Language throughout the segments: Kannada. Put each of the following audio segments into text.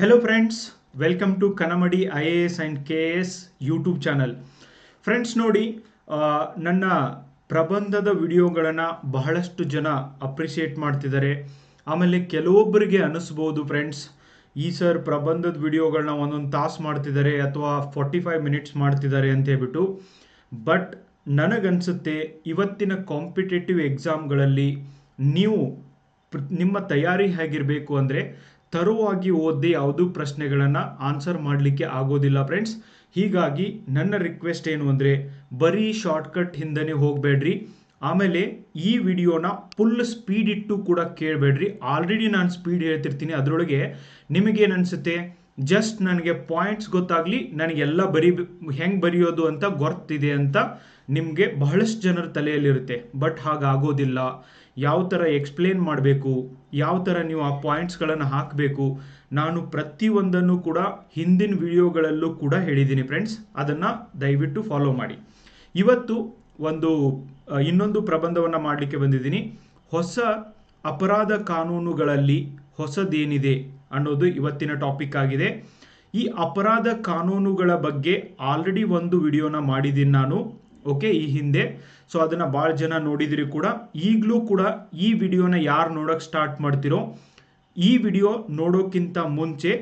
Hello friends, welcome to Kanamadi IAS and KAS YouTube channel. Friends ನೋಡಿ, ನನ್ನ ಪ್ರಬಂಧದ ವಿಡಿಯೋಗಳನ್ನು ಬಹಳಷ್ಟು ಜನ ಅಪ್ರಿಷಿಯೇಟ್ ಮಾಡ್ತಿದ್ದಾರೆ. ಆಮೇಲೆ ಕೆಲವೊಬ್ಬರಿಗೆ ಅನಿಸ್ಬೋದು ಫ್ರೆಂಡ್ಸ್, ಈ ಸರ್ ಪ್ರಬಂಧದ ವಿಡಿಯೋಗಳನ್ನ ಒಂದೊಂದು ತಾಸು ಮಾಡ್ತಿದ್ದಾರೆ ಅಥವಾ 45 ಮಿನಿಟ್ಸ್ ಮಾಡ್ತಿದ್ದಾರೆ ಅಂತ ಹೇಳ್ಬಿಟ್ಟು. ಬಟ್ ನನಗನ್ಸುತ್ತೆ ಇವತ್ತಿನ ಕಾಂಪಿಟೇಟಿವ್ ಎಕ್ಸಾಮ್ಗಳಲ್ಲಿ ನೀವು ನಿಮ್ಮ ತಯಾರಿ ಹೇಗಿರಬೇಕು ಅಂದರೆ ತರುವಾಗಿ ಓದಿ ಯಾವುದೂ ಪ್ರಶ್ನೆಗಳನ್ನು ಆನ್ಸರ್ ಮಾಡಲಿಕ್ಕೆ ಆಗೋದಿಲ್ಲ ಫ್ರೆಂಡ್ಸ್. ಹೀಗಾಗಿ ನನ್ನ ರಿಕ್ವೆಸ್ಟ್ ಏನು ಅಂದರೆ ಬರೀ ಶಾರ್ಟ್ಕಟ್ ಹಿಂದನೇ ಹೋಗಬೇಡ್ರಿ. ಆಮೇಲೆ ಈ ವಿಡಿಯೋನ ಫುಲ್ ಸ್ಪೀಡ್ ಇಟ್ಟು ಕೂಡ ಕೇಳಬೇಡ್ರಿ. ಆಲ್ರೆಡಿ ನಾನು ಸ್ಪೀಡ್ ಹೇಳ್ತಿರ್ತೀನಿ, ಅದರೊಳಗೆ ನಿಮಗೇನು ಅನಿಸುತ್ತೆ, ಜಸ್ಟ್ ನನಗೆ ಪಾಯಿಂಟ್ಸ್ ಗೊತ್ತಾಗಲಿ, ನನಗೆಲ್ಲ ಹೆಂಗೆ ಬರೆಯೋದು ಅಂತ ಗೊತ್ತಿದೆ ಅಂತ ನಿಮಗೆ ಬಹಳಷ್ಟು ಜನರ ತಲೆಯಲ್ಲಿರುತ್ತೆ. ಬಟ್ ಹಾಗಾಗೋದಿಲ್ಲ. ಯಾವ ಥರ ಎಕ್ಸ್ಪ್ಲೇನ್ ಮಾಡಬೇಕು, ಯಾವ ಥರ ನೀವು ಆ ಪಾಯಿಂಟ್ಸ್ಗಳನ್ನು ಹಾಕಬೇಕು, ನಾನು ಪ್ರತಿಯೊಂದನ್ನು ಕೂಡ ಹಿಂದಿನ ವಿಡಿಯೋಗಳಲ್ಲೂ ಕೂಡ ಹೇಳಿದ್ದೀನಿ ಫ್ರೆಂಡ್ಸ್. ಅದನ್ನು ದಯವಿಟ್ಟು ಫಾಲೋ ಮಾಡಿ. ಇವತ್ತು ಇನ್ನೊಂದು ಪ್ರಬಂಧವನ್ನು ಮಾಡಲಿಕ್ಕೆ ಬಂದಿದ್ದೀನಿ. ಹೊಸ ಅಪರಾಧ ಕಾನೂನುಗಳಲ್ಲಿ ಹೊಸದೇನಿದೆ ಅನ್ನೋದು ಇವತ್ತಿನ ಟಾಪಿಕ್ ಆಗಿದೆ. ಈ ಅಪರಾಧ ಕಾನೂನುಗಳ ಬಗ್ಗೆ ಆಲ್ರೆಡಿ ಒಂದು ವಿಡಿಯೋನ ಮಾಡಿದ್ದೀನಿ ನಾನು, ಓಕೆ, ಈ ಹಿಂದೆ. ಸೊ ಅದನ್ನು ಭಾಳ ಜನ ನೋಡಿದಿರಿ ಕೂಡ. ಈಗಲೂ ಕೂಡ ಈ ವಿಡಿಯೋನ ಯಾರು ನೋಡೋಕ್ಕೆ ಸ್ಟಾರ್ಟ್ ಮಾಡ್ತಿರೋ, ಈ ವಿಡಿಯೋ ನೋಡೋಕ್ಕಿಂತ ಮುಂಚೆ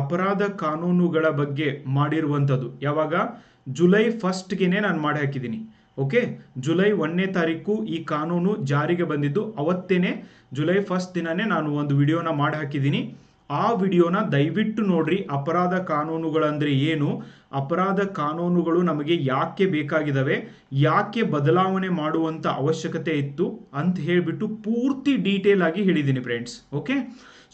ಅಪರಾಧ ಕಾನೂನುಗಳ ಬಗ್ಗೆ ಮಾಡಿರುವಂಥದ್ದು ಯಾವಾಗ ಜುಲೈ 1ಗೆ ನಾನು ಮಾಡಿ ಹಾಕಿದ್ದೀನಿ. ಓಕೆ, ಜುಲೈ 1ನೇ ತಾರೀಕು ಈ ಕಾನೂನು ಜಾರಿಗೆ ಬಂದಿದ್ದು. ಅವತ್ತೇನೆ ಜುಲೈ 1 ದಿನನೇ ನಾನು ಒಂದು ವಿಡಿಯೋನ ಮಾಡಿ ಹಾಕಿದ್ದೀನಿ. ಆ ವಿಡಿಯೋನ ದಯವಿಟ್ಟು ನೋಡ್ರಿ. ಅಪರಾಧ ಕಾನೂನುಗಳಂದರೆ ಏನು, ಅಪರಾಧ ಕಾನೂನುಗಳು ನಮಗೆ ಯಾಕೆ ಬೇಕಾಗಿದ್ದಾವೆ, ಯಾಕೆ ಬದಲಾವಣೆ ಮಾಡುವಂಥ ಅವಶ್ಯಕತೆ ಇತ್ತು ಅಂತ ಹೇಳಿಬಿಟ್ಟು ಪೂರ್ತಿ ಡೀಟೇಲ್ ಆಗಿ ಹೇಳಿದ್ದೀನಿ ಫ್ರೆಂಡ್ಸ್. ಓಕೆ,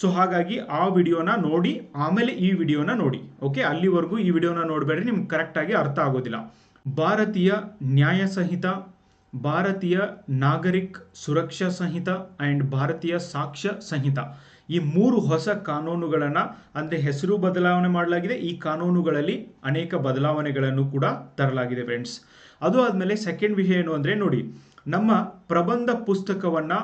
ಸೊ ಹಾಗಾಗಿ ಆ ವಿಡಿಯೋನ ನೋಡಿ ಆಮೇಲೆ ಈ ವಿಡಿಯೋನ ನೋಡಿ. ಓಕೆ, ಅಲ್ಲಿವರೆಗೂ ಈ ವಿಡಿಯೋನ ನೋಡಬೇಡ್ರಿ, ನಿಮ್ಗೆ ಕರೆಕ್ಟಾಗಿ ಅರ್ಥ ಆಗೋದಿಲ್ಲ. ಭಾರತೀಯ ನ್ಯಾಯ ಸಂಹಿತ, ಭಾರತೀಯ ನಾಗರಿಕ ಸುರಕ್ಷಾ ಸಂಹಿತ ಆ್ಯಂಡ್ ಭಾರತೀಯ ಸಾಕ್ಷ್ಯ ಸಂಹಿತ, ಈ 3 ಹೊಸ ಕಾನೂನುಗಳನ್ನು ಅಂದರೆ ಹೆಸರು ಬದಲಾವಣೆ ಮಾಡಲಾಗಿದೆ. ಈ ಕಾನೂನುಗಳಲ್ಲಿ ಅನೇಕ ಬದಲಾವಣೆಗಳನ್ನು ಕೂಡ ತರಲಾಗಿದೆ ಫ್ರೆಂಡ್ಸ್. ಅದು ಆದಮೇಲೆ ಸೆಕೆಂಡ್ ವಿಷಯ ಏನು ಅಂದರೆ ನೋಡಿ, ನಮ್ಮ ಪ್ರಬಂಧ ಪುಸ್ತಕವನ್ನು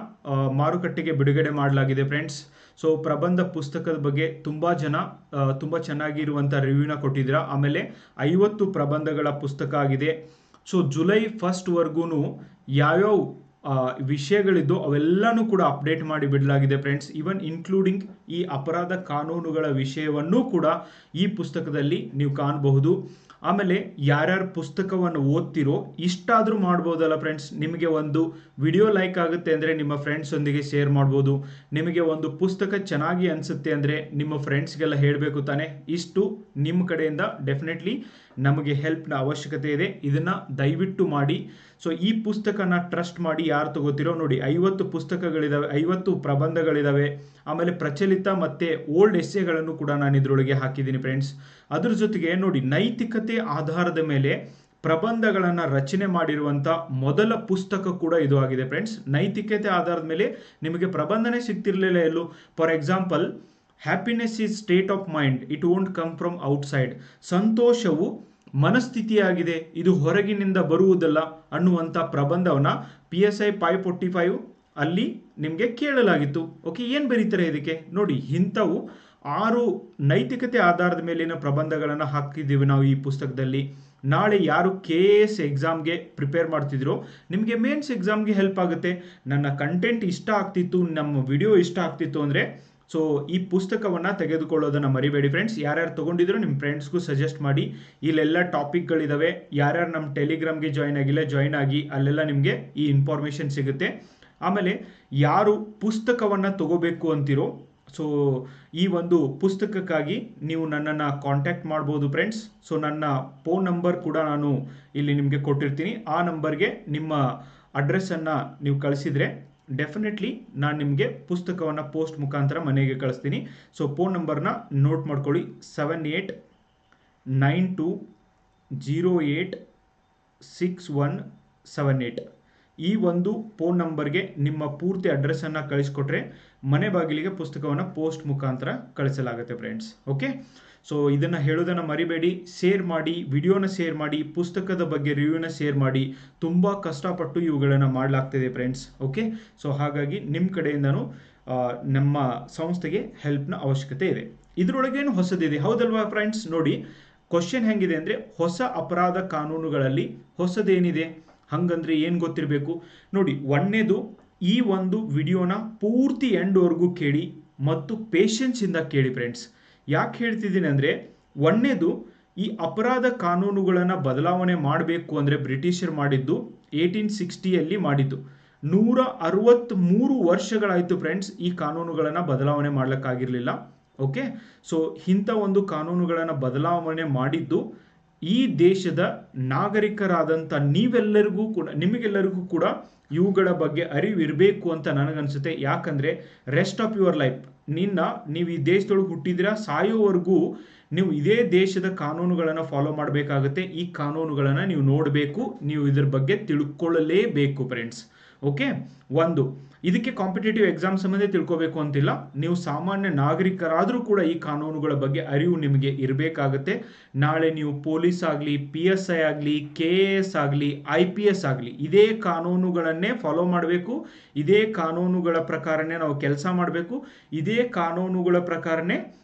ಮಾರುಕಟ್ಟೆಗೆ ಬಿಡುಗಡೆ ಮಾಡಲಾಗಿದೆ ಫ್ರೆಂಡ್ಸ್. ಸೊ ಪ್ರಬಂಧ ಪುಸ್ತಕದ ಬಗ್ಗೆ ತುಂಬ ಚೆನ್ನಾಗಿರುವಂಥ ರಿವ್ಯೂನ ಕೊಟ್ಟಿದ್ದೀರಾ. ಆಮೇಲೆ 50 ಪ್ರಬಂಧಗಳ ಪುಸ್ತಕ ಆಗಿದೆ. ಸೊ ಜುಲೈ 1 ಯಾವ್ಯಾವ ವಿಷಯಗಳಿದ್ದು ಅವೆಲ್ಲನೂ ಕೂಡ ಅಪ್ಡೇಟ್ ಮಾಡಿ ಬಿಡಲಾಗಿದೆ ಫ್ರೆಂಡ್ಸ್. ಈವನ್ ಇನ್ಕ್ಲೂಡಿಂಗ್ ಈ ಅಪರಾಧ ಕಾನೂನುಗಳ ವಿಷಯವನ್ನೂ ಕೂಡ ಈ ಪುಸ್ತಕದಲ್ಲಿ ನೀವು ಕಾಣಬಹುದು. ಆಮೇಲೆ ಯಾರ್ಯಾರು ಪುಸ್ತಕವನ್ನು ಓದ್ತಿರೋ ಇಷ್ಟಾದರೂ ಮಾಡ್ಬೋದಲ್ಲ ಫ್ರೆಂಡ್ಸ್. ನಿಮಗೆ ಒಂದು ವಿಡಿಯೋ ಲೈಕ್ ಆಗುತ್ತೆ ಅಂದರೆ ನಿಮ್ಮ ಫ್ರೆಂಡ್ಸ್ ಒಂದಿಗೆ ಶೇರ್ ಮಾಡ್ಬೋದು. ನಿಮಗೆ ಒಂದು ಪುಸ್ತಕ ಚೆನ್ನಾಗಿ ಅನಿಸುತ್ತೆ ಅಂದರೆ ನಿಮ್ಮ ಫ್ರೆಂಡ್ಸ್ಗೆಲ್ಲ ಹೇಳಬೇಕು ತಾನೆ. ಇಷ್ಟು ನಿಮ್ಮ ಕಡೆಯಿಂದ ಡೆಫಿನೆಟ್ಲಿ ನಮಗೆ ಹೆಲ್ಪ್ನ ಅವಶ್ಯಕತೆ ಇದೆ. ಇದನ್ನು ದಯವಿಟ್ಟು ಮಾಡಿ. ಸೊ ಈ ಪುಸ್ತಕನ ಟ್ರಸ್ಟ್ ಮಾಡಿ ಯಾರು ತಗೋತಿರೋ ನೋಡಿ, 50 ಪುಸ್ತಕಗಳಿದ್ದಾವೆ, 50 ಪ್ರಬಂಧಗಳಿದ್ದಾವೆ. ಆಮೇಲೆ ಪ್ರಚಲಿತ ಮತ್ತು ಓಲ್ಡ್ ಎಸ್ಸೆಗಳನ್ನು ಕೂಡ ನಾನು ಇದರೊಳಗೆ ಹಾಕಿದ್ದೀನಿ ಫ್ರೆಂಡ್ಸ್. ಅದ್ರ ಜೊತೆಗೆ ನೋಡಿ, ನೈತಿಕತೆ ಆಧಾರದ ಮೇಲೆ ಪ್ರಬಂಧಗಳನ್ನು ರಚನೆ ಮಾಡಿರುವಂಥ ಮೊದಲ ಪುಸ್ತಕ ಕೂಡ ಇದು ಆಗಿದೆ ಫ್ರೆಂಡ್ಸ್. ನೈತಿಕತೆ ಆಧಾರದ ಮೇಲೆ ನಿಮಗೆ ಪ್ರಬಂಧನೇ ಸಿಗ್ತಿರ್ಲಿಲ್ಲ ಎಲ್ಲೂ. For example, happiness is state of mind, it won't come from outside. ಸಂತೋಷವು ಮನಸ್ಥಿತಿಯಾಗಿದೆ, ಇದು ಹೊರಗಿನಿಂದ ಬರುವುದಲ್ಲ ಅನ್ನುವಂಥ ಪ್ರಬಂಧವನ್ನು PSI 545 ಅಲ್ಲಿ ನಿಮಗೆ ಕೇಳಲಾಗಿತ್ತು. ಓಕೆ, ಏನು ಬರೀತಾರೆ ಇದಕ್ಕೆ ನೋಡಿ, ಇಂಥವು 6 ನೈತಿಕತೆ ಆಧಾರದ ಮೇಲಿನ ಪ್ರಬಂಧಗಳನ್ನು ಹಾಕಿದ್ದೀವಿ ನಾವು ಈ ಪುಸ್ತಕದಲ್ಲಿ. ನಾಳೆ ಯಾರು KAS ಎಕ್ಸಾಮ್ಗೆ ಪ್ರಿಪೇರ್ ಮಾಡ್ತಿದ್ರು, ನಿಮಗೆ ಮೇನ್ಸ್ ಎಕ್ಸಾಮ್ಗೆ ಹೆಲ್ಪ್ ಆಗುತ್ತೆ. ನನ್ನ ಕಂಟೆಂಟ್ ಇಷ್ಟ ಆಗ್ತಿತ್ತು, ನಮ್ಮ ವಿಡಿಯೋ ಇಷ್ಟ ಆಗ್ತಿತ್ತು ಅಂದರೆ ಸೊ ಈ ಪುಸ್ತಕವನ್ನು ತೆಗೆದುಕೊಳ್ಳೋದನ್ನು ಮರಿಬೇಡಿ ಫ್ರೆಂಡ್ಸ್. ಯಾರ್ಯಾರು ತೊಗೊಂಡಿದ್ರು ನಿಮ್ಮ ಫ್ರೆಂಡ್ಸ್ಗೂ ಸಜೆಸ್ಟ್ ಮಾಡಿ. ಇಲ್ಲೆಲ್ಲ ಟಾಪಿಕ್ಗಳಿದ್ದಾವೆ. ಯಾರ್ಯಾರು ನಮ್ಮ ಟೆಲಿಗ್ರಾಮ್ಗೆ ಜಾಯ್ನ್ ಆಗಿ, ಅಲ್ಲೆಲ್ಲ ನಿಮಗೆ ಈ ಇನ್ಫಾರ್ಮೇಷನ್ ಸಿಗುತ್ತೆ. ಆಮೇಲೆ ಯಾರು ಪುಸ್ತಕವನ್ನು ತಗೋಬೇಕು ಅಂತಿರೋ, ಸೊ ಈ ಒಂದು ಪುಸ್ತಕಕ್ಕಾಗಿ ನೀವು ನನ್ನನ್ನು ಕಾಂಟ್ಯಾಕ್ಟ್ ಮಾಡ್ಬೋದು ಫ್ರೆಂಡ್ಸ್. ಸೊ ನನ್ನ ಫೋನ್ ನಂಬರ್ ಕೂಡ ನಾನು ಇಲ್ಲಿ ನಿಮಗೆ ಕೊಟ್ಟಿರ್ತೀನಿ. ಆ ನಂಬರ್ಗೆ ನಿಮ್ಮ ಅಡ್ರೆಸ್ಸನ್ನು ನೀವು ಕಳಿಸಿದರೆ ಡೆಫಿನೆಟ್ಲಿ ನಾನು ನಿಮಗೆ ಪುಸ್ತಕವನ್ನು ಪೋಸ್ಟ್ ಮುಖಾಂತರ ಮನೆಗೆ ಕಳಿಸ್ತೀನಿ. ಸೊ ಫೋನ್ ನಂಬರ್ನ ನೋಟ್ ಮಾಡ್ಕೊಳ್ಳಿ, 7892086178. ಈ ಒಂದು ಫೋನ್ ನಂಬರ್ಗೆ ನಿಮ್ಮ ಪೂರ್ತಿ ಅಡ್ರೆಸ್ಸನ್ನು ಕಳಿಸ್ಕೊಟ್ರೆ ಮನೆ ಬಾಗಿಲಿಗೆ ಪುಸ್ತಕವನ್ನು ಪೋಸ್ಟ್ ಮುಖಾಂತರ ಕಳಿಸಲಾಗುತ್ತೆ ಫ್ರೆಂಡ್ಸ್. ಓಕೆ, ಸೊ ಇದನ್ನು ಹೇಳೋದನ್ನು ಮರಿಬೇಡಿ. ಶೇರ್ ಮಾಡಿ, ವಿಡಿಯೋನ ಶೇರ್ ಮಾಡಿ, ಪುಸ್ತಕದ ಬಗ್ಗೆ ರಿವ್ಯೂನ ಶೇರ್ ಮಾಡಿ. ತುಂಬ ಕಷ್ಟಪಟ್ಟು ಇವುಗಳನ್ನು ಮಾಡಲಾಗ್ತಿದೆ ಫ್ರೆಂಡ್ಸ್. ಓಕೆ, ಸೊ ಹಾಗಾಗಿ ನಿಮ್ಮ ಕಡೆಯಿಂದನೂ ನಮ್ಮ ಸಂಸ್ಥೆಗೆ ಹೆಲ್ಪ್ನ ಅವಶ್ಯಕತೆ ಇದೆ. ಇದರೊಳಗೇನು ಹೊಸದಿದೆ ಹೌದಲ್ವಾ ಫ್ರೆಂಡ್ಸ್? ನೋಡಿ ಕ್ವಶನ್ ಹೆಂಗಿದೆ ಅಂದರೆ, ಹೊಸ ಅಪರಾಧ ಕಾನೂನುಗಳಲ್ಲಿ ಹೊಸದೇನಿದೆ ಹಂಗಂದ್ರೆ ಏನು ಗೊತ್ತಿರಬೇಕು ನೋಡಿ. ಒಂದನೇದು, ಈ ಒಂದು ವಿಡಿಯೋನ ಪೂರ್ತಿ ಎಂಡ್ವರೆಗೂ ಕೇಳಿ ಮತ್ತು ಪೇಷನ್ಸ್ ಇಂದ ಕೇಳಿ ಫ್ರೆಂಡ್ಸ್. ಯಾಕೆ ಹೇಳ್ತಿದ್ದೀನಿ ಅಂದರೆ, ಒಂದನೇದು, ಈ ಅಪರಾಧ ಕಾನೂನುಗಳನ್ನು ಬದಲಾವಣೆ ಮಾಡಬೇಕು ಅಂದರೆ ಬ್ರಿಟಿಷರು ಮಾಡಿದ್ದು 1860ಯಲ್ಲಿ ಮಾಡಿದ್ದು. 163 ವರ್ಷಗಳಾಯಿತು ಫ್ರೆಂಡ್ಸ್ ಈ ಕಾನೂನುಗಳನ್ನು ಬದಲಾವಣೆ ಮಾಡಲಿಕ್ಕಾಗಿರಲಿಲ್ಲ. ಓಕೆ, ಸೊ ಇಂಥ ಒಂದು ಕಾನೂನುಗಳನ್ನು ಬದಲಾವಣೆ ಮಾಡಿದ್ದು ಈ ದೇಶದ ನಾಗರಿಕರಾದಂಥ ನಿಮಗೆಲ್ಲರಿಗೂ ಕೂಡ ಇವುಗಳ ಬಗ್ಗೆ ಅರಿವಿರಬೇಕು ಅಂತ ನನಗನ್ಸುತ್ತೆ. ಯಾಕಂದರೆ ರೆಸ್ಟ್ ಆಫ್ ಯುವರ್ ಲೈಫ್, ನೀವು ಈ ದೇಶದೊಳಗೆ ಹುಟ್ಟಿದಿರಾ, ಸಾಯೋವರೆಗೂ ನೀವು ಇದೇ ದೇಶದ ಕಾನೂನುಗಳನ್ನು ಫಾಲೋ ಮಾಡಬೇಕಾಗುತ್ತೆ. ಈ ಕಾನೂನುಗಳನ್ನು ನೀವು ನೋಡಬೇಕು, ನೀವು ಇದ್ರ ಬಗ್ಗೆ ತಿಳ್ಕೊಳ್ಳಲೇಬೇಕು ಫ್ರೆಂಡ್ಸ್. ಓಕೆ, ಒಂದು ಇದಕ್ಕೆ ಕಾಂಪಿಟೇಟಿವ್ ಎಕ್ಸಾಮ್ ಸಂಬಂಧ ತಿಳ್ಕೋಬೇಕು ಅಂತಿಲ್ಲ, ನೀವು ಸಾಮಾನ್ಯ ನಾಗರಿಕರಾದರೂ ಕೂಡ ಈ ಕಾನೂನುಗಳ ಬಗ್ಗೆ ಅರಿವು ನಿಮಗೆ ಇರಬೇಕಾಗುತ್ತೆ. ನಾಳೆ ನೀವು ಪೊಲೀಸ್ ಆಗಲಿ, PSI ಆಗಲಿ, KAS ಆಗಲಿ, IPS ಆಗಲಿ, ಇದೇ ಕಾನೂನುಗಳನ್ನೇ ಫಾಲೋ ಮಾಡಬೇಕು. ಇದೇ ಕಾನೂನುಗಳ ಪ್ರಕಾರನೇ ನಾವು ಕೆಲಸ ಮಾಡಬೇಕು. ಇದೇ ಕಾನೂನುಗಳ ಪ್ರಕಾರನೇ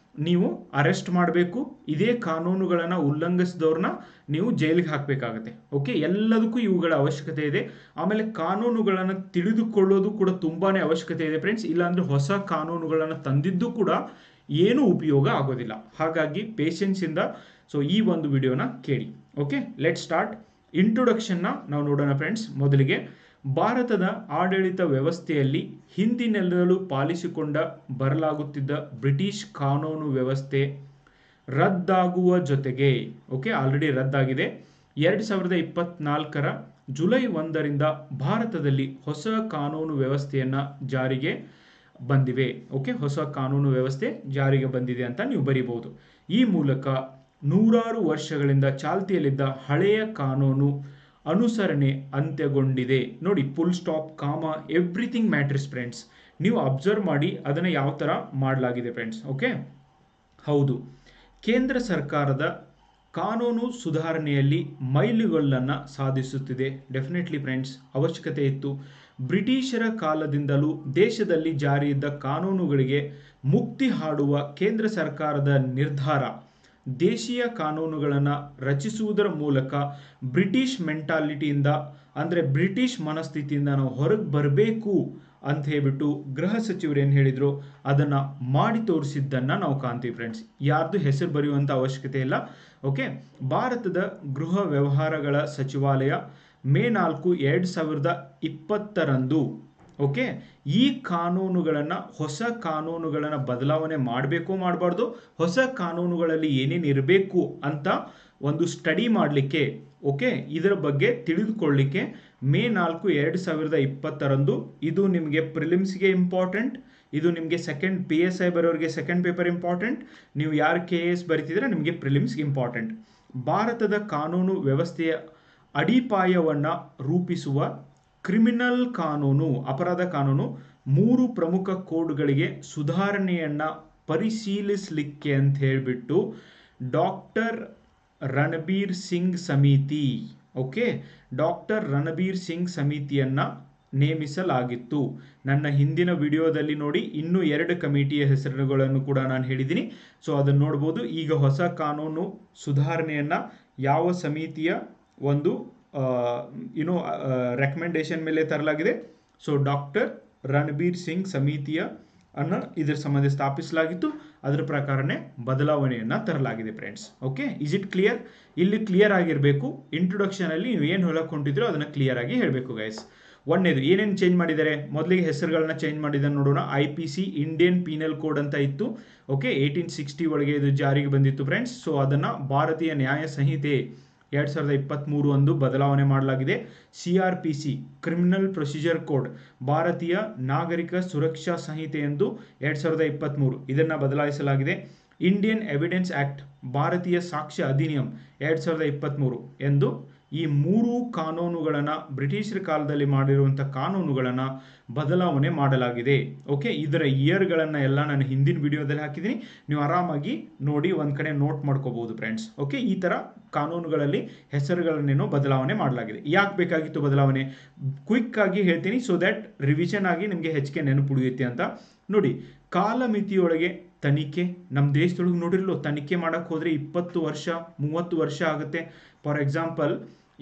ನೀವು ಅರೆಸ್ಟ್ ಮಾಡಬೇಕು. ಇದೇ ಕಾನೂನುಗಳನ್ನು ಉಲ್ಲಂಘಿಸಿದವ್ರನ್ನ ನೀವು ಜೈಲಿಗೆ ಹಾಕಬೇಕಾಗತ್ತೆ. ಓಕೆ, ಎಲ್ಲದಕ್ಕೂ ಇವುಗಳ ಅವಶ್ಯಕತೆ ಇದೆ. ಆಮೇಲೆ ಕಾನೂನುಗಳನ್ನು ತಿಳಿದುಕೊಳ್ಳೋದು ಕೂಡ ತುಂಬಾ ಅವಶ್ಯಕತೆ ಇದೆ ಫ್ರೆಂಡ್ಸ್. ಇಲ್ಲಾಂದರೆ ಹೊಸ ಕಾನೂನುಗಳನ್ನು ತಂದಿದ್ದು ಕೂಡ ಏನೂ ಉಪಯೋಗ ಆಗೋದಿಲ್ಲ. ಹಾಗಾಗಿ ಪೇಷನ್ಸಿಂದ ಸೊ ಈ ಒಂದು ವಿಡಿಯೋನ ಕೇಳಿ. Okay, let start. ಇಂಟ್ರೊಡಕ್ಷನ್ನ ನಾವು ನೋಡೋಣ ಫ್ರೆಂಡ್ಸ್. ಮೊದಲಿಗೆ, ಭಾರತದ ಆಡಳಿತ ವ್ಯವಸ್ಥೆಯಲ್ಲಿ ಹಿಂದಿನೆಲ್ಲೂ ಪಾಲಿಸಿಕೊಂಡ ಬರಲಾಗುತ್ತಿದ್ದ ಬ್ರಿಟಿಷ್ ಕಾನೂನು ವ್ಯವಸ್ಥೆ ರದ್ದಾಗುವ ಜೊತೆಗೆ, ಓಕೆ ಆಲ್ರೆಡಿ ರದ್ದಾಗಿದೆ, 2024ರ ಜುಲೈ 1ರಿಂದ ಭಾರತದಲ್ಲಿ ಹೊಸ ಕಾನೂನು ವ್ಯವಸ್ಥೆಯನ್ನು ಜಾರಿಗೆ ಬಂದಿವೆ. ಓಕೆ, ಹೊಸ ಕಾನೂನು ವ್ಯವಸ್ಥೆ ಜಾರಿಗೆ ಬಂದಿದೆ ಅಂತ ನೀವು ಬರೀಬಹುದು. ಈ ಮೂಲಕ 100 ವರ್ಷಗಳಿಂದ ಚಾಲ್ತಿಯಲ್ಲಿದ್ದ ಹಳೆಯ ಕಾನೂನು ಅನುಸರಣೆ ಅಂತ್ಯಗೊಂಡಿದೆ. ನೋಡಿ, ಫುಲ್ ಸ್ಟಾಪ್, ಕಾಮ, ಎವ್ರಿಥಿಂಗ್ ಮ್ಯಾಟರ್ಸ್ ಫ್ರೆಂಡ್ಸ್. ನೀವು ಅಬ್ಸರ್ವ್ ಮಾಡಿ ಅದನ್ನು ಯಾವ ಥರ ಮಾಡಲಾಗಿದೆ ಫ್ರೆಂಡ್ಸ್. ಓಕೆ, ಹೌದು, ಕೇಂದ್ರ ಸರ್ಕಾರದ ಕಾನೂನು ಸುಧಾರಣೆಯಲ್ಲಿ ಮೈಲುಗಲ್ಲನ್ನು ಸಾಧಿಸುತ್ತಿದೆ. ಡೆಫಿನೆಟ್ಲಿ ಫ್ರೆಂಡ್ಸ್, ಅವಶ್ಯಕತೆ ಇತ್ತು. ಬ್ರಿಟಿಷರ ಕಾಲದಿಂದಲೂ ದೇಶದಲ್ಲಿ ಜಾರಿಯಿದ್ದ ಕಾನೂನುಗಳಿಗೆ ಮುಕ್ತಿ ಹಾಡುವ ಕೇಂದ್ರ ಸರ್ಕಾರದ ನಿರ್ಧಾರ ದೇಶೀಯ ಕಾನೂನುಗಳನ್ನು ರಚಿಸುವುದರ ಮೂಲಕ ಬ್ರಿಟಿಷ್ ಮೆಂಟಾಲಿಟಿಯಿಂದ, ಅಂದರೆ ಬ್ರಿಟಿಷ್ ಮನಸ್ಥಿತಿಯಿಂದ ನಾವು ಹೊರಗೆ ಬರಬೇಕು ಅಂತ ಹೇಳ್ಬಿಟ್ಟು ಗೃಹ ಸಚಿವರು ಏನು ಹೇಳಿದ್ರು ಅದನ್ನು ಮಾಡಿ ತೋರಿಸಿದ್ದನ್ನು ನಾವು ಕಾಣ್ತೀವಿ ಫ್ರೆಂಡ್ಸ್. ಯಾರ್ದು ಹೆಸರು ಬರೆಯುವಂಥ ಅವಶ್ಯಕತೆ ಇಲ್ಲ. ಓಕೆ, ಭಾರತದ ಗೃಹ ವ್ಯವಹಾರಗಳ ಸಚಿವಾಲಯ ಮೇ 4, 2020ರಂದು ಓಕೆ ಈ ಕಾನೂನುಗಳನ್ನು, ಹೊಸ ಕಾನೂನುಗಳನ್ನು ಬದಲಾವಣೆ ಮಾಡಬೇಕೋ ಮಾಡಬಾರ್ದು, ಹೊಸ ಕಾನೂನುಗಳಲ್ಲಿ ಏನೇನು ಇರಬೇಕು ಅಂತ ಒಂದು ಸ್ಟಡಿ ಮಾಡಲಿಕ್ಕೆ, ಓಕೆ ಇದರ ಬಗ್ಗೆ ತಿಳಿದುಕೊಳ್ಳಲಿಕ್ಕೆ ಮೇ 4, 2020ರಂದು, ಇದು ನಿಮಗೆ ಪ್ರಿಲಿಮ್ಸ್ಗೆ ಇಂಪಾರ್ಟೆಂಟ್, ಇದು ನಿಮಗೆ ಸೆಕೆಂಡ್ PSI ಬರೋರಿಗೆ ಸೆಕೆಂಡ್ ಪೇಪರ್ ಇಂಪಾರ್ಟೆಂಟ್, ನೀವು ಯಾರು KAS ಬರಿತಿದ್ರೆ ನಿಮಗೆ ಪ್ರಿಲಿಮ್ಸ್ಗೆ ಇಂಪಾರ್ಟೆಂಟ್. ಭಾರತದ ಕಾನೂನು ವ್ಯವಸ್ಥೆಯ ಅಡಿಪಾಯವನ್ನು ರೂಪಿಸುವ ಕ್ರಿಮಿನಲ್ ಕಾನೂನು, ಅಪರಾಧ ಕಾನೂನು 3 ಪ್ರಮುಖ ಕೋಡ್ಗಳಿಗೆ ಸುಧಾರಣೆಯನ್ನು ಪರಿಶೀಲಿಸಲಿಕ್ಕೆ ಅಂತ ಹೇಳಿಬಿಟ್ಟು ಡಾಕ್ಟರ್ ರಣಬೀರ್ ಸಿಂಗ್ ಸಮಿತಿ, ಓಕೆ ಡಾಕ್ಟರ್ ರಣಬೀರ್ ಸಿಂಗ್ ಸಮಿತಿಯನ್ನು ನೇಮಿಸಲಾಗಿತ್ತು. ನನ್ನ ಹಿಂದಿನ ವಿಡಿಯೋದಲ್ಲಿ ನೋಡಿ, ಇನ್ನೂ 2 ಕಮಿಟಿಯ ಹೆಸರುಗಳನ್ನು ಕೂಡ ನಾನು ಹೇಳಿದ್ದೀನಿ. ಸೊ ಅದನ್ನು ನೋಡ್ಬೋದು. ಈಗ ಹೊಸ ಕಾನೂನು ಸುಧಾರಣೆಯನ್ನು ಯಾವ ಸಮಿತಿಯ ಒಂದು ರೆಕಮೆಂಡೇಶನ್ ಮೇಲೆ ತರಲಾಗಿದೆ? ಸೊ ಡಾಕ್ಟರ್ ರಣಬೀರ್ ಸಿಂಗ್ ಸಮಿತಿಯನ್ನು ಇದರ ಸಂಬಂಧ ಸ್ಥಾಪಿಸಲಾಗಿತ್ತು. ಅದರ ಪ್ರಕಾರನೇ ಬದಲಾವಣೆಯನ್ನು ತರಲಾಗಿದೆ friends. Okay, is it clear? ಇಲ್ಲಿ ಕ್ಲಿಯರ್ ಆಗಿರಬೇಕು. ಇಂಟ್ರೊಡಕ್ಷನಲ್ಲಿ ನೀವು ಏನು ಹೇಳಕೊಂಡಿದ್ರೋ ಅದನ್ನು ಕ್ಲಿಯರ್ ಆಗಿ ಹೇಳಬೇಕು ಗೈಸ್. ಒಂದನೇದು, ಏನೇನು ಚೇಂಜ್ ಮಾಡಿದ್ದಾರೆ? ಮೊದಲಿಗೆ ಹೆಸರುಗಳನ್ನ ಚೇಂಜ್ ಮಾಡಿದ್ದನ್ನು ನೋಡೋಣ. IPC ಇಂಡಿಯನ್ ಪೀನಲ್ ಕೋಡ್ ಅಂತ ಇತ್ತು. ಓಕೆ, 1860 ಒಳಗೆ ಇದು ಜಾರಿಗೆ ಬಂದಿತ್ತು ಫ್ರೆಂಡ್ಸ್. ಸೊ ಅದನ್ನು ಭಾರತೀಯ ನ್ಯಾಯ ಸಂಹಿತೆ 2023 ಅಂದು ಬದಲಾವಣೆ ಮಾಡಲಾಗಿದೆ. CRPC ಕ್ರಿಮಿನಲ್ ಪ್ರೊಸೀಜರ್ ಕೋಡ್, ಭಾರತೀಯ ನಾಗರಿಕ ಸುರಕ್ಷಾ ಸಂಹಿತೆ ಎಂದು 2023 ಇದನ್ನು ಬದಲಾಯಿಸಲಾಗಿದೆ. ಇಂಡಿಯನ್ ಎವಿಡೆನ್ಸ್ ಆಕ್ಟ್, ಭಾರತೀಯ ಸಾಕ್ಷ್ಯ ಅಧಿನಿಯಂ 2023 ಎಂದು ಈ 3 ಕಾನೂನುಗಳನ್ನು, ಬ್ರಿಟಿಷರ ಕಾಲದಲ್ಲಿ ಮಾಡಿರುವಂಥ ಕಾನೂನುಗಳನ್ನು ಬದಲಾವಣೆ ಮಾಡಲಾಗಿದೆ. ಓಕೆ, ಇದರ ಇಯರ್ಗಳನ್ನು ಎಲ್ಲ ನಾನು ಹಿಂದಿನ ವಿಡಿಯೋದಲ್ಲಿ ಹಾಕಿದ್ದೀನಿ, ನೀವು ಆರಾಮಾಗಿ ನೋಡಿ ಒಂದು ಕಡೆ ನೋಟ್ ಮಾಡ್ಕೋಬಹುದು ಫ್ರೆಂಡ್ಸ್. ಓಕೆ, ಈ ಥರ ಕಾನೂನುಗಳಲ್ಲಿ ಹೆಸರುಗಳನ್ನೇನೋ ಬದಲಾವಣೆ ಮಾಡಲಾಗಿದೆ. ಯಾಕೆ ಬೇಕಾಗಿತ್ತು ಬದಲಾವಣೆ? ಕ್ವಿಕ್ ಆಗಿ ಹೇಳ್ತೀನಿ, ಸೊ ದ್ಯಾಟ್ ರಿವಿಷನ್ ಆಗಿ ನಿಮಗೆ ಹೆಚ್ಚಿಗೆ ನೆನಪುಳಿಯುತ್ತೆ ಅಂತ. ನೋಡಿ, ಕಾಲಮಿತಿಯೊಳಗೆ ತನಿಖೆ ನಮ್ಮ ದೇಶದೊಳಗೆ ನೋಡಿರಲು ತನಿಖೆ ಮಾಡಕ್ಕೆ ಹೋದರೆ 20 ವರ್ಷ 30 ವರ್ಷ ಆಗುತ್ತೆ. ಫಾರ್ ಎಕ್ಸಾಂಪಲ್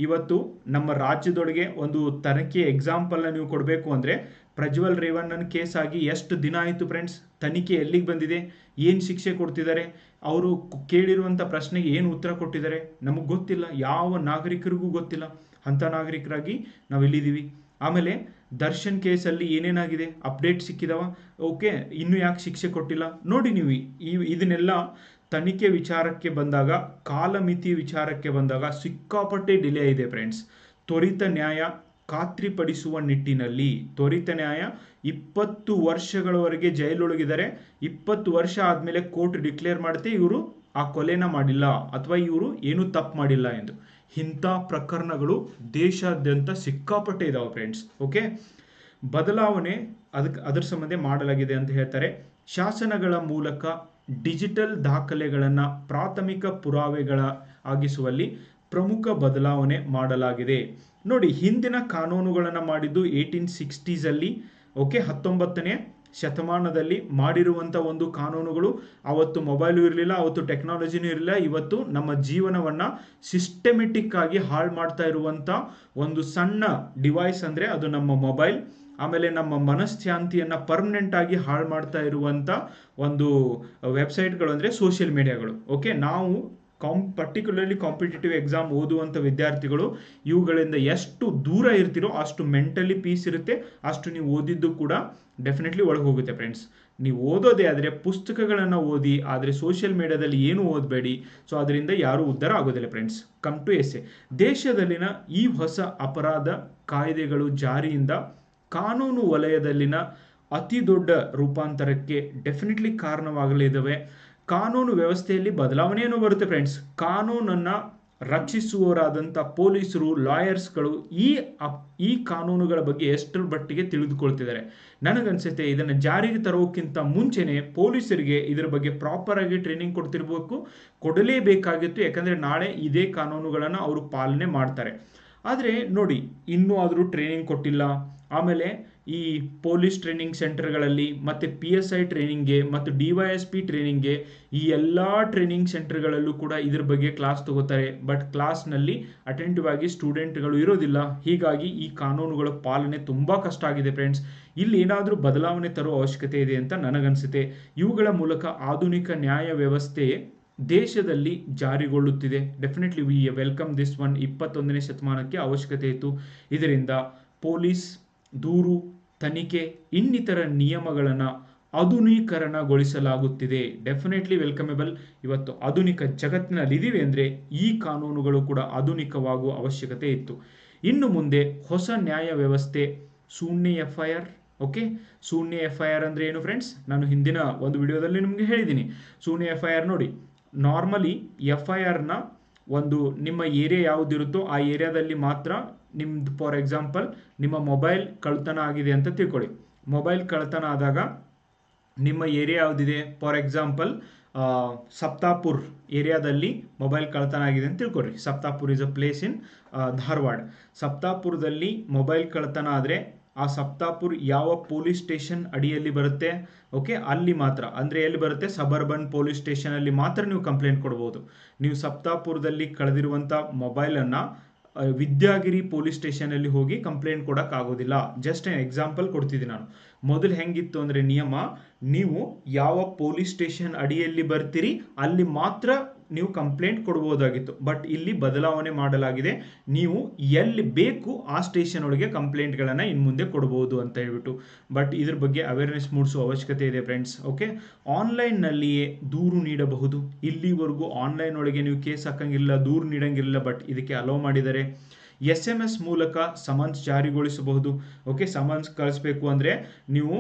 ಇವತ್ತು ನಮ್ಮ ರಾಜ್ಯದೊಳಗೆ ಒಂದು ತನಿಖೆ ಎಕ್ಸಾಂಪಲ್ನ ನೀವು ಕೊಡಬೇಕು ಅಂದರೆ ಪ್ರಜ್ವಲ್ ರೇವಣ್ಣನ ಕೇಸ್ ಆಗಿ ಎಷ್ಟು ದಿನ ಆಯಿತು ಫ್ರೆಂಡ್ಸ್? ತನಿಖೆ ಎಲ್ಲಿಗೆ ಬಂದಿದೆ? ಏನು ಶಿಕ್ಷೆ ಕೊಡ್ತಿದ್ದಾರೆ? ಅವರು ಕೇಳಿರುವಂಥ ಪ್ರಶ್ನೆಗೆ ಏನು ಉತ್ತರ ಕೊಟ್ಟಿದ್ದಾರೆ? ನಮಗೆ ಗೊತ್ತಿಲ್ಲ, ಯಾವ ನಾಗರಿಕರಿಗೂ ಗೊತ್ತಿಲ್ಲ. ಅಂಥ ನಾಗರಿಕರಾಗಿ ನಾವು ಇಲ್ಲಿದ್ದೀವಿ. ಆಮೇಲೆ ದರ್ಶನ್ ಕೇಸಲ್ಲಿ ಏನೇನಾಗಿದೆ ಅಪ್ಡೇಟ್ ಸಿಕ್ಕಿದಾವ? ಓಕೆ, ಇನ್ನೂ ಯಾಕೆ ಶಿಕ್ಷೆ ಕೊಟ್ಟಿಲ್ಲ? ನೋಡಿ ನೀವು ಇದನ್ನೆಲ್ಲ ತನಿಖೆ ವಿಚಾರಕ್ಕೆ ಬಂದಾಗ, ಕಾಲಮಿತಿ ವಿಚಾರಕ್ಕೆ ಬಂದಾಗ ಸಿಕ್ಕಾಪಟ್ಟೆ ಡಿಲೇ ಇದೆ ಫ್ರೆಂಡ್ಸ್. ತ್ವರಿತ ನ್ಯಾಯ ಖಾತ್ರಿಪಡಿಸುವ ನಿಟ್ಟಿನಲ್ಲಿ ತ್ವರಿತ ನ್ಯಾಯ 20 ವರ್ಷಗಳವರೆಗೆ ಜೈಲೊಳಗಿದ್ದಾರೆ. 20 ವರ್ಷ ಆದಮೇಲೆ ಕೋರ್ಟ್ ಡಿಕ್ಲೇರ್ ಮಾಡುತ್ತೆ ಇವರು ಆ ಕೊಲೆನ ಮಾಡಿಲ್ಲ ಅಥವಾ ಇವರು ಏನೂ ತಪ್ಪು ಮಾಡಿಲ್ಲ ಎಂದು. ಇಂಥ ಪ್ರಕರಣಗಳು ದೇಶಾದ್ಯಂತ ಸಿಕ್ಕಾಪಟ್ಟೆ ಇದಾವೆ ಫ್ರೆಂಡ್ಸ್. ಓಕೆ, ಬದಲಾವಣೆ ಅದರ ಸಂಬಂಧ ಮಾಡಲಾಗಿದೆ ಅಂತ ಹೇಳ್ತಾರೆ. ಶಾಸನಗಳ ಮೂಲಕ ಡಿಜಿಟಲ್ ದಾಖಲೆಗಳನ್ನು ಪ್ರಾಥಮಿಕ ಪುರಾವೆಗಳ ಆಗಿಸುವಲ್ಲಿ ಪ್ರಮುಖ ಬದಲಾವಣೆ ಮಾಡಲಾಗಿದೆ. ನೋಡಿ, ಹಿಂದಿನ ಕಾನೂನುಗಳನ್ನು ಮಾಡಿದ್ದು 1860s ಓಕೆ, 19ನೇ ಶತಮಾನದಲ್ಲಿ ಮಾಡಿರುವಂಥ ಒಂದು ಕಾನೂನುಗಳು. ಅವತ್ತು ಮೊಬೈಲು ಇರಲಿಲ್ಲ, ಅವತ್ತು ಟೆಕ್ನಾಲಜಿನೂ ಇರಲಿಲ್ಲ. ಇವತ್ತು ನಮ್ಮ ಜೀವನವನ್ನು ಸಿಸ್ಟಮೆಟಿಕ್ ಆಗಿ ಹಾಳು ಮಾಡ್ತಾ ಇರುವಂಥ ಒಂದು ಸಣ್ಣ ಡಿವೈಸ್ ಅಂದರೆ ಅದು ನಮ್ಮ ಮೊಬೈಲ್. ಆಮೇಲೆ ನಮ್ಮ ಮನಃಶಾಂತಿಯನ್ನು ಪರ್ಮನೆಂಟ್ ಆಗಿ ಹಾಳು ಮಾಡ್ತಾ ಇರುವಂಥ ಒಂದು ವೆಬ್ಸೈಟ್ಗಳು ಅಂದರೆ ಸೋಷಿಯಲ್ ಮೀಡಿಯಾಗಳು. ಓಕೆ, ನಾವು ಪರ್ಟಿಕ್ಯುಲರ್ಲಿ ಕಾಂಪಿಟೇಟಿವ್ ಎಕ್ಸಾಮ್ ಓದುವಂಥ ವಿದ್ಯಾರ್ಥಿಗಳು ಇವುಗಳಿಂದ ಎಷ್ಟು ದೂರ ಇರ್ತೀರೋ ಅಷ್ಟು ಮೆಂಟಲಿ ಪೀಸ್ ಇರುತ್ತೆ, ಅಷ್ಟು ನೀವು ಓದಿದ್ದು ಕೂಡ ಡೆಫಿನೆಟ್ಲಿ ಒಳಗೆ ಹೋಗುತ್ತೆ ಫ್ರೆಂಡ್ಸ್. ನೀವು ಓದೋದೇ ಆದರೆ ಪುಸ್ತಕಗಳನ್ನು ಓದಿ, ಆದರೆ ಸೋಷಿಯಲ್ ಮೀಡಿಯಾದಲ್ಲಿ ಏನು ಓದಬೇಡಿ. ಸೊ ಅದರಿಂದ ಯಾರೂ ಉದ್ಧಾರ ಆಗೋದಿಲ್ಲ ಫ್ರೆಂಡ್ಸ್. Come to essay. ದೇಶದಲ್ಲಿನ ಈ ಹೊಸ ಅಪರಾಧ ಕಾಯ್ದೆಗಳು ಜಾರಿಯಿಂದ ಕಾನೂನು ವಲಯದಲ್ಲಿನ ಅತಿ ದೊಡ್ಡ ರೂಪಾಂತರಕ್ಕೆ ಡೆಫಿನೆಟ್ಲಿ ಕಾರಣವಾಗಲಿದ್ದಾವೆ. ಕಾನೂನು ವ್ಯವಸ್ಥೆಯಲ್ಲಿ ಬದಲಾವಣೆಯನ್ನು ಬರುತ್ತೆ ಫ್ರೆಂಡ್ಸ್. ಕಾನೂನನ್ನು ರಕ್ಷಿಸುವವರಾದಂಥ ಪೊಲೀಸರು, ಲಾಯರ್ಸ್ಗಳು ಈ ಕಾನೂನುಗಳ ಬಗ್ಗೆ ಎಷ್ಟರ ಮಟ್ಟಿಗೆ ತಿಳಿದುಕೊಳ್ತಿದ್ದಾರೆ. ನನಗನ್ಸುತ್ತೆ ಇದನ್ನು ಜಾರಿಗೆ ತರೋಕ್ಕಿಂತ ಮುಂಚೆನೇ ಪೊಲೀಸರಿಗೆ ಇದರ ಬಗ್ಗೆ ಪ್ರಾಪರ್ ಆಗಿ ಟ್ರೈನಿಂಗ್ ಕೊಡಲೇಬೇಕಾಗಿತ್ತು. ಯಾಕಂದರೆ ನಾಳೆ ಇದೇ ಕಾನೂನುಗಳನ್ನು ಅವರು ಪಾಲನೆ ಮಾಡ್ತಾರೆ. ಆದರೆ ನೋಡಿ, ಇನ್ನೂ ಆದರೂ ಟ್ರೈನಿಂಗ್ ಕೊಟ್ಟಿಲ್ಲ. ಆಮೇಲೆ ಈ ಪೊಲೀಸ್ ಟ್ರೈನಿಂಗ್ ಸೆಂಟರ್ಗಳಲ್ಲಿ ಮತ್ತು PSI ಟ್ರೈನಿಂಗ್ಗೆ ಮತ್ತು DYSP ಟ್ರೈನಿಂಗ್ಗೆ ಈ ಎಲ್ಲ ಟ್ರೈನಿಂಗ್ ಸೆಂಟರ್ಗಳಲ್ಲೂ ಕೂಡ ಇದ್ರ ಬಗ್ಗೆ ಕ್ಲಾಸ್ ತಗೋತಾರೆ. ಬಟ್ ಕ್ಲಾಸ್ನಲ್ಲಿ ಅಟೆಂಟಿವ್ ಆಗಿ ಸ್ಟೂಡೆಂಟ್ಗಳು ಇರೋದಿಲ್ಲ. ಹೀಗಾಗಿ ಈ ಕಾನೂನುಗಳ ಪಾಲನೆ ತುಂಬ ಕಷ್ಟ ಆಗಿದೆ ಫ್ರೆಂಡ್ಸ್. ಇಲ್ಲಿ ಏನಾದರೂ ಬದಲಾವಣೆ ತರುವ ಅವಶ್ಯಕತೆ ಇದೆ ಅಂತ ನನಗನ್ಸುತ್ತೆ. ಇವುಗಳ ಮೂಲಕ ಆಧುನಿಕ ನ್ಯಾಯ ವ್ಯವಸ್ಥೆ ದೇಶದಲ್ಲಿ ಜಾರಿಗೊಳ್ಳುತ್ತಿದೆ. Definitely we welcome this one. 21ನೇ ಶತಮಾನಕ್ಕೆ ಅವಶ್ಯಕತೆ ಇತ್ತು. ಇದರಿಂದ ಪೊಲೀಸ್, ದೂರು, ತನಿಖೆ ಇನ್ನಿತರ ನಿಯಮಗಳನ್ನು ಆಧುನೀಕರಣಗೊಳಿಸಲಾಗುತ್ತಿದೆ. ಡೆಫಿನೆಟ್ಲಿ ವೆಲ್ಕಮೇಬಲ್. ಇವತ್ತು ಆಧುನಿಕ ಜಗತ್ತಿನಲ್ಲಿ ಇದ್ದೀವಿ ಅಂದರೆ ಈ ಕಾನೂನುಗಳು ಕೂಡ ಆಧುನಿಕವಾಗುವ ಅವಶ್ಯಕತೆ ಇತ್ತು. ಇನ್ನು ಮುಂದೆ ಹೊಸ ನ್ಯಾಯ ವ್ಯವಸ್ಥೆ, ಶೂನ್ಯ FIR. ಓಕೆ, ಶೂನ್ಯ FIR ಅಂದರೆ ಏನು ಫ್ರೆಂಡ್ಸ್? ನಾನು ಹಿಂದಿನ ಒಂದು ವಿಡಿಯೋದಲ್ಲಿ ನಿಮಗೆ ಹೇಳಿದ್ದೀನಿ. ಶೂನ್ಯ FIR ನೋಡಿ, ನಾರ್ಮಲಿ FIRನ ಒಂದು ನಿಮ್ಮ ಏರಿಯಾ ಯಾವುದಿರುತ್ತೋ ಆ ಏರಿಯಾದಲ್ಲಿ ಮಾತ್ರ ನಿಮ್ದು, ಫಾರ್ ಎಕ್ಸಾಂಪಲ್ ನಿಮ್ಮ ಮೊಬೈಲ್ ಕಳ್ತನ ಆಗಿದೆ ಅಂತ ತಿಳ್ಕೊಳ್ಳಿ. ಮೊಬೈಲ್ ಕಳ್ತನ ಆದಾಗ ನಿಮ್ಮ ಏರಿಯಾ ಯಾವುದಿದೆ, ಫಾರ್ ಎಕ್ಸಾಂಪಲ್ ಸಪ್ತಾಪುರ್ ಏರಿಯಾದಲ್ಲಿ ಮೊಬೈಲ್ ಕಳ್ತನ ಆಗಿದೆ ಅಂತ ತಿಳ್ಕೊಳ್ರಿ. Saptapur is a place in Dharwad. ಸಪ್ತಾಪುರದಲ್ಲಿ ಮೊಬೈಲ್ ಕಳ್ತನ ಆದರೆ ಆ ಸಪ್ತಾಪುರ್ ಯಾವ ಪೊಲೀಸ್ ಸ್ಟೇಷನ್ ಅಡಿಯಲ್ಲಿ ಬರುತ್ತೆ? ಓಕೆ, ಅಲ್ಲಿ ಮಾತ್ರ, ಅಂದರೆ ಎಲ್ಲಿ ಬರುತ್ತೆ? ಸಬರ್ಬನ್ ಪೊಲೀಸ್ ಸ್ಟೇಷನಲ್ಲಿ ಮಾತ್ರ ನೀವು ಕಂಪ್ಲೇಂಟ್ ಕೊಡ್ಬೋದು. ನೀವು ಸಪ್ತಾಪುರದಲ್ಲಿ ಕಳೆದಿರುವಂಥ ಮೊಬೈಲನ್ನು ವಿದ್ಯಾಗಿರಿ ಪೊಲೀಸ್ ಸ್ಟೇಷನಲ್ಲಿ ಹೋಗಿ ಕಂಪ್ಲೇಂಟ್ ಕೊಡೋಕ್ಕಾಗೋದಿಲ್ಲ. ಜಸ್ಟ್ ಎಕ್ಸಾಂಪಲ್ ಕೊಡ್ತಿದ್ದೀನಿ ನಾನು. ಮೊದಲು ಹೆಂಗಿತ್ತು ಅಂದರೆ ನಿಯಮ, ನೀವು ಯಾವ ಪೊಲೀಸ್ ಸ್ಟೇಷನ್ ಅಡಿಯಲ್ಲಿ ಬರ್ತೀರಿ ಅಲ್ಲಿ ಮಾತ್ರ ನೀವು ಕಂಪ್ಲೇಂಟ್ ಕೊಡ್ಬೋದಾಗಿತ್ತು. ಬಟ್ ಇಲ್ಲಿ ಬದಲಾವಣೆ ಮಾಡಲಾಗಿದೆ. ನೀವು ಎಲ್ಲಿ ಬೇಕು ಆ ಸ್ಟೇಷನ್ ಒಳಗೆ ಕಂಪ್ಲೇಂಟ್ಗಳನ್ನು ಇನ್ನು ಮುಂದೆ ಕೊಡ್ಬೋದು ಅಂತ ಹೇಳ್ಬಿಟ್ಟು. ಬಟ್ ಇದ್ರ ಬಗ್ಗೆ ಅವೇರ್ನೆಸ್ ಮೂಡಿಸುವ ಅವಶ್ಯಕತೆ ಇದೆ ಫ್ರೆಂಡ್ಸ್. ಓಕೆ, ಆನ್ಲೈನ್ನಲ್ಲಿಯೇ ದೂರು ನೀಡಬಹುದು. ಇಲ್ಲಿವರೆಗೂ ಆನ್ಲೈನ್ ಒಳಗೆ ನೀವು ಕೇಸ್ ಹಾಕಂಗಿಲ್ಲ, ದೂರು ನೀಡಂಗಿಲ್ಲ. ಬಟ್ ಇದಕ್ಕೆ ಅಲೋ ಮಾಡಿದ್ದಾರೆ. SMS ಮೂಲಕ ಸಮನ್ಸ್ ಜಾರಿಗೊಳಿಸಬಹುದು. ಓಕೆ, ಸಮನ್ಸ್ ಕಳಿಸ್ಬೇಕು ಅಂದರೆ ನೀವು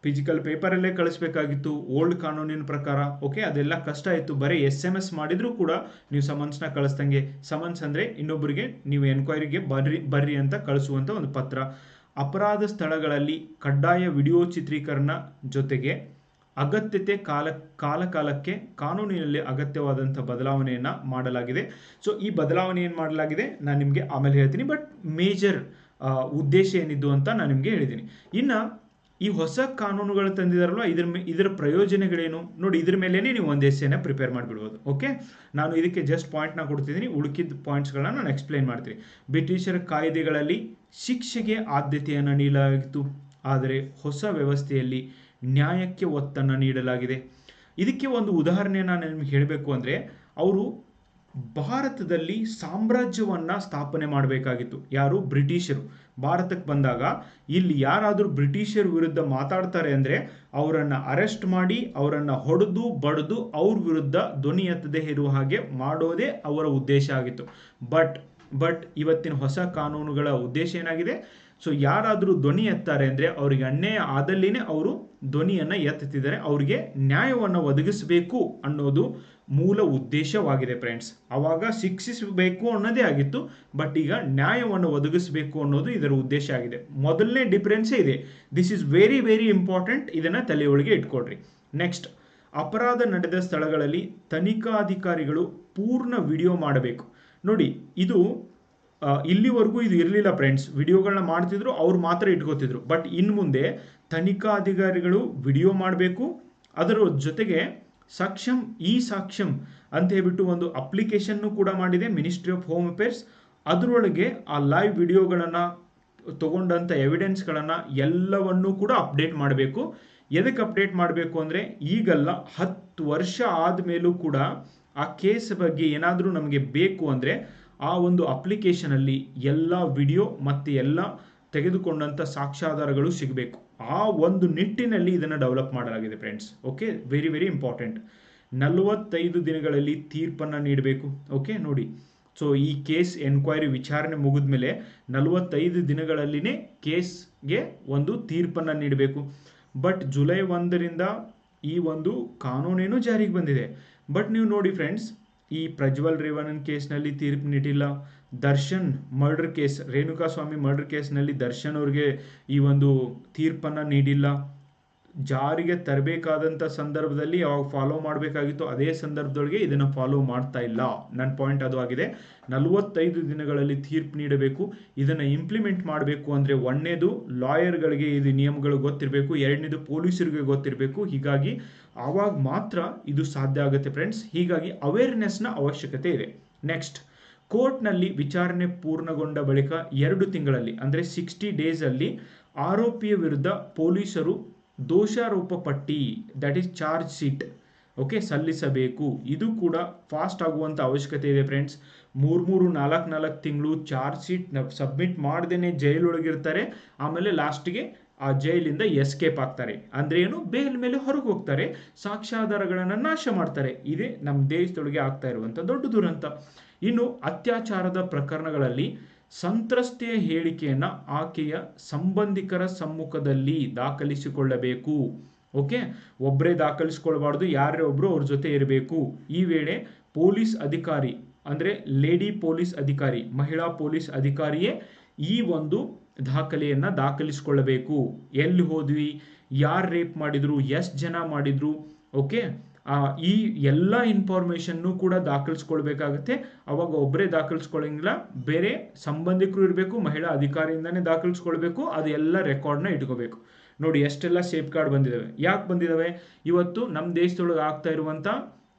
ಫಿಸಿಕಲ್ ಪೇಪರಲ್ಲೇ ಕಳಿಸ್ಬೇಕಾಗಿತ್ತು ಓಲ್ಡ್ ಕಾನೂನಿನ ಪ್ರಕಾರ. ಓಕೆ, ಅದೆಲ್ಲ ಕಷ್ಟ ಇತ್ತು. ಬರೀ SMS ಮಾಡಿದರೂ ಕೂಡ ನೀವು ಸಮನ್ಸ್ನ ಕಳಿಸ್ದಂಗೆ. ಸಮನ್ಸ್ ಅಂದರೆ ಇನ್ನೊಬ್ಬರಿಗೆ ನೀವು ಎನ್ಕ್ವೈರಿಗೆ ಬರ್ರಿ ಅಂತ ಕಳಿಸುವಂಥ ಒಂದು ಪತ್ರ. ಅಪರಾಧ ಸ್ಥಳಗಳಲ್ಲಿ ಕಡ್ಡಾಯ ವಿಡಿಯೋ ಚಿತ್ರೀಕರಣ ಜೊತೆಗೆ ಅಗತ್ಯತೆ ಕಾಲಕಾಲಕ್ಕೆ ಕಾನೂನಿನಲ್ಲಿ ಅಗತ್ಯವಾದಂಥ ಬದಲಾವಣೆಯನ್ನು ಮಾಡಲಾಗಿದೆ. ಸೊ ಈ ಬದಲಾವಣೆ ಏನು ಮಾಡಲಾಗಿದೆ ನಾನು ನಿಮಗೆ ಆಮೇಲೆ ಹೇಳ್ತೀನಿ. ಬಟ್ ಮೇಜರ್ ಉದ್ದೇಶ ಏನಿದ್ದು ಅಂತ ನಾನು ನಿಮಗೆ ಹೇಳಿದ್ದೀನಿ. ಇನ್ನು ಈ ಹೊಸ ಕಾನೂನುಗಳು ತಂದಿದಾರಲ್ವ, ಇದರ ಪ್ರಯೋಜನಗಳೇನು ನೋಡಿ. ಇದ್ರ ಮೇಲೇನೆ ನೀವು ಒಂದು ಎಸ್ಸೆನ ಪ್ರಿಪೇರ್ ಮಾಡಿಬಿಡ್ಬೋದು. ಓಕೆ, ನಾನು ಇದಕ್ಕೆ ಜಸ್ಟ್ ಪಾಯಿಂಟ್ನ ಕೊಡ್ತಿದ್ದೀನಿ, ಉಳುಕಿದ ಪಾಯಿಂಟ್ಸ್ಗಳನ್ನ ನಾನು ಎಕ್ಸ್ಪ್ಲೈನ್ ಮಾಡ್ತೀನಿ. ಬ್ರಿಟಿಷರ ಕಾಯ್ದೆಗಳಲ್ಲಿ ಶಿಕ್ಷೆಗೆ ಆದ್ಯತೆಯನ್ನು ನೀಡಲಾಗಿತ್ತು, ಆದರೆ ಹೊಸ ವ್ಯವಸ್ಥೆಯಲ್ಲಿ ನ್ಯಾಯಕ್ಕೆ ಒತ್ತನ್ನು ನೀಡಲಾಗಿದೆ. ಇದಕ್ಕೆ ಒಂದು ಉದಾಹರಣೆ ನಾನು ನಿಮ್ಗೆ ಹೇಳಬೇಕು ಅಂದರೆ, ಅವರು ಭಾರತದಲ್ಲಿ ಸಾಮ್ರಾಜ್ಯವನ್ನು ಸ್ಥಾಪನೆ ಮಾಡಬೇಕಾಗಿತ್ತು. ಯಾರು? ಬ್ರಿಟಿಷರು ಭಾರತಕ್ಕೆ ಬಂದಾಗ ಇಲ್ಲಿ ಯಾರಾದರೂ ಬ್ರಿಟಿಷರ ವಿರುದ್ಧ ಮಾತಾಡ್ತಾರೆ ಅಂದರೆ ಅವರನ್ನು ಅರೆಸ್ಟ್ ಮಾಡಿ, ಅವರನ್ನು ಹೊಡೆದು ಬಡಿದು ಅವ್ರ ವಿರುದ್ಧ ಧ್ವನಿ ಎತ್ತದೇ ಇರುವ ಹಾಗೆ ಮಾಡೋದೇ ಅವರ ಉದ್ದೇಶ ಆಗಿತ್ತು. ಬಟ್ ಇವತ್ತಿನ ಹೊಸ ಕಾನೂನುಗಳ ಉದ್ದೇಶ ಏನಾಗಿದೆ? ಸೊ ಯಾರಾದರೂ ಧ್ವನಿ ಎತ್ತಾರೆ ಅಂದರೆ ಅವರಿಗೆ ಅನ್ಯಾಯ ಆದಲ್ಲಿನೇ ಅವರು ಧ್ವನಿಯನ್ನು ಎತ್ತುತ್ತಿದ್ದಾರೆ, ಅವರಿಗೆ ನ್ಯಾಯವನ್ನು ಒದಗಿಸಬೇಕು ಅನ್ನೋದು ಮೂಲ ಉದ್ದೇಶವಾಗಿದೆ ಫ್ರೆಂಡ್ಸ್. ಆವಾಗ ಶಿಕ್ಷಿಸಬೇಕು ಅನ್ನೋದೇ ಆಗಿತ್ತು, ಬಟ್ ಈಗ ನ್ಯಾಯವನ್ನು ಒದಗಿಸಬೇಕು ಅನ್ನೋದು ಇದರ ಉದ್ದೇಶ ಆಗಿದೆ. ಮೊದಲನೇ ಡಿಫರೆನ್ಸೇ ಇದೆ. This is very very important, ಇದನ್ನು ತಲೆಯೊಳಗೆ ಇಟ್ಕೊಳ್ರಿ. ನೆಕ್ಸ್ಟ್, ಅಪರಾಧ ನಡೆದ ಸ್ಥಳಗಳಲ್ಲಿ ತನಿಖಾಧಿಕಾರಿಗಳು ಪೂರ್ಣ ವಿಡಿಯೋ ಮಾಡಬೇಕು. ನೋಡಿ, ಇದು ಇಲ್ಲಿವರೆಗೂ ಇದು ಇರಲಿಲ್ಲ ಫ್ರೆಂಡ್ಸ್. ವಿಡಿಯೋಗಳನ್ನ ಮಾಡ್ತಿದ್ರು, ಅವ್ರು ಮಾತ್ರ ಇಟ್ಕೋತಿದ್ರು. ಬಟ್ ಇನ್ನು ಮುಂದೆ ತನಿಖಾಧಿಕಾರಿಗಳು ವಿಡಿಯೋ ಮಾಡಬೇಕು. ಅದರ ಜೊತೆಗೆ ಸಾಕ್ಷ್ಯಂ ಅಂತ ಹೇಳ್ಬಿಟ್ಟು ಒಂದು ಅಪ್ಲಿಕೇಶನ್ನು ಕೂಡ ಮಾಡಿದೆ ಮಿನಿಸ್ಟ್ರಿ ಆಫ್ ಹೋಮ್ ಅಫೇರ್ಸ್. ಅದರೊಳಗೆ ಆ ಲೈವ್ ವಿಡಿಯೋಗಳನ್ನು ತಗೊಂಡಂಥ ಎವಿಡೆನ್ಸ್ಗಳನ್ನು ಎಲ್ಲವನ್ನೂ ಕೂಡ ಅಪ್ಡೇಟ್ ಮಾಡಬೇಕು. ಎದಕ್ಕೆ ಅಪ್ಡೇಟ್ ಮಾಡಬೇಕು ಅಂದರೆ, ಈಗಲ್ಲ 10 ವರ್ಷ ಆದಮೇಲೂ ಕೂಡ ಆ ಕೇಸ್ ಬಗ್ಗೆ ಏನಾದರೂ ನಮಗೆ ಬೇಕು ಅಂದರೆ ಆ ಒಂದು ಅಪ್ಲಿಕೇಶನಲ್ಲಿ ಎಲ್ಲ ವಿಡಿಯೋ ಮತ್ತು ಎಲ್ಲ ತೆಗೆದುಕೊಂಡಂಥ ಸಾಕ್ಷ್ಯಾಧಾರಗಳು ಸಿಗಬೇಕು. ಆ ಒಂದು ನಿಟ್ಟಿನಲ್ಲಿ ಇದನ್ನು ಡೆವಲಪ್ ಮಾಡಲಾಗಿದೆ friends. Okay, very very important. 45 ದಿನಗಳಲ್ಲಿ ತೀರ್ಪನ್ನು ನೀಡಬೇಕು. ಓಕೆ ನೋಡಿ, ಸೊ ಈ ಕೇಸ್ ಎನ್ಕ್ವೈರಿ ವಿಚಾರಣೆ ಮುಗಿದ ಮೇಲೆ 45 ದಿನಗಳಲ್ಲಿನೇ ಕೇಸ್ಗೆ ಒಂದು ತೀರ್ಪನ್ನು ನೀಡಬೇಕು. ಬಟ್ ಜುಲೈ 1ರಿಂದ ಈ ಒಂದು ಕಾನೂನೇನು ಜಾರಿಗೆ ಬಂದಿದೆ. ಬಟ್ ನೀವು ನೋಡಿ ಫ್ರೆಂಡ್ಸ್, ಈ ಪ್ರಜ್ವಲ್ ರೇವಣ್ಣನ್ ಕೇಸ್ನಲ್ಲಿ ತೀರ್ಪು ನೀಡಿಲ್ಲ. Darshan murder case, Renukaswamy murder ಕೇಸ್ನಲ್ಲಿ ದರ್ಶನ್ ಅವ್ರಿಗೆ ಈ ಒಂದು ತೀರ್ಪನ್ನು ನೀಡಿಲ್ಲ. ಜಾರಿಗೆ ತರಬೇಕಾದಂಥ ಸಂದರ್ಭದಲ್ಲಿ ಯಾವಾಗ ಫಾಲೋ ಮಾಡಬೇಕಾಗಿತ್ತು ಅದೇ ಸಂದರ್ಭದೊಳಗೆ ಇದನ್ನು ಫಾಲೋ ಮಾಡ್ತಾ ಇಲ್ಲ. ನನ್ನ ಪಾಯಿಂಟ್ ಅದು ಆಗಿದೆ. 45 ದಿನಗಳಲ್ಲಿ ತೀರ್ಪು ನೀಡಬೇಕು. ಇದನ್ನು ಇಂಪ್ಲಿಮೆಂಟ್ ಮಾಡಬೇಕು ಅಂದರೆ, ಒಂದನೇದು ಲಾಯರ್ಗಳಿಗೆ ಇದು ನಿಯಮಗಳು ಗೊತ್ತಿರಬೇಕು, ಎರಡನೇದು ಪೊಲೀಸರಿಗೆ ಗೊತ್ತಿರಬೇಕು. ಹೀಗಾಗಿ ಆವಾಗ ಮಾತ್ರ ಇದು ಸಾಧ್ಯ ಆಗುತ್ತೆ ಫ್ರೆಂಡ್ಸ್. ಹೀಗಾಗಿ ಅವೇರ್ನೆಸ್ನ ಅವಶ್ಯಕತೆ ಇದೆ. ನೆಕ್ಸ್ಟ್, ಕೋರ್ಟ್ನಲ್ಲಿ ವಿಚಾರಣೆ ಪೂರ್ಣಗೊಂಡ ಬಳಿಕ 2 ತಿಂಗಳಲ್ಲಿ ಅಂದರೆ 60 ಡೇಸಲ್ಲಿ ಆರೋಪಿಯ ವಿರುದ್ಧ ಪೊಲೀಸರು ದೋಷಾರೋಪ ಪಟ್ಟಿ, that is charge sheet, okay, ಸಲ್ಲಿಸಬೇಕು. ಇದು ಕೂಡ ಫಾಸ್ಟ್ ಆಗುವಂಥ ಅವಶ್ಯಕತೆ ಇದೆ ಫ್ರೆಂಡ್ಸ್. 3-4 ತಿಂಗಳು ಚಾರ್ಜ್ ಶೀಟ್ ಸಬ್ಮಿಟ್ ಮಾಡ್ದೇನೆ ಜೈಲೊಳಗಿರ್ತಾರೆ. ಆಮೇಲೆ ಲಾಸ್ಟ್ಗೆ ಆ ಜೈಲಿಂದ ಎಸ್ಕೇಪ್ ಆಗ್ತಾರೆ. ಅಂದ್ರೆ ಏನು? ಬೇಲ್ ಮೇಲೆ ಹೊರಗೆ ಹೋಗ್ತಾರೆ, ಸಾಕ್ಷ್ಯಾಧಾರಗಳನ್ನು ನಾಶ ಮಾಡ್ತಾರೆ. ಇದೇ ನಮ್ಮ ದೇಶದೊಳಗೆ ಆಗ್ತಾ ಇರುವಂಥ ದೊಡ್ಡ ದುರಂತ. ಇನ್ನು ಅತ್ಯಾಚಾರದ ಪ್ರಕರಣಗಳಲ್ಲಿ ಸಂತ್ರಸ್ತೆಯ ಹೇಳಿಕೆಯನ್ನು ಆಕೆಯ ಸಂಬಂಧಿಕರ ಸಮ್ಮುಖದಲ್ಲಿ ದಾಖಲಿಸಿಕೊಳ್ಳಬೇಕು. ಓಕೆ, ಒಬ್ಬರೇ ದಾಖಲಿಸಿಕೊಳ್ಬಾರ್ದು, ಯಾರೇ ಒಬ್ಬರು ಅವ್ರ ಜೊತೆ ಇರಬೇಕು. ಈ ವೇಳೆ ಪೊಲೀಸ್ ಅಧಿಕಾರಿ ಅಂದರೆ ಲೇಡಿ ಪೊಲೀಸ್ ಅಧಿಕಾರಿ, ಮಹಿಳಾ ಪೊಲೀಸ್ ಅಧಿಕಾರಿಯೇ ಈ ಒಂದು ದಾಖಲೆಯನ್ನು ದಾಖಲಿಸಿಕೊಳ್ಳಬೇಕು. ಎಲ್ಲಿ ಹೋದ್ವಿ, ಯಾರು ರೇಪ್ ಮಾಡಿದ್ರು, ಎಷ್ಟು ಜನ ಮಾಡಿದ್ರು, ಓಕೆ, ಈ ಎಲ್ಲ ಇನ್ಫಾರ್ಮೇಷನ್ನು ಕೂಡ ದಾಖಲಿಸ್ಕೊಳ್ಬೇಕಾಗುತ್ತೆ. ಅವಾಗ ಒಬ್ಬರೇ ದಾಖಲಿಸ್ಕೊಳ್ಳಂಗಿಲ್ಲ, ಬೇರೆ ಸಂಬಂಧಿಕರು ಇರಬೇಕು, ಮಹಿಳಾ ಅಧಿಕಾರಿಯಿಂದನೇ ದಾಖಲಿಸ್ಕೊಳ್ಬೇಕು. ಅದೆಲ್ಲ ರೆಕಾರ್ಡ್ನ ಇಟ್ಕೋಬೇಕು. ನೋಡಿ ಎಷ್ಟೆಲ್ಲ ಸೇಫ್ ಗಾರ್ಡ್ ಬಂದಿದ್ದಾವೆ. ಯಾಕೆ ಬಂದಿದ್ದಾವೆ? ಇವತ್ತು ನಮ್ಮ ದೇಶದೊಳಗೆ ಆಗ್ತಾ ಇರುವಂಥ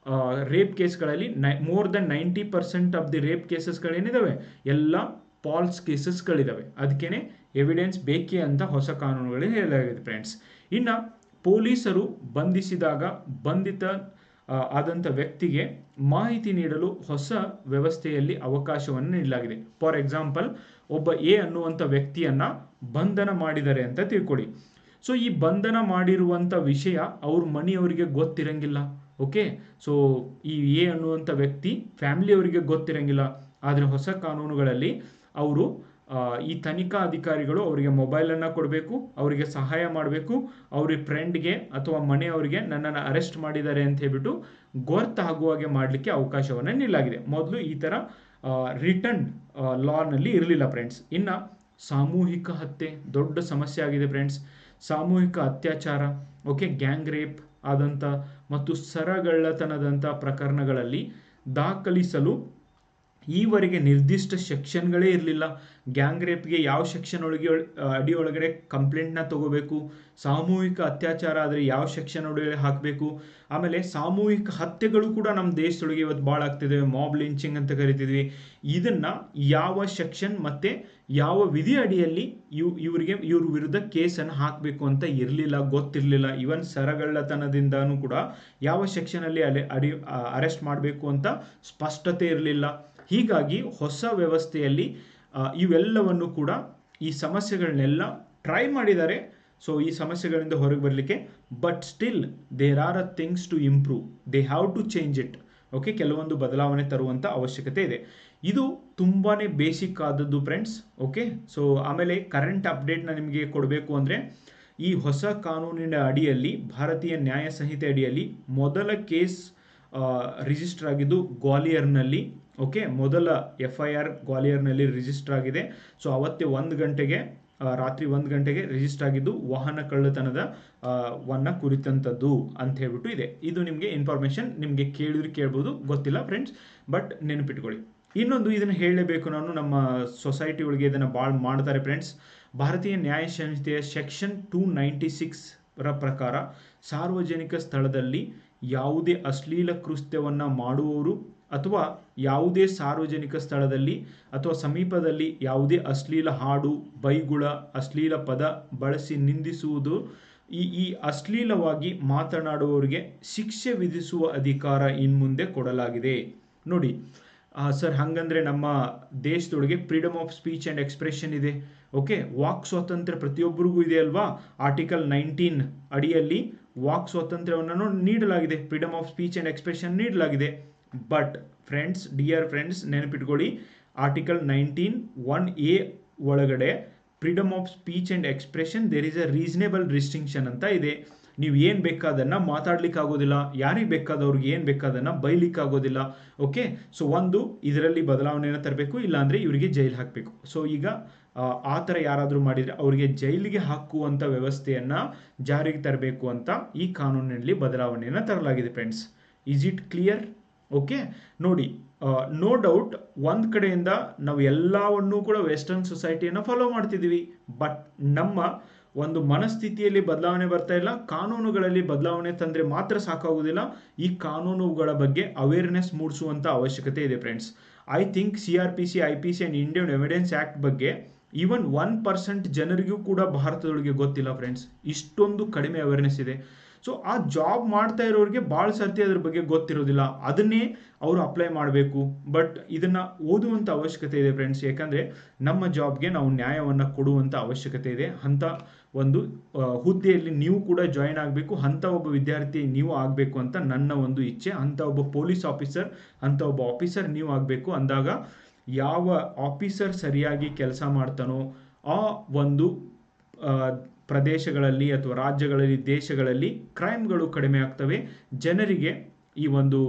ರೇಪ್ ಕೇಸ್ಗಳಲ್ಲಿ more than 90% of the rape ಕೇಸಸ್ಗಳೇನಿದ್ದಾವೆ ಎಲ್ಲ ಫಾಲ್ಸ್ ಕೇಸಸ್ಗಳಿದ್ದಾವೆ. ಅದಕ್ಕೇನೆ ಎವಿಡೆನ್ಸ್ ಬೇಕೇ ಅಂತ ಹೊಸ ಕಾನೂನುಗಳಲ್ಲಿ ಹೇಳಲಾಗಿದೆ ಫ್ರೆಂಡ್ಸ್. ಇನ್ನು ಪೊಲೀಸರು ಬಂಧಿಸಿದಾಗ ಬಂಧಿತ ಆದಂಥ ವ್ಯಕ್ತಿಗೆ ಮಾಹಿತಿ ನೀಡಲು ಹೊಸ ವ್ಯವಸ್ಥೆಯಲ್ಲಿ ಅವಕಾಶವನ್ನು ನೀಡಲಾಗಿದೆ. ಫಾರ್ ಎಕ್ಸಾಂಪಲ್, ಒಬ್ಬ ಎ ಅನ್ನುವಂಥ ವ್ಯಕ್ತಿಯನ್ನು ಬಂಧನ ಮಾಡಿದ್ದಾರೆ ಅಂತ ತಿಳ್ಕೊಳ್ಳಿ. ಸೊ ಈ ಬಂಧನ ಮಾಡಿರುವಂಥ ವಿಷಯ ಅವ್ರ ಮನೆಯವರಿಗೆ ಗೊತ್ತಿರಂಗಿಲ್ಲ. ಓಕೆ, ಸೊ ಈ ಎ ಅನ್ನುವಂಥ ವ್ಯಕ್ತಿ ಫ್ಯಾಮಿಲಿಯವರಿಗೆ ಗೊತ್ತಿರಂಗಿಲ್ಲ. ಆದರೆ ಹೊಸ ಕಾನೂನುಗಳಲ್ಲಿ ಅವರು ಈ ತನಿಖಾ ಅಧಿಕಾರಿಗಳು ಅವರಿಗೆ ಮೊಬೈಲನ್ನು ಕೊಡಬೇಕು, ಅವರಿಗೆ ಸಹಾಯ ಮಾಡಬೇಕು, ಅವ್ರ ಫ್ರೆಂಡ್ಗೆ ಅಥವಾ ಮನೆಯವರಿಗೆ ನನ್ನನ್ನು ಅರೆಸ್ಟ್ ಮಾಡಿದ್ದಾರೆ ಅಂತ ಹೇಳ್ಬಿಟ್ಟು ಗೊತ್ತಾಗುವಾಗೆ ಮಾಡಲಿಕ್ಕೆ ಅವಕಾಶವನ್ನು ನೀಡಲಾಗಿದೆ. ಮೊದಲು ಈ ಥರ ರಿಟರ್ನ್ ಲಾನಲ್ಲಿ ಇರಲಿಲ್ಲ ಫ್ರೆಂಡ್ಸ್. ಇನ್ನು ಸಾಮೂಹಿಕ ಹತ್ಯೆ ದೊಡ್ಡ ಸಮಸ್ಯೆ ಆಗಿದೆ ಫ್ರೆಂಡ್ಸ್. ಸಾಮೂಹಿಕ ಅತ್ಯಾಚಾರ, ಓಕೆ, ಗ್ಯಾಂಗ್ ರೇಪ್ ಆದಂಥ ಮತ್ತು ಸರಗಳ್ಳತನದಂಥ ಪ್ರಕರಣಗಳಲ್ಲಿ ದಾಖಲಿಸಲು ಈವರೆಗೆ ನಿರ್ದಿಷ್ಟ ಸೆಕ್ಷನ್ಗಳೇ ಇರಲಿಲ್ಲ. ಗ್ಯಾಂಗ್ ರೇಪ್ಗೆ ಯಾವ ಸೆಕ್ಷನ್ ಅಡಿ ಒಳಗಡೆ ಕಂಪ್ಲೇಂಟ್ನ ತಗೋಬೇಕು, ಸಾಮೂಹಿಕ ಅತ್ಯಾಚಾರ ಆದರೆ ಯಾವ ಸೆಕ್ಷನ್ ಒಳಗಡೆ ಹಾಕಬೇಕು, ಆಮೇಲೆ ಸಾಮೂಹಿಕ ಹತ್ಯೆಗಳು ಕೂಡ ನಮ್ಮ ದೇಶದೊಳಗೆ ಇವತ್ತು ಭಾಳ ಆಗ್ತಿದೆ, ಮಾಬ್ ಲಿಂಚಿಂಗ್ ಅಂತ ಕರಿತಿದ್ವಿ. ಇದನ್ನ ಯಾವ ಸೆಕ್ಷನ್ ಮತ್ತೆ ಯಾವ ವಿಧಿ ಅಡಿಯಲ್ಲಿ ಇವ್ರ ವಿರುದ್ಧ ಕೇಸನ್ನು ಹಾಕಬೇಕು ಅಂತ ಇರಲಿಲ್ಲ, ಗೊತ್ತಿರಲಿಲ್ಲ. ಇವನ್ ಸರಗಳ್ಳತನದಿಂದನೂ ಕೂಡ ಯಾವ ಸೆಕ್ಷನ್ ಅಲ್ಲಿ ಅರೆಸ್ಟ್ ಮಾಡಬೇಕು ಅಂತ ಸ್ಪಷ್ಟತೆ ಇರಲಿಲ್ಲ. ಹೀಗಾಗಿ ಹೊಸ ವ್ಯವಸ್ಥೆಯಲ್ಲಿ ಇವೆಲ್ಲವನ್ನು ಕೂಡ ಈ ಸಮಸ್ಯೆಗಳನ್ನೆಲ್ಲ ಟ್ರೈ ಮಾಡಿದ್ದಾರೆ. ಸೊ ಈ ಸಮಸ್ಯೆಗಳಿಂದ ಹೊರಗೆ ಬರಲಿಕ್ಕೆ, but still there are a things to improve, they have to change it. Okay, ಕೆಲವೊಂದು ಬದಲಾವಣೆ ತರುವಂಥ ಅವಶ್ಯಕತೆ ಇದೆ. ಇದು ತುಂಬಾ ಬೇಸಿಕ್ ಆದದ್ದು ಫ್ರೆಂಡ್ಸ್. ಓಕೆ, ಸೊ ಆಮೇಲೆ ಕರೆಂಟ್ ಅಪ್ಡೇಟ್ನ ನಿಮಗೆ ಕೊಡಬೇಕು ಅಂದರೆ, ಈ ಹೊಸ ಕಾನೂನಿನ ಅಡಿಯಲ್ಲಿ, ಭಾರತೀಯ ನ್ಯಾಯ ಸಂಹಿತೆ ಅಡಿಯಲ್ಲಿ ಮೊದಲ ಕೇಸ್ ರಿಜಿಸ್ಟರ್ ಆಗಿದ್ದು ಗ್ವಾಲಿಯರ್ನಲ್ಲಿ. ಓಕೆ, ಮೊದಲ FIR ಗ್ವಾಲಿಯರ್ನಲ್ಲಿ ರಿಜಿಸ್ಟರ್ ಆಗಿದೆ. ಸೊ ಅವತ್ತೇ ರಾತ್ರಿ 1 ಗಂಟೆಗೆ ರಿಜಿಸ್ಟರ್ ಆಗಿದ್ದು ವಾಹನ ಕಳ್ಳತನದ ಕುರಿತಂಥದ್ದು ಅಂತ ಹೇಳ್ಬಿಟ್ಟು ಇದೆ. ಇದು ನಿಮಗೆ ಇನ್ಫಾರ್ಮೇಶನ್ ನಿಮಗೆ ಕೇಳ್ಬೋದು, ಗೊತ್ತಿಲ್ಲ ಫ್ರೆಂಡ್ಸ್, ಬಟ್ ನೆನಪಿಟ್ಕೊಳ್ಳಿ. ಇನ್ನೊಂದು ಇದನ್ನು ಹೇಳಲೇಬೇಕು ನಾನು, ನಮ್ಮ ಸೊಸೈಟಿ ಒಳಗೆ ಇದನ್ನು ಭಾಳ ಮಾಡ್ತಾರೆ ಫ್ರೆಂಡ್ಸ್. ಭಾರತೀಯ ನ್ಯಾಯ ಸಂಹಿತೆಯ ಸೆಕ್ಷನ್ 296 ಪ್ರಕಾರ ಸಾರ್ವಜನಿಕ ಸ್ಥಳದಲ್ಲಿ ಯಾವುದೇ ಅಶ್ಲೀಲ ಕೃತ್ಯವನ್ನು ಮಾಡುವವರು ಅಥವಾ ಯಾವುದೇ ಸಾರ್ವಜನಿಕ ಸ್ಥಳದಲ್ಲಿ ಅಥವಾ ಸಮೀಪದಲ್ಲಿ ಯಾವುದೇ ಅಶ್ಲೀಲ ಹಾಡು, ಬೈಗುಳ, ಅಶ್ಲೀಲ ಪದ ಬಳಸಿ ನಿಂದಿಸುವುದು, ಈ ಅಶ್ಲೀಲವಾಗಿ ಮಾತನಾಡುವವರಿಗೆ ಶಿಕ್ಷೆ ವಿಧಿಸುವ ಅಧಿಕಾರ ಇನ್ಮುಂದೆ ಕೊಡಲಾಗಿದೆ. ನೋಡಿ ಸರ್, ಹಾಗಂದ್ರೆ ನಮ್ಮ ದೇಶದೊಳಗೆ freedom of speech and expression ಇದೆ. ಓಕೆ, ವಾಕ್ ಸ್ವಾತಂತ್ರ್ಯ ಪ್ರತಿಯೊಬ್ಬರಿಗೂ ಇದೆ ಅಲ್ವಾ. ಆರ್ಟಿಕಲ್ 19 ಅಡಿಯಲ್ಲಿ ವಾಕ್ ಸ್ವಾತಂತ್ರ್ಯವನ್ನು ನೀಡಲಾಗಿದೆ, freedom of speech and expression ನೀಡಲಾಗಿದೆ. ಬಟ್ ಫ್ರೆಂಡ್ಸ್, ಡಿಯರ್ ಫ್ರೆಂಡ್ಸ್, ನೆನಪಿಟ್ಕೊಳ್ಳಿ, ಆರ್ಟಿಕಲ್ 19(1)(a) ಒಳಗಡೆ freedom of speech and expression there is a reasonable restriction ಅಂತ ಇದೆ. ನೀವು ಏನು ಬೇಕಾದನ್ನು ಮಾತಾಡ್ಲಿಕ್ಕೆ ಆಗೋದಿಲ್ಲ, ಯಾರಿಗೆ ಬೇಕಾದವ್ರಿಗೆ ಏನು ಬೇಕಾದನ್ನು ಬೈಲಿಕ್ಕೆ ಆಗೋದಿಲ್ಲ. ಓಕೆ, ಸೊ ಒಂದು ಇದರಲ್ಲಿ ಬದಲಾವಣೆಯನ್ನು ತರಬೇಕು, ಇಲ್ಲಾಂದರೆ ಇವರಿಗೆ ಜೈಲು ಹಾಕಬೇಕು. ಸೊ ಈಗ ಆ ಥರ ಯಾರಾದರೂ ಮಾಡಿದರೆ ಅವರಿಗೆ ಜೈಲಿಗೆ ಹಾಕುವಂಥ ವ್ಯವಸ್ಥೆಯನ್ನು ಜಾರಿಗೆ ತರಬೇಕು ಅಂತ ಈ ಕಾನೂನಿನಲ್ಲಿ ಬದಲಾವಣೆಯನ್ನು ತರಲಾಗಿದೆ friends. Is it clear? Okay, ನೋಡಿ, ನೋ ಡೌಟ್ ಒಂದು ಕಡೆಯಿಂದ ನಾವು ಎಲ್ಲವನ್ನೂ ಕೂಡ ವೆಸ್ಟರ್ನ್ ಸೊಸೈಟಿಯನ್ನು ಫಾಲೋ ಮಾಡ್ತಿದ್ದೀವಿ, ಬಟ್ ನಮ್ಮ ಒಂದು ಮನಸ್ಥಿತಿಯಲ್ಲಿ ಬದಲಾವಣೆ ಬರ್ತಾ ಇಲ್ಲ. ಕಾನೂನುಗಳಲ್ಲಿ ಬದಲಾವಣೆ ತಂದರೆ ಮಾತ್ರ ಸಾಕಾಗುವುದಿಲ್ಲ, ಈ ಕಾನೂನುಗಳ ಬಗ್ಗೆ ಅವೇರ್ನೆಸ್ ಮೂಡಿಸುವಂಥ ಅವಶ್ಯಕತೆ ಇದೆ friends. I think CRPC, IPC and Indian evidence act ಬಗ್ಗೆ ಈವನ್ 1% ಜನರಿಗೂ ಕೂಡ ಭಾರತದೊಳಗೆ ಗೊತ್ತಿಲ್ಲ ಫ್ರೆಂಡ್ಸ್. ಇಷ್ಟೊಂದು ಕಡಿಮೆ ಅವೇರ್ನೆಸ್ ಇದೆ. ಸೊ ಆ ಜಾಬ್ ಮಾಡ್ತಾ ಇರೋರಿಗೆ ಭಾಳ ಸರ್ತಿ ಅದ್ರ ಬಗ್ಗೆ ಗೊತ್ತಿರೋದಿಲ್ಲ, ಅದನ್ನೇ ಅವರು ಅಪ್ಲೈ ಮಾಡಬೇಕು. ಬಟ್ ಇದನ್ನು ಓದುವಂಥ ಅವಶ್ಯಕತೆ ಇದೆ ಫ್ರೆಂಡ್ಸ್, ಯಾಕಂದರೆ ನಮ್ಮ ಜಾಬ್ಗೆ ನಾವು ನ್ಯಾಯವನ್ನು ಕೊಡುವಂಥ ಅವಶ್ಯಕತೆ ಇದೆ. ಅಂಥ ಒಂದು ಹುದ್ದೆಯಲ್ಲಿ ನೀವು ಕೂಡ ಜಾಯಿನ್ ಆಗಬೇಕು, ಅಂಥ ಒಬ್ಬ ವಿದ್ಯಾರ್ಥಿ ನೀವು ಆಗಬೇಕು ಅಂತ ನನ್ನ ಒಂದು ಇಚ್ಛೆ. ಅಂಥ ಒಬ್ಬ ಪೊಲೀಸ್ ಆಫೀಸರ್, ಅಂಥ ಒಬ್ಬ ಆಫೀಸರ್ ನೀವು ಆಗಬೇಕು. ಅಂದಾಗ ಯಾವ ಆಫೀಸರ್ ಸರಿಯಾಗಿ ಕೆಲಸ ಮಾಡ್ತಾನೋ ಆ ಒಂದು ಪ್ರದೇಶಗಳಲ್ಲಿ ಅಥವಾ ರಾಜ್ಯಗಳಲ್ಲಿ, ದೇಶಗಳಲ್ಲಿ ಕ್ರೈಮ್ಗಳು ಕಡಿಮೆ ಆಗ್ತವೆ, ಜನರಿಗೆ ಈ ಒಂದು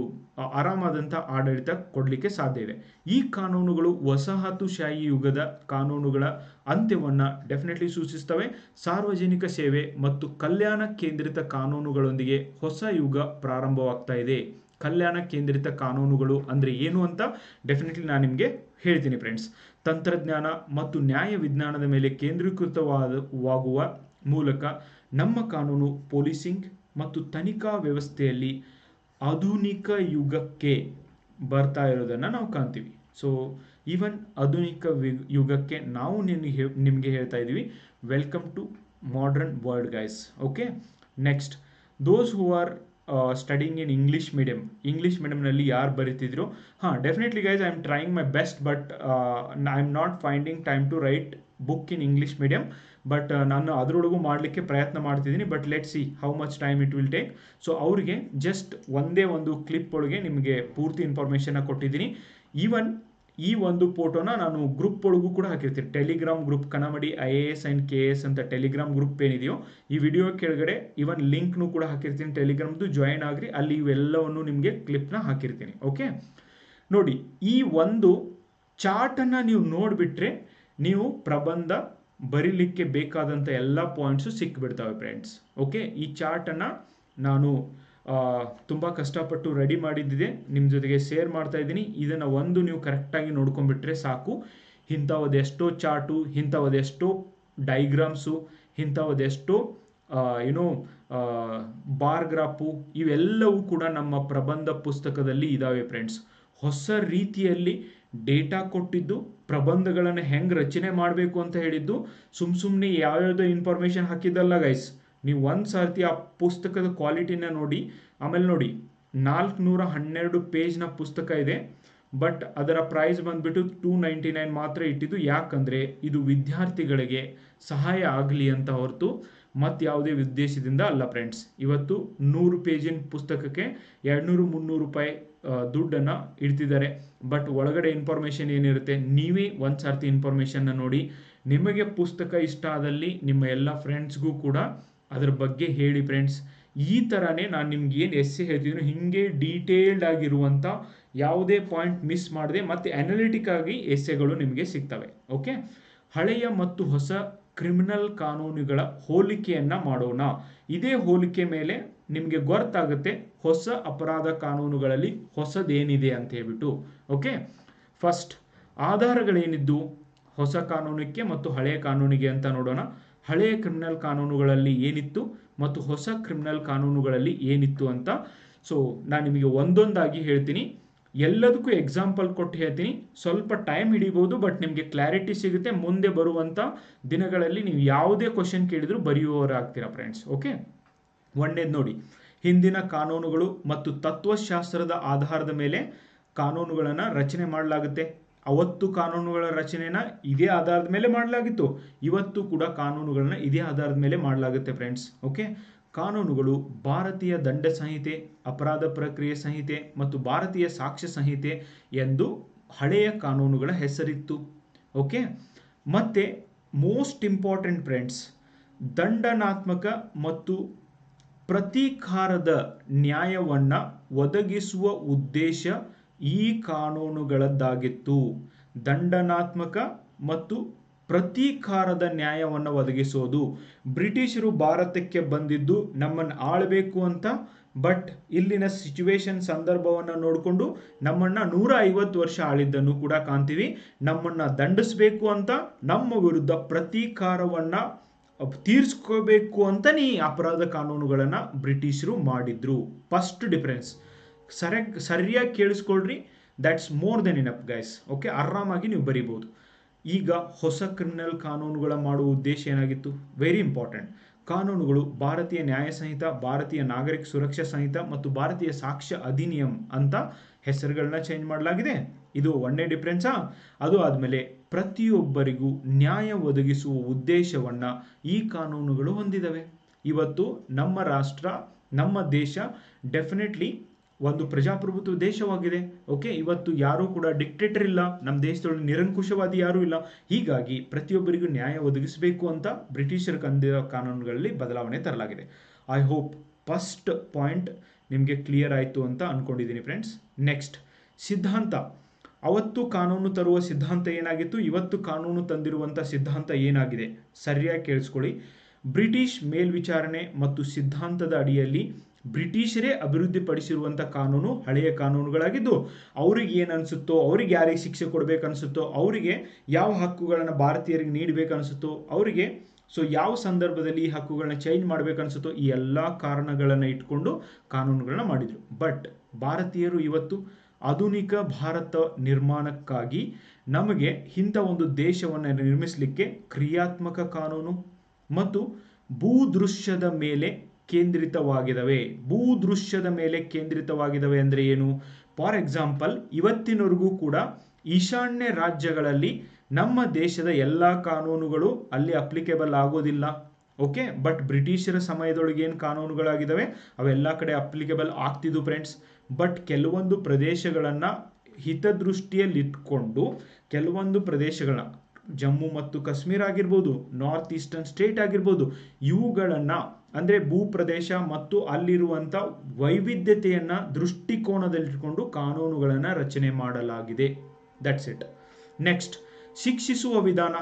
ಆರಾಮಾದಂಥ ಆಡಳಿತ ಕೊಡಲಿಕ್ಕೆ ಸಾಧ್ಯ ಇದೆ. ಈ ಕಾನೂನುಗಳು ವಸಾಹತುಶಾಹಿ ಯುಗದ ಕಾನೂನುಗಳ ಅಂತ್ಯವನ್ನು ಡೆಫಿನೆಟ್ಲಿ ಸೂಚಿಸ್ತವೆ. ಸಾರ್ವಜನಿಕ ಸೇವೆ ಮತ್ತು ಕಲ್ಯಾಣ ಕೇಂದ್ರಿತ ಕಾನೂನುಗಳೊಂದಿಗೆ ಹೊಸ ಯುಗ ಪ್ರಾರಂಭವಾಗ್ತಾ ಇದೆ. ಕಲ್ಯಾಣ ಕೇಂದ್ರಿತ ಕಾನೂನುಗಳು ಅಂದರೆ ಏನು ಅಂತ ಡೆಫಿನೆಟ್ಲಿ ನಾನು ನಿಮಗೆ ಹೇಳ್ತೀನಿ ಫ್ರೆಂಡ್ಸ್. ತಂತ್ರಜ್ಞಾನ ಮತ್ತು ನ್ಯಾಯ ವಿಜ್ಞಾನದ ಮೇಲೆ ಕೇಂದ್ರೀಕೃತವಾಗುವ ಮೂಲಕ ನಮ್ಮ ಕಾನೂನು ಪೊಲೀಸಿಂಗ್ ಮತ್ತು ತನಿಖಾ ವ್ಯವಸ್ಥೆಯಲ್ಲಿ ಆಧುನಿಕ ಯುಗಕ್ಕೆ ಬರ್ತಾ ಇರೋದನ್ನು ನಾವು ಕಾಣ್ತೀವಿ. ಸೊ ಈವನ್ ಆಧುನಿಕ ಯುಗಕ್ಕೆ ನಾವು ನಿಮಗೆ ಹೇಳ್ತಾ ಇದ್ದೀವಿ, welcome to modern world guys. Okay, next, those who are studying in English ಮೀಡಿಯಮ್ನಲ್ಲಿ ಯಾರು ಬರೀತಿದ್ರು, definitely guys, I am trying my best, but I am not finding time to write book in English medium. But ನಾನು ಅದರೊಳಗೂ ಮಾಡಲಿಕ್ಕೆ ಪ್ರಯತ್ನ ಮಾಡ್ತಿದ್ದೀನಿ, but let see how much time it will take. So ಅವರಿಗೆ ಜಸ್ಟ್ ಒಂದೇ ಒಂದು ಕ್ಲಿಪ್ ಒಳಗೆ ನಿಮಗೆ ಪೂರ್ತಿ ಇನ್ಫಾರ್ಮೇಷನ್ನ ಕೊಟ್ಟಿದ್ದೀನಿ. ಈವನ್ ಈ ಒಂದು ಫೋಟೋನ ನಾನು ಗ್ರೂಪ್ ಒಳಗೂ ಕೂಡ ಹಾಕಿರ್ತೀನಿ, Telegram group, ಕನ್ನಮಡಿ IAS and KS ಅಂತ ಟೆಲಿಗ್ರಾಮ್ ಗ್ರೂಪ್ ಏನಿದೆಯೋ, ಈ ವಿಡಿಯೋ ಕೆಳಗಡೆ ಈವನ್ ಲಿಂಕ್ನು ಕೂಡ ಹಾಕಿರ್ತೀನಿ ಟೆಲಿಗ್ರಾಮ್ದು, ಜಾಯಿನ್ ಆಗ್ರಿ, ಅಲ್ಲಿ ಇವೆಲ್ಲವನ್ನು ನಿಮಗೆ ಕ್ಲಿಪ್ನ ಹಾಕಿರ್ತೀನಿ. ಓಕೆ, ನೋಡಿ, ಈ ಒಂದು ಚಾರ್ಟನ್ನು ನೀವು ನೋಡಿಬಿಟ್ರೆ ನೀವು ಪ್ರಬಂಧ ಬರೀಲಿಕ್ಕೆ ಬೇಕಾದಂಥ ಎಲ್ಲ ಪಾಯಿಂಟ್ಸು ಸಿಕ್ಬಿಡ್ತವೆ ಫ್ರೆಂಡ್ಸ್. ಓಕೆ, ಈ ಚಾರ್ಟನ್ನು ನಾನು ತುಂಬ ಕಷ್ಟಪಟ್ಟು ರೆಡಿ ಮಾಡಿದ್ದಿದೆ, ನಿಮ್ಮ ಜೊತೆಗೆ ಶೇರ್ ಮಾಡ್ತಾ ಇದ್ದೀನಿ. ಇದನ್ನು ಒಂದು ನೀವು ಕರೆಕ್ಟಾಗಿ ನೋಡ್ಕೊಂಡ್ಬಿಟ್ರೆ ಸಾಕು. ಇಂಥವದೆಷ್ಟೋ ಚಾರ್ಟು, ಇಂಥವದೆಷ್ಟೋ ಡೈಗ್ರಾಮ್ಸು, ಇಂಥವದೆಷ್ಟೋ ಏನೋ ಬಾರ್ ಗ್ರಾಫು ಇವೆಲ್ಲವೂ ಕೂಡ ನಮ್ಮ ಪ್ರಬಂಧ ಪುಸ್ತಕದಲ್ಲಿ ಇದ್ದಾವೆ ಫ್ರೆಂಡ್ಸ್. ಹೊಸ ರೀತಿಯಲ್ಲಿ ಡೇಟಾ ಕೊಟ್ಟಿದ್ದು, ಪ್ರಬಂಧಗಳನ್ನು ಹೆಂಗೆ ರಚನೆ ಮಾಡಬೇಕು ಅಂತ ಹೇಳಿದ್ದು, ಸುಮ್ಮನೆ ಯಾವ್ಯಾವುದೋ ಇನ್ಫಾರ್ಮೇಷನ್ ಹಾಕಿದ್ದಲ್ಲ ಗೈಸ್. ನೀವು ಒಂದು ಸರ್ತಿ ಆ ಪುಸ್ತಕದ ಕ್ವಾಲಿಟಿನ ನೋಡಿ. ಆಮೇಲೆ ನೋಡಿ, 412 ಪೇಜ್ನ ಪುಸ್ತಕ ಇದೆ, ಬಟ್ ಅದರ ಪ್ರೈಸ್ ಬಂದ್ಬಿಟ್ಟು $299 ಮಾತ್ರ ಇಟ್ಟಿದ್ದು. ಯಾಕಂದರೆ ಇದು ವಿದ್ಯಾರ್ಥಿಗಳಿಗೆ ಸಹಾಯ ಆಗಲಿ ಅಂತ ಹೊರತು ಮತ್ತು ಯಾವುದೇ ಉದ್ದೇಶದಿಂದ ಅಲ್ಲ ಫ್ರೆಂಡ್ಸ್. ಇವತ್ತು 100 ಪೇಜಿನ ಪುಸ್ತಕಕ್ಕೆ 200-300 ರೂಪಾಯಿ ದುಡ್ಡನ್ನು ಇಡ್ತಿದ್ದಾರೆ. ಬಟ್ ಒಳಗಡೆ ಇನ್ಫಾರ್ಮೇಷನ್ ಏನಿರುತ್ತೆ, ನೀವೇ ಒಂದು ಸರ್ತಿ ಇನ್ಫಾರ್ಮೇಷನ್ನ ನೋಡಿ. ನಿಮಗೆ ಪುಸ್ತಕ ಇಷ್ಟ ಆದಲ್ಲಿ ನಿಮ್ಮ ಎಲ್ಲ ಫ್ರೆಂಡ್ಸ್ಗೂ ಕೂಡ ಅದರ ಬಗ್ಗೆ ಹೇಳಿ ಫ್ರೆಂಡ್ಸ್. ಈ ಥರನೇ ನಾನು ನಿಮ್ಗೆ ಏನು ಎಸ್ಸೆ ಹೇಳ್ತಿದ್ದೀನಿ, ಹೀಗೆ ಡೀಟೇಲ್ಡ್ ಆಗಿರುವಂಥ ಯಾವುದೇ ಪಾಯಿಂಟ್ ಮಿಸ್ ಮಾಡದೆ ಮತ್ತು ಅನಾಲಿಟಿಕ್ ಆಗಿ ಎಸ್ಸೆಗಳು ನಿಮಗೆ ಸಿಗ್ತವೆ. ಓಕೆ, ಹಳೆಯ ಮತ್ತು ಹೊಸ ಕ್ರಿಮಿನಲ್ ಕಾನೂನುಗಳ ಹೋಲಿಕೆಯನ್ನು ಮಾಡೋಣ. ಇದೇ ಹೋಲಿಕೆ ಮೇಲೆ ನಿಮಗೆ ಗೊತ್ತಾಗುತ್ತೆ ಹೊಸ ಅಪರಾಧ ಕಾನೂನುಗಳಲ್ಲಿ ಹೊಸದೇನಿದೆ ಅಂತ ಹೇಳ್ಬಿಟ್ಟು. ಓಕೆ, ಫಸ್ಟ್ ಆಧಾರಗಳೇನಿದ್ದು ಹೊಸ ಕಾನೂನಕ್ಕೆ ಮತ್ತು ಹಳೆಯ ಕಾನೂನಿಗೆ ಅಂತ ನೋಡೋಣ. ಹಳೆಯ ಕ್ರಿಮಿನಲ್ ಕಾನೂನುಗಳಲ್ಲಿ ಏನಿತ್ತು ಮತ್ತು ಹೊಸ ಕ್ರಿಮಿನಲ್ ಕಾನೂನುಗಳಲ್ಲಿ ಏನಿತ್ತು ಅಂತ. ಸೊ ನಾನು ನಿಮಗೆ ಒಂದೊಂದಾಗಿ ಹೇಳ್ತೀನಿ, ಎಲ್ಲದಕ್ಕೂ ಎಕ್ಸಾಂಪಲ್ ಕೊಟ್ಟು ಹೇಳ್ತೀನಿ. ಸ್ವಲ್ಪ ಟೈಮ್ ಹಿಡಿಬೋದು, ಬಟ್ ನಿಮಗೆ ಕ್ಲಾರಿಟಿ ಸಿಗುತ್ತೆ. ಮುಂದೆ ಬರುವಂಥ ದಿನಗಳಲ್ಲಿ ನೀವು ಯಾವುದೇ ಕ್ವಶನ್ ಕೇಳಿದ್ರು ಬರೆಯುವವರಾಗ್ತೀರಾ ಫ್ರೆಂಡ್ಸ್. ಓಕೆ, ಒಂದೇದು ನೋಡಿ, ಹಿಂದಿನ ಕಾನೂನುಗಳು ಮತ್ತು ತತ್ವಶಾಸ್ತ್ರದ ಆಧಾರದ ಮೇಲೆ ಕಾನೂನುಗಳನ್ನು ರಚನೆ ಮಾಡಲಾಗುತ್ತೆ. ಅವತ್ತು ಕಾನೂನುಗಳ ರಚನೆನ ಇದೇ ಆಧಾರದ ಮೇಲೆ ಮಾಡಲಾಗಿತ್ತು, ಇವತ್ತು ಕೂಡ ಕಾನೂನುಗಳನ್ನ ಇದೇ ಆಧಾರದ ಮೇಲೆ ಮಾಡಲಾಗುತ್ತೆ ಫ್ರೆಂಡ್ಸ್. ಓಕೆ, ಕಾನೂನುಗಳು ಭಾರತೀಯ ದಂಡ ಸಂಹಿತೆ, ಅಪರಾಧ ಪ್ರಕ್ರಿಯೆ ಸಂಹಿತೆ ಮತ್ತು ಭಾರತೀಯ ಸಾಕ್ಷ್ಯ ಸಂಹಿತೆ ಎಂದು ಹಳೆಯ ಕಾನೂನುಗಳ ಹೆಸರಿತ್ತು. ಓಕೆ, ಮತ್ತೆ ಮೋಸ್ಟ್ ಇಂಪಾರ್ಟೆಂಟ್ ಫ್ರೆಂಡ್ಸ್, ದಂಡನಾತ್ಮಕ ಮತ್ತು ಪ್ರತೀಕಾರದ ನ್ಯಾಯವನ್ನು ಒದಗಿಸುವ ಉದ್ದೇಶ ಈ ಕಾನೂನುಗಳದ್ದಾಗಿತ್ತು. ದಂಡನಾತ್ಮಕ ಮತ್ತು ಪ್ರತೀಕಾರದ ನ್ಯಾಯವನ್ನು ಒದಗಿಸೋದು. ಬ್ರಿಟಿಷರು ಭಾರತಕ್ಕೆ ಬಂದಿದ್ದು ನಮ್ಮನ್ನು ಆಳಬೇಕು ಅಂತ, ಬಟ್ ಇಲ್ಲಿನ ಸಿಚುವೇಶನ್ ಸಂದರ್ಭವನ್ನು ನೋಡಿಕೊಂಡು ನಮ್ಮನ್ನು 150 ವರ್ಷ ಆಳಿದ್ದನ್ನು ಕೂಡ ಕಾಣ್ತೀವಿ. ನಮ್ಮನ್ನು ದಂಡಿಸಬೇಕು ಅಂತ, ನಮ್ಮ ವಿರುದ್ಧ ಪ್ರತೀಕಾರವನ್ನು ತೀರಿಸ್ಕೋಬೇಕು ಅಂತಲೇ ಈ ಅಪರಾಧ ಕಾನೂನುಗಳನ್ನು ಬ್ರಿಟಿಷರು ಮಾಡಿದ್ರು. ಫಸ್ಟ್ ಡಿಫರೆನ್ಸ್ ಸರಿಯಾಗಿ ಕೇಳಿಸ್ಕೊಳ್ರಿ. That's more than enough guys. Okay, ಆರಾಮಾಗಿ ನೀವು ಬರೀಬೋದು. ಈಗ ಹೊಸ ಕ್ರಿಮಿನಲ್ ಕಾನೂನುಗಳ ಮಾಡುವ ಉದ್ದೇಶ ಏನಾಗಿತ್ತು? Very important. ಕಾನೂನುಗಳು ಭಾರತೀಯ ನ್ಯಾಯ ಸಂಹಿತ, ಭಾರತೀಯ ನಾಗರಿಕ ಸುರಕ್ಷಾ ಸಂಹಿತ ಮತ್ತು ಭಾರತೀಯ ಸಾಕ್ಷ್ಯ ಅಧಿನಿಯಂ ಅಂತ ಹೆಸರುಗಳನ್ನ ಚೇಂಜ್ ಮಾಡಲಾಗಿದೆ. ಇದು ಒಂದೇ ಡಿಫ್ರೆನ್ಸಾ? ಅದು ಆದಮೇಲೆ ಪ್ರತಿಯೊಬ್ಬರಿಗೂ ನ್ಯಾಯ ಒದಗಿಸುವ ಉದ್ದೇಶವನ್ನು ಈ ಕಾನೂನುಗಳು ಹೊಂದಿದವೆ. ಇವತ್ತು ನಮ್ಮ ರಾಷ್ಟ್ರ, ನಮ್ಮ ದೇಶ ಡೆಫಿನೆಟ್ಲಿ ಒಂದು ಪ್ರಜಾಪ್ರಭುತ್ವ ದೇಶವಾಗಿದೆ. ಓಕೆ, ಇವತ್ತು ಯಾರೂ ಕೂಡ ಡಿಕ್ಟೇಟರ್ ಇಲ್ಲ, ನಮ್ಮ ದೇಶದೊಳಗೆ ನಿರಂಕುಶವಾದಿ ಯಾರೂ ಇಲ್ಲ. ಹೀಗಾಗಿ ಪ್ರತಿಯೊಬ್ಬರಿಗೂ ನ್ಯಾಯ ಒದಗಿಸಬೇಕು ಅಂತ ಬ್ರಿಟಿಷರು ತಂದಿರೋ ಕಾನೂನುಗಳಲ್ಲಿ ಬದಲಾವಣೆ ತರಲಾಗಿದೆ. ಐ ಹೋಪ್ ಫಸ್ಟ್ ಪಾಯಿಂಟ್ ನಿಮಗೆ ಕ್ಲಿಯರ್ ಆಯಿತು ಅಂತ ಅಂದ್ಕೊಂಡಿದ್ದೀನಿ ಫ್ರೆಂಡ್ಸ್. ನೆಕ್ಸ್ಟ್, ಸಿದ್ಧಾಂತ. ಅವತ್ತು ಕಾನೂನು ತರುವ ಸಿದ್ಧಾಂತ ಏನಾಗಿತ್ತು, ಇವತ್ತು ಕಾನೂನು ತಂದಿರುವಂಥ ಸಿದ್ಧಾಂತ ಏನಾಗಿದೆ? ಸರಿಯಾಗಿ ಕೇಳಿಸ್ಕೊಳ್ಳಿ. ಬ್ರಿಟಿಷ್ ಮೇಲ್ವಿಚಾರಣೆ ಮತ್ತು ಸಿದ್ಧಾಂತದ ಅಡಿಯಲ್ಲಿ ಬ್ರಿಟಿಷರೇ ಅಭಿವೃದ್ಧಿಪಡಿಸಿರುವಂಥ ಕಾನೂನು ಹಳೆಯ ಕಾನೂನುಗಳಾಗಿದ್ದು, ಅವ್ರಿಗೆ ಏನು ಅನಿಸುತ್ತೋ, ಅವ್ರಿಗೆ ಯಾರಿಗೆ ಶಿಕ್ಷೆ ಕೊಡಬೇಕನ್ನಿಸುತ್ತೋ, ಅವರಿಗೆ ಯಾವ ಹಕ್ಕುಗಳನ್ನು ಭಾರತೀಯರಿಗೆ ನೀಡಬೇಕನ್ನಿಸುತ್ತೋ ಅವರಿಗೆ, ಸೊ ಯಾವ ಸಂದರ್ಭದಲ್ಲಿ ಈ ಹಕ್ಕುಗಳನ್ನ ಚೇಂಜ್ ಮಾಡಬೇಕನ್ನಿಸುತ್ತೋ, ಈ ಎಲ್ಲ ಕಾರಣಗಳನ್ನು ಇಟ್ಕೊಂಡು ಕಾನೂನುಗಳನ್ನ ಮಾಡಿದರು. ಬಟ್ ಭಾರತೀಯರು ಇವತ್ತು ಆಧುನಿಕ ಭಾರತ ನಿರ್ಮಾಣಕ್ಕಾಗಿ ನಮಗೆ ಇಂಥ ಒಂದು ದೇಶವನ್ನು ನಿರ್ಮಿಸಲಿಕ್ಕೆ ಕ್ರಿಯಾತ್ಮಕ ಕಾನೂನು ಮತ್ತು ಭೂದೃಶ್ಯದ ಮೇಲೆ ಕೇಂದ್ರಿತವಾಗಿದ್ದಾವೆ. ಭೂದೃಶ್ಯದ ಮೇಲೆ ಕೇಂದ್ರಿತವಾಗಿದ್ದಾವೆ ಅಂದರೆ ಏನು? ಫಾರ್ ಎಕ್ಸಾಂಪಲ್, ಇವತ್ತಿನವರೆಗೂ ಕೂಡ ಈಶಾನ್ಯ ರಾಜ್ಯಗಳಲ್ಲಿ ನಮ್ಮ ದೇಶದ ಎಲ್ಲ ಕಾನೂನುಗಳು ಅಲ್ಲಿ ಅಪ್ಲಿಕೇಬಲ್ ಆಗೋದಿಲ್ಲ. ಓಕೆ, ಬಟ್ ಬ್ರಿಟಿಷರ ಸಮಯದೊಳಗೆ ಏನು ಕಾನೂನುಗಳಾಗಿದ್ದಾವೆ ಅವೆಲ್ಲ ಕಡೆ ಅಪ್ಲಿಕೇಬಲ್ ಆಗ್ತಿದ್ದು ಫ್ರೆಂಡ್ಸ್. ಬಟ್ ಕೆಲವೊಂದು ಪ್ರದೇಶಗಳನ್ನು ಹಿತದೃಷ್ಟಿಯಲ್ಲಿಟ್ಕೊಂಡು ಕೆಲವೊಂದು ಪ್ರದೇಶಗಳನ್ನ, ಜಮ್ಮು ಮತ್ತು ಕಾಶ್ಮೀರ ಆಗಿರ್ಬೋದು, ನಾರ್ತ್ ಈಸ್ಟರ್ನ್ ಸ್ಟೇಟ್ ಆಗಿರ್ಬೋದು, ಇವುಗಳನ್ನು ಅಂದರೆ ಭೂಪ್ರದೇಶ ಮತ್ತು ಅಲ್ಲಿರುವಂಥ ವೈವಿಧ್ಯತೆಯನ್ನು ದೃಷ್ಟಿಕೋನದಲ್ಲಿಟ್ಕೊಂಡು ಕಾನೂನುಗಳನ್ನು ರಚನೆ ಮಾಡಲಾಗಿದೆ. That's it. ನೆಕ್ಸ್ಟ್, ಶಿಕ್ಷಿಸುವ ವಿಧಾನ.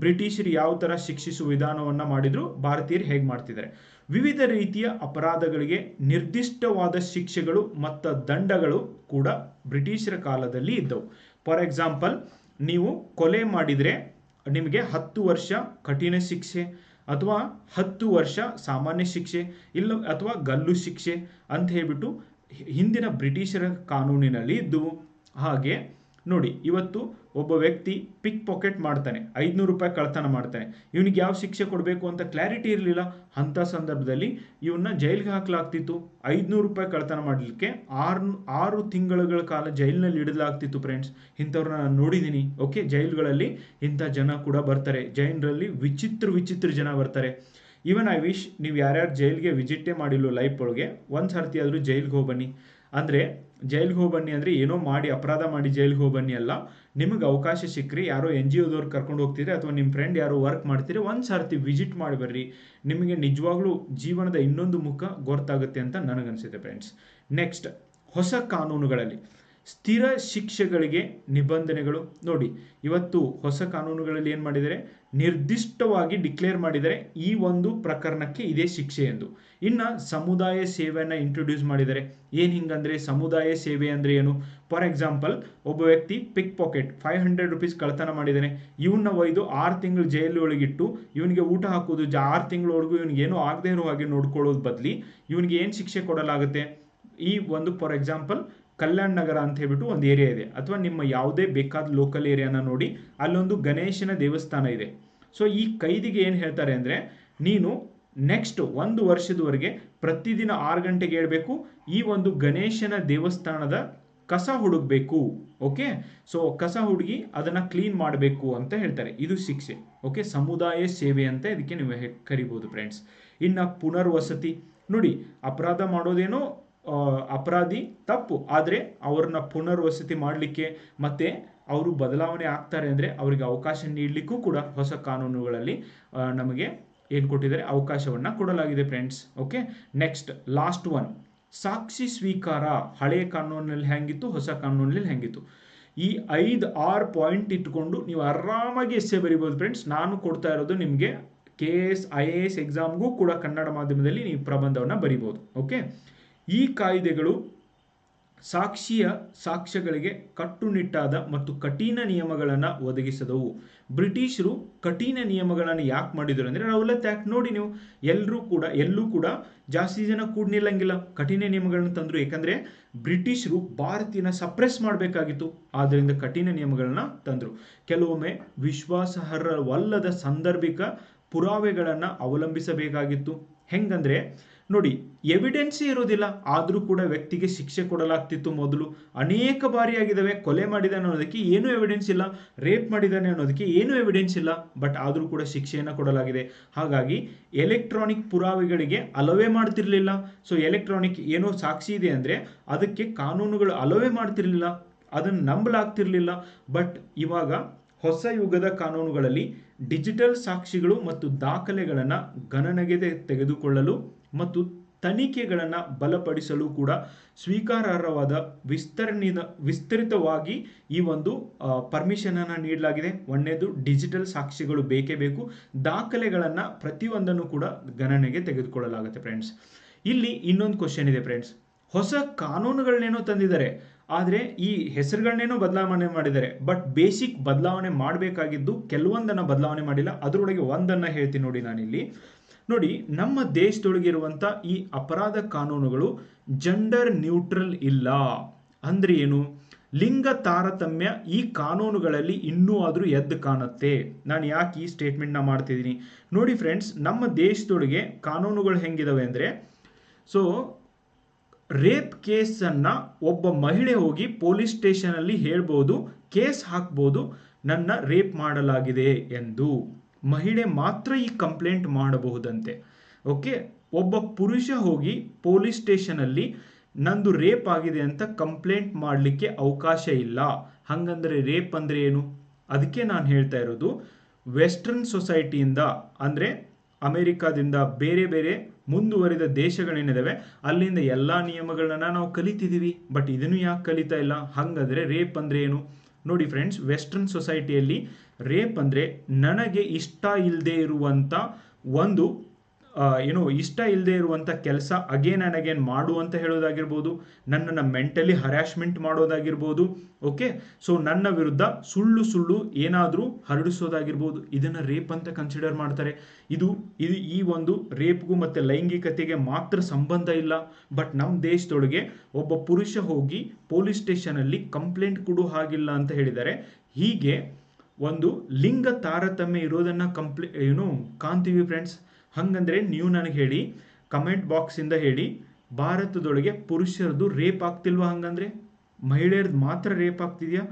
ಬ್ರಿಟಿಷರು ಯಾವ ಥರ ಶಿಕ್ಷಿಸುವ ವಿಧಾನವನ್ನು ಮಾಡಿದ್ರು, ಭಾರತೀಯರು ಹೇಗೆ ಮಾಡ್ತಿದ್ದಾರೆ ವಿವಿಧ ರೀತಿಯ ಅಪರಾಧಗಳಿಗೆ ನಿರ್ದಿಷ್ಟವಾದ ಶಿಕ್ಷೆಗಳು ಮತ್ತು ದಂಡಗಳು ಕೂಡ ಬ್ರಿಟಿಷರ ಕಾಲದಲ್ಲಿ ಇದ್ದವು. ಫಾರ್ ಎಕ್ಸಾಂಪಲ್, ನೀವು ಕೊಲೆ ಮಾಡಿದರೆ ನಿಮಗೆ 10 ವರ್ಷ ಕಠಿಣ ಶಿಕ್ಷೆ ಅಥವಾ 10 ವರ್ಷ ಸಾಮಾನ್ಯ ಶಿಕ್ಷೆ ಇಲ್ಲ ಅಥವಾ ಗಲ್ಲು ಶಿಕ್ಷೆ ಅಂತ ಹೇಳ್ಬಿಟ್ಟು ಹಿಂದಿನ ಬ್ರಿಟಿಷರ ಕಾನೂನಿನಲ್ಲಿ ಇದ್ದವು. ಹಾಗೆ ನೋಡಿ, ಇವತ್ತು ಒಬ್ಬ ವ್ಯಕ್ತಿ ಪಿಕ್ ಪಾಕೆಟ್ ಮಾಡ್ತಾನೆ, 500 ರೂಪಾಯಿ ಕಳ್ತನ ಮಾಡ್ತಾನೆ, ಇವನಿಗೆ ಯಾವ ಶಿಕ್ಷೆ ಕೊಡಬೇಕು ಅಂತ ಕ್ಲಾರಿಟಿ ಇರಲಿಲ್ಲ. ಅಂಥ ಸಂದರ್ಭದಲ್ಲಿ ಇವನ್ನ ಜೈಲಿಗೆ ಹಾಕಲಾಗ್ತಿತ್ತು. 500 ರೂಪಾಯಿ ಕಳ್ತನ ಮಾಡಲಿಕ್ಕೆ 6 ತಿಂಗಳ ಕಾಲ ಜೈಲಿನಲ್ಲಿ ಇಡಲಾಗ್ತಿತ್ತು. ಫ್ರೆಂಡ್ಸ್, ಇಂಥವ್ರನ್ನ ನಾನು ನೋಡಿದ್ದೀನಿ. ಓಕೆ, ಜೈಲುಗಳಲ್ಲಿ ಇಂಥ ಜನ ಕೂಡ ಬರ್ತಾರೆ. ಜೈಲರಲ್ಲಿ ವಿಚಿತ್ರ ಜನ ಬರ್ತಾರೆ. ಇವನ್ ಐ ವಿಶ್ ನೀವು ಯಾರ್ಯಾರು ಜೈಲಿಗೆ ವಿಸಿಟೇ ಮಾಡಿಲ್ಲ ಲೈಫ್ ಒಳಗೆ, ಒಂದು ಸರ್ತಿ ಆದರೂ ಜೈಲಿಗೆ ಹೋಗಿ ಬನ್ನಿ. ಅಂದರೆ ಜೈಲಿಗೆ ಹೋಗಿ ಬನ್ನಿ ಅಂದರೆ ಏನೋ ಮಾಡಿ ಅಪರಾಧ ಮಾಡಿ ಜೈಲಿಗೆ ಹೋಗಿ ಬನ್ನಿ ಅಲ್ಲ. ನಿಮಗೆ ಅವಕಾಶ ಸಿಕ್ಕರೆ ಯಾರೋ NGOದವ್ರು ಕರ್ಕೊಂಡು ಹೋಗ್ತಿದ್ರೆ ಅಥವಾ ನಿಮ್ಮ ಫ್ರೆಂಡ್ ಯಾರೋ ವರ್ಕ್ ಮಾಡ್ತೀರಿ, ಒಂದು ಸರ್ತಿ ವಿಸಿಟ್ ಮಾಡಿ ಬರ್ರಿ. ನಿಮಗೆ ನಿಜವಾಗ್ಲೂ ಜೀವನದ ಇನ್ನೊಂದು ಮುಖ ಗೊತ್ತಾಗುತ್ತೆ ಅಂತ ನನಗನ್ಸುತ್ತೆ ಫ್ರೆಂಡ್ಸ್. ನೆಕ್ಸ್ಟ್, ಹೊಸ ಕಾನೂನುಗಳಲ್ಲಿ ಸ್ಥಿರ ಶಿಕ್ಷೆಗಳಿಗೆ ನಿಬಂಧನೆಗಳು. ನೋಡಿ, ಇವತ್ತು ಹೊಸ ಕಾನೂನುಗಳಲ್ಲಿ ಏನು ಮಾಡಿದರೆ, ನಿರ್ದಿಷ್ಟವಾಗಿ ಡಿಕ್ಲೇರ್ ಮಾಡಿದರೆ ಈ ಒಂದು ಪ್ರಕರಣಕ್ಕೆ ಇದೇ ಶಿಕ್ಷೆ ಎಂದು. ಇನ್ನು ಸಮುದಾಯ ಸೇವೆಯನ್ನು ಇಂಟ್ರೊಡ್ಯೂಸ್ ಮಾಡಿದ್ದಾರೆ. ಏನು ಹಿಂಗಂದ್ರೆ, ಸಮುದಾಯ ಸೇವೆ ಅಂದರೆ ಏನು? ಫಾರ್ ಎಕ್ಸಾಂಪಲ್, ಒಬ್ಬ ವ್ಯಕ್ತಿ ಪಿಕ್ ಪಾಕೆಟ್ 500 ರೂಪೀಸ್ ಕಳ್ತನ ಮಾಡಿದ್ದಾನೆ. ಇವನ್ನ ಒಯ್ದು 6 ತಿಂಗಳು ಜೈಲೊಳಗಿಟ್ಟು ಇವನಿಗೆ ಊಟ ಹಾಕೋದು, 6 ತಿಂಗಳವರೆಗೂ ಇವನಿಗೆ ಏನೂ ಆಗದೆ ಇರೋ ಹಾಗೆ ನೋಡ್ಕೊಳ್ಳೋದು ಬದಲಿ ಇವನಿಗೆ ಏನು ಶಿಕ್ಷೆ ಕೊಡಲಾಗುತ್ತೆ? ಈ ಒಂದು ಫಾರ್ ಎಕ್ಸಾಂಪಲ್ ಕಲ್ಯಾಣ ನಗರ ಅಂತ ಹೇಳ್ಬಿಟ್ಟು ಒಂದು ಏರಿಯಾ ಇದೆ, ಅಥವಾ ನಿಮ್ಮ ಯಾವುದೇ ಬೇಕಾದ ಲೋಕಲ್ ಏರಿಯಾನ ನೋಡಿ, ಅಲ್ಲೊಂದು ಗಣೇಶನ ದೇವಸ್ಥಾನ ಇದೆ. ಸೊ ಈ ಕೈದಿಗೆ ಏನು ಹೇಳ್ತಾರೆ ಅಂದರೆ, ನೀನು ನೆಕ್ಸ್ಟ್ 1 ವರ್ಷದವರೆಗೆ ಪ್ರತಿದಿನ 6 ಗಂಟೆಗೆ ಹೇಳ್ಬೇಕು, ಈ ಒಂದು ಗಣೇಶನ ದೇವಸ್ಥಾನದ ಕಸ ಹುಡುಗಬೇಕು. ಓಕೆ, ಸೊ ಕಸ ಹುಡುಗಿ ಅದನ್ನು ಕ್ಲೀನ್ ಮಾಡಬೇಕು ಅಂತ ಹೇಳ್ತಾರೆ. ಇದು ಶಿಕ್ಷೆ. ಓಕೆ, ಸಮುದಾಯ ಸೇವೆ ಅಂತ ಇದಕ್ಕೆ ನೀವು ಕರಿಬೋದು ಫ್ರೆಂಡ್ಸ್. ಇನ್ನು ಪುನರ್ವಸತಿ ನೋಡಿ, ಅಪರಾಧ ಮಾಡೋದೇನೋ ಅಪರಾಧಿ ತಪ್ಪು, ಆದರೆ ಅವ್ರನ್ನ ಪುನರ್ವಸತಿ ಮಾಡಲಿಕ್ಕೆ ಮತ್ತೆ ಅವರು ಬದಲಾವಣೆ ಆಗ್ತಾರೆ ಅಂದರೆ ಅವರಿಗೆ ಅವಕಾಶ ನೀಡಲಿಕ್ಕೂ ಕೂಡ ಹೊಸ ಕಾನೂನುಗಳಲ್ಲಿ ನಮಗೆ ಏನು ಕೊಟ್ಟಿದ್ದಾರೆ, ಅವಕಾಶವನ್ನು ಕೊಡಲಾಗಿದೆ friends. Okay, next last one, ಸಾಕ್ಷಿ ಸ್ವೀಕಾರ. ಹಳೆಯ ಕಾನೂನಲ್ಲಿ ಹೆಂಗಿತ್ತು, ಹೊಸ ಕಾನೂನಲ್ಲಿ ಹೆಂಗಿತ್ತು? ಈ 5-6 ಪಾಯಿಂಟ್ ಇಟ್ಕೊಂಡು ನೀವು ಆರಾಮಾಗಿ ಎಸ್ಸೆ ಬರಿಬೋದು ಫ್ರೆಂಡ್ಸ್. ನಾನು ಕೊಡ್ತಾ ಇರೋದು ನಿಮಗೆ KS IAS ಎಕ್ಸಾಮ್ಗೂ ಕೂಡ ಕನ್ನಡ ಮಾಧ್ಯಮದಲ್ಲಿ ನೀವು ಪ್ರಬಂಧವನ್ನು ಬರಿಬೋದು. ಓಕೆ, ಈ ಕಾಯ್ದೆಗಳು ಸಾಕ್ಷ್ಯಗಳಿಗೆ ಕಟ್ಟುನಿಟ್ಟಾದ ಮತ್ತು ಕಠಿಣ ನಿಯಮಗಳನ್ನು ಒದಗಿಸಿದವು. ಬ್ರಿಟಿಷರು ಕಠಿಣ ನಿಯಮಗಳನ್ನು ಯಾಕೆ ಮಾಡಿದರು ಅಂದರೆ, ರೌಲತ್ ಆ್ಯಕ್ಟ್ ನೋಡಿ, ನೀವು ಎಲ್ಲೂ ಕೂಡ ಜಾಸ್ತಿ ಜನ ಕೂಡ ನಿಲ್ಲಂಗಿಲ್ಲ, ಕಠಿಣ ನಿಯಮಗಳನ್ನು ತಂದರು. ಯಾಕಂದರೆ ಬ್ರಿಟಿಷರು ಭಾರತೀಯನ ಸಪ್ರೆಸ್ ಮಾಡಬೇಕಾಗಿತ್ತು, ಆದ್ದರಿಂದ ಕಠಿಣ ನಿಯಮಗಳನ್ನು ತಂದರು. ಕೆಲವೊಮ್ಮೆ ವಿಶ್ವಾಸಾರ್ಹವಲ್ಲದ ಸಾಂದರ್ಭಿಕ ಪುರಾವೆಗಳನ್ನು ಅವಲಂಬಿಸಬೇಕಾಗಿತ್ತು. ಹೆಂಗಂದ್ರೆ ನೋಡಿ, ಎವಿಡೆನ್ಸೇ ಇರೋದಿಲ್ಲ, ಆದರೂ ಕೂಡ ವ್ಯಕ್ತಿಗೆ ಶಿಕ್ಷೆ ಕೊಡಲಾಗ್ತಿತ್ತು. ಮೊದಲು ಅನೇಕ ಬಾರಿ ಆಗಿದ್ದಾವೆ, ಕೊಲೆ ಮಾಡಿದಾನೆ ಅನ್ನೋದಕ್ಕೆ ಏನೂ ಎವಿಡೆನ್ಸ್ ಇಲ್ಲ, ರೇಪ್ ಮಾಡಿದ್ದಾನೆ ಅನ್ನೋದಕ್ಕೆ ಏನೂ ಎವಿಡೆನ್ಸ್ ಇಲ್ಲ, ಬಟ್ ಆದರೂ ಕೂಡ ಶಿಕ್ಷೆಯನ್ನು ಕೊಡಲಾಗಿದೆ. ಹಾಗಾಗಿ ಎಲೆಕ್ಟ್ರಾನಿಕ್ ಪುರಾವೆಗಳಿಗೆ ಅಲೋವೇ ಮಾಡ್ತಿರ್ಲಿಲ್ಲ. ಸೊ ಎಲೆಕ್ಟ್ರಾನಿಕ್ ಏನೋ ಸಾಕ್ಷಿ ಇದೆ ಅಂದರೆ ಅದಕ್ಕೆ ಕಾನೂನುಗಳು ಅಲೋವೇ ಮಾಡ್ತಿರ್ಲಿಲ್ಲ, ಅದನ್ನು ನಂಬಲಾಗ್ತಿರ್ಲಿಲ್ಲ. ಬಟ್ ಇವಾಗ ಹೊಸ ಯುಗದ ಕಾನೂನುಗಳಲ್ಲಿ ಡಿಜಿಟಲ್ ಸಾಕ್ಷಿಗಳು ಮತ್ತು ದಾಖಲೆಗಳನ್ನು ಗಣನೆಗೆ ತೆಗೆದುಕೊಳ್ಳಲು ಮತ್ತು ತನಿಖೆಗಳನ್ನು ಬಲಪಡಿಸಲು ಕೂಡ ಸ್ವೀಕಾರಾರ್ಹವಾದ ವಿಸ್ತರಿತವಾಗಿ ಈ ಒಂದು ಪರ್ಮಿಷನನ್ನು ನೀಡಲಾಗಿದೆ. ಒಂದನೇದು, ಡಿಜಿಟಲ್ ಸಾಕ್ಷಿಗಳು ಬೇಕೇ ಬೇಕು, ದಾಖಲೆಗಳನ್ನು ಪ್ರತಿಯೊಂದನ್ನು ಕೂಡ ಗಣನೆಗೆ ತೆಗೆದುಕೊಳ್ಳಲಾಗುತ್ತೆ ಫ್ರೆಂಡ್ಸ್. ಇಲ್ಲಿ ಇನ್ನೊಂದು ಕ್ವಶನ್ ಇದೆ ಫ್ರೆಂಡ್ಸ್, ಹೊಸ ಕಾನೂನುಗಳನ್ನೇನೋ ತಂದಿದ್ದಾರೆ, ಆದರೆ ಈ ಹೆಸರುಗಳನ್ನೇನೋ ಬದಲಾವಣೆ ಮಾಡಿದ್ದಾರೆ, ಬಟ್ ಬೇಸಿಕ್ ಬದಲಾವಣೆ ಮಾಡಬೇಕಾಗಿದ್ದು ಕೆಲವೊಂದನ್ನು ಬದಲಾವಣೆ ಮಾಡಿಲ್ಲ. ಅದರೊಳಗೆ ಒಂದನ್ನು ಹೇಳ್ತೀನಿ ನೋಡಿ ನಾನಿಲ್ಲಿ. ನೋಡಿ, ನಮ್ಮ ದೇಶದೊಳಗಿರುವಂಥ ಈ ಅಪರಾಧ ಕಾನೂನುಗಳು ಜೆಂಡರ್ ನ್ಯೂಟ್ರಲ್ ಇಲ್ಲ. ಅಂದರೆ ಏನು? ಲಿಂಗ ತಾರತಮ್ಯ ಈ ಕಾನೂನುಗಳಲ್ಲಿ ಇನ್ನೂ ಆದರೂ ಎದ್ದು ಕಾಣುತ್ತೆ. ನಾನು ಯಾಕೆ ಈ ಸ್ಟೇಟ್ಮೆಂಟ್ನ ಮಾಡ್ತಿದ್ದೀನಿ ನೋಡಿ ಫ್ರೆಂಡ್ಸ್, ನಮ್ಮ ದೇಶದೊಳಗೆ ಕಾನೂನುಗಳು ಹೆಂಗಿದಾವೆ ಅಂದರೆ, ಸೊ ರೇಪ್ ಕೇಸನ್ನು ಒಬ್ಬ ಮಹಿಳೆ ಹೋಗಿ ಪೊಲೀಸ್ ಸ್ಟೇಷನಲ್ಲಿ ಹೇಳ್ಬೋದು, ಕೇಸ್ ಹಾಕ್ಬೋದು, ನನ್ನ ರೇಪ್ ಮಾಡಲಾಗಿದೆ ಎಂದು. ಮಹಿಳೆ ಮಾತ್ರ ಈ ಕಂಪ್ಲೇಂಟ್ ಮಾಡಬಹುದಂತೆ. ಓಕೆ, ಒಬ್ಬ ಪುರುಷ ಹೋಗಿ ಪೊಲೀಸ್ ಸ್ಟೇಷನಲ್ಲಿ ನಂದು ರೇಪ್ ಆಗಿದೆ ಅಂತ ಕಂಪ್ಲೇಂಟ್ ಮಾಡಲಿಕ್ಕೆ ಅವಕಾಶ ಇಲ್ಲ. ಹಾಗಂದ್ರೆ ರೇಪ್ ಅಂದರೆ ಏನು? ಅದಕ್ಕೆ ನಾನು ಹೇಳ್ತಾ ಇರೋದು, ವೆಸ್ಟರ್ನ್ ಸೊಸೈಟಿಯಿಂದ ಅಂದರೆ ಅಮೆರಿಕಾದಿಂದ ಬೇರೆ ಬೇರೆ ಮುಂದುವರಿದ ದೇಶಗಳೇನಿದಾವೆ ಅಲ್ಲಿಂದ ಎಲ್ಲ ನಿಯಮಗಳನ್ನ ನಾವು ಕಲಿತಿದ್ದೀವಿ, ಬಟ್ ಇದನ್ನು ಯಾಕೆ ಕಲಿತಾ ಇಲ್ಲ? ಹಾಗಾದರೆ ರೇಪ್ ಅಂದರೆ ಏನು ನೋಡಿ ಫ್ರೆಂಡ್ಸ್, ವೆಸ್ಟರ್ನ್ ಸೊಸೈಟಿಯಲ್ಲಿ ರೇಪ್ ಅಂದರೆ ನನಗೆ ಇಷ್ಟ ಇಲ್ಲದೆ ಇರುವಂಥ ಒಂದು ಇಷ್ಟ ಇಲ್ಲದೆ ಇರುವಂಥ ಕೆಲಸ ಅಗೇನ್ ಆ್ಯಂಡ್ ಅಗೇನ್ ಮಾಡು ಅಂತ ಹೇಳೋದಾಗಿರ್ಬೋದು, ನನ್ನನ್ನು ಮೆಂಟಲಿ ಹರಾಸ್ಮೆಂಟ್ ಮಾಡೋದಾಗಿರ್ಬೋದು, ಓಕೆ. ಸೊ ನನ್ನ ವಿರುದ್ಧ ಸುಳ್ಳು ಸುಳ್ಳು ಏನಾದರೂ ಹರಡಿಸೋದಾಗಿರ್ಬೋದು, ಇದನ್ನು ರೇಪ್ ಅಂತ ಕನ್ಸಿಡರ್ ಮಾಡ್ತಾರೆ. ಇದು ಈ ಒಂದು ರೇಪ್ಗೂ ಮತ್ತು ಲೈಂಗಿಕತೆಗೆ ಮಾತ್ರ ಸಂಬಂಧ ಇಲ್ಲ. ಬಟ್ ನಮ್ಮ ದೇಶದೊಳಗೆ ಒಬ್ಬ ಪುರುಷ ಹೋಗಿ ಪೊಲೀಸ್ ಸ್ಟೇಷನಲ್ಲಿ ಕಂಪ್ಲೇಂಟ್ ಕೊಡೋ ಹಾಗಿಲ್ಲ ಅಂತ ಹೇಳಿದ್ದಾರೆ. ಹೀಗೆ ಒಂದು ಲಿಂಗ ತಾರತಮ್ಯ ಇರೋದನ್ನು ಕಾಣ್ತೀವಿ ಫ್ರೆಂಡ್ಸ್. ಹಂಗಂದ್ರೆ ನೀವು ನನಗೆ ಹೇಳಿ, ಕಮೆಂಟ್ ಬಾಕ್ಸಿಂದ ಹೇಳಿ, ಭಾರತದೊಳಗೆ ಪುರುಷರದು ರೇಪ್ ಆಗ್ತಿಲ್ವಾ? ಹಂಗಂದ್ರೆ ಮಹಿಳೆಯರದು ಮಾತ್ರ ರೇಪ್ ಆಗ್ತಿದೆಯಾ?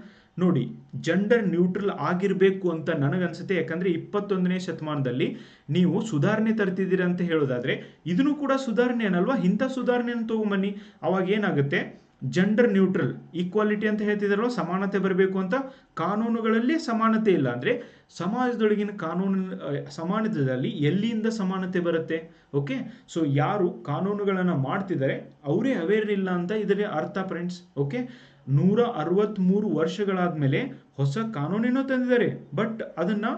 ನೋಡಿ, ಜೆಂಡರ್ ನ್ಯೂಟ್ರಲ್ ಆಗಿರಬೇಕು ಅಂತ ನನಗನ್ಸುತ್ತೆ. ಯಾಕಂದರೆ 21ನೇ ಶತಮಾನದಲ್ಲಿ ನೀವು ಸುಧಾರಣೆ ತರ್ತಿದ್ದೀರ ಅಂತ ಹೇಳೋದಾದರೆ ಇದನ್ನು ಕೂಡ ಸುಧಾರಣೆ ಅನ್ನಲ್ವಾ? ಇಂಥ ಸುಧಾರಣೆಯನ್ನು ತೊಗೊಂಬನ್ನಿ. ಅವಾಗ ಏನಾಗುತ್ತೆ, ಜೆಂಡರ್ ನ್ಯೂಟ್ರಲ್ ಈಕ್ವಾಲಿಟಿ ಅಂತ ಹೇಳ್ತಿದಾರಲ್ವ, ಸಮಾನತೆ ಬರಬೇಕು ಅಂತ. ಕಾನೂನುಗಳಲ್ಲಿ ಸಮಾನತೆ ಇಲ್ಲ ಅಂದರೆ ಸಮಾಜದೊಳಗಿನ ಕಾನೂನು ಸಮಾನತೆಯಲ್ಲಿ ಎಲ್ಲಿಂದ ಸಮಾನತೆ ಬರುತ್ತೆ? ಓಕೆ. ಸೊ ಯಾರು ಕಾನೂನುಗಳನ್ನು ಮಾಡ್ತಿದ್ದಾರೆ ಅವರೇ ಅವೇರ್ ಇಲ್ಲ ಅಂತ ಇದರ ಅರ್ಥ ಫ್ರೆಂಡ್ಸ್. ಓಕೆ. 163 ವರ್ಷಗಳಾದ್ಮೇಲೆ ಹೊಸ ಕಾನೂನೇನೋ ತಂದಿದ್ದಾರೆ, ಬಟ್ ಅದನ್ನು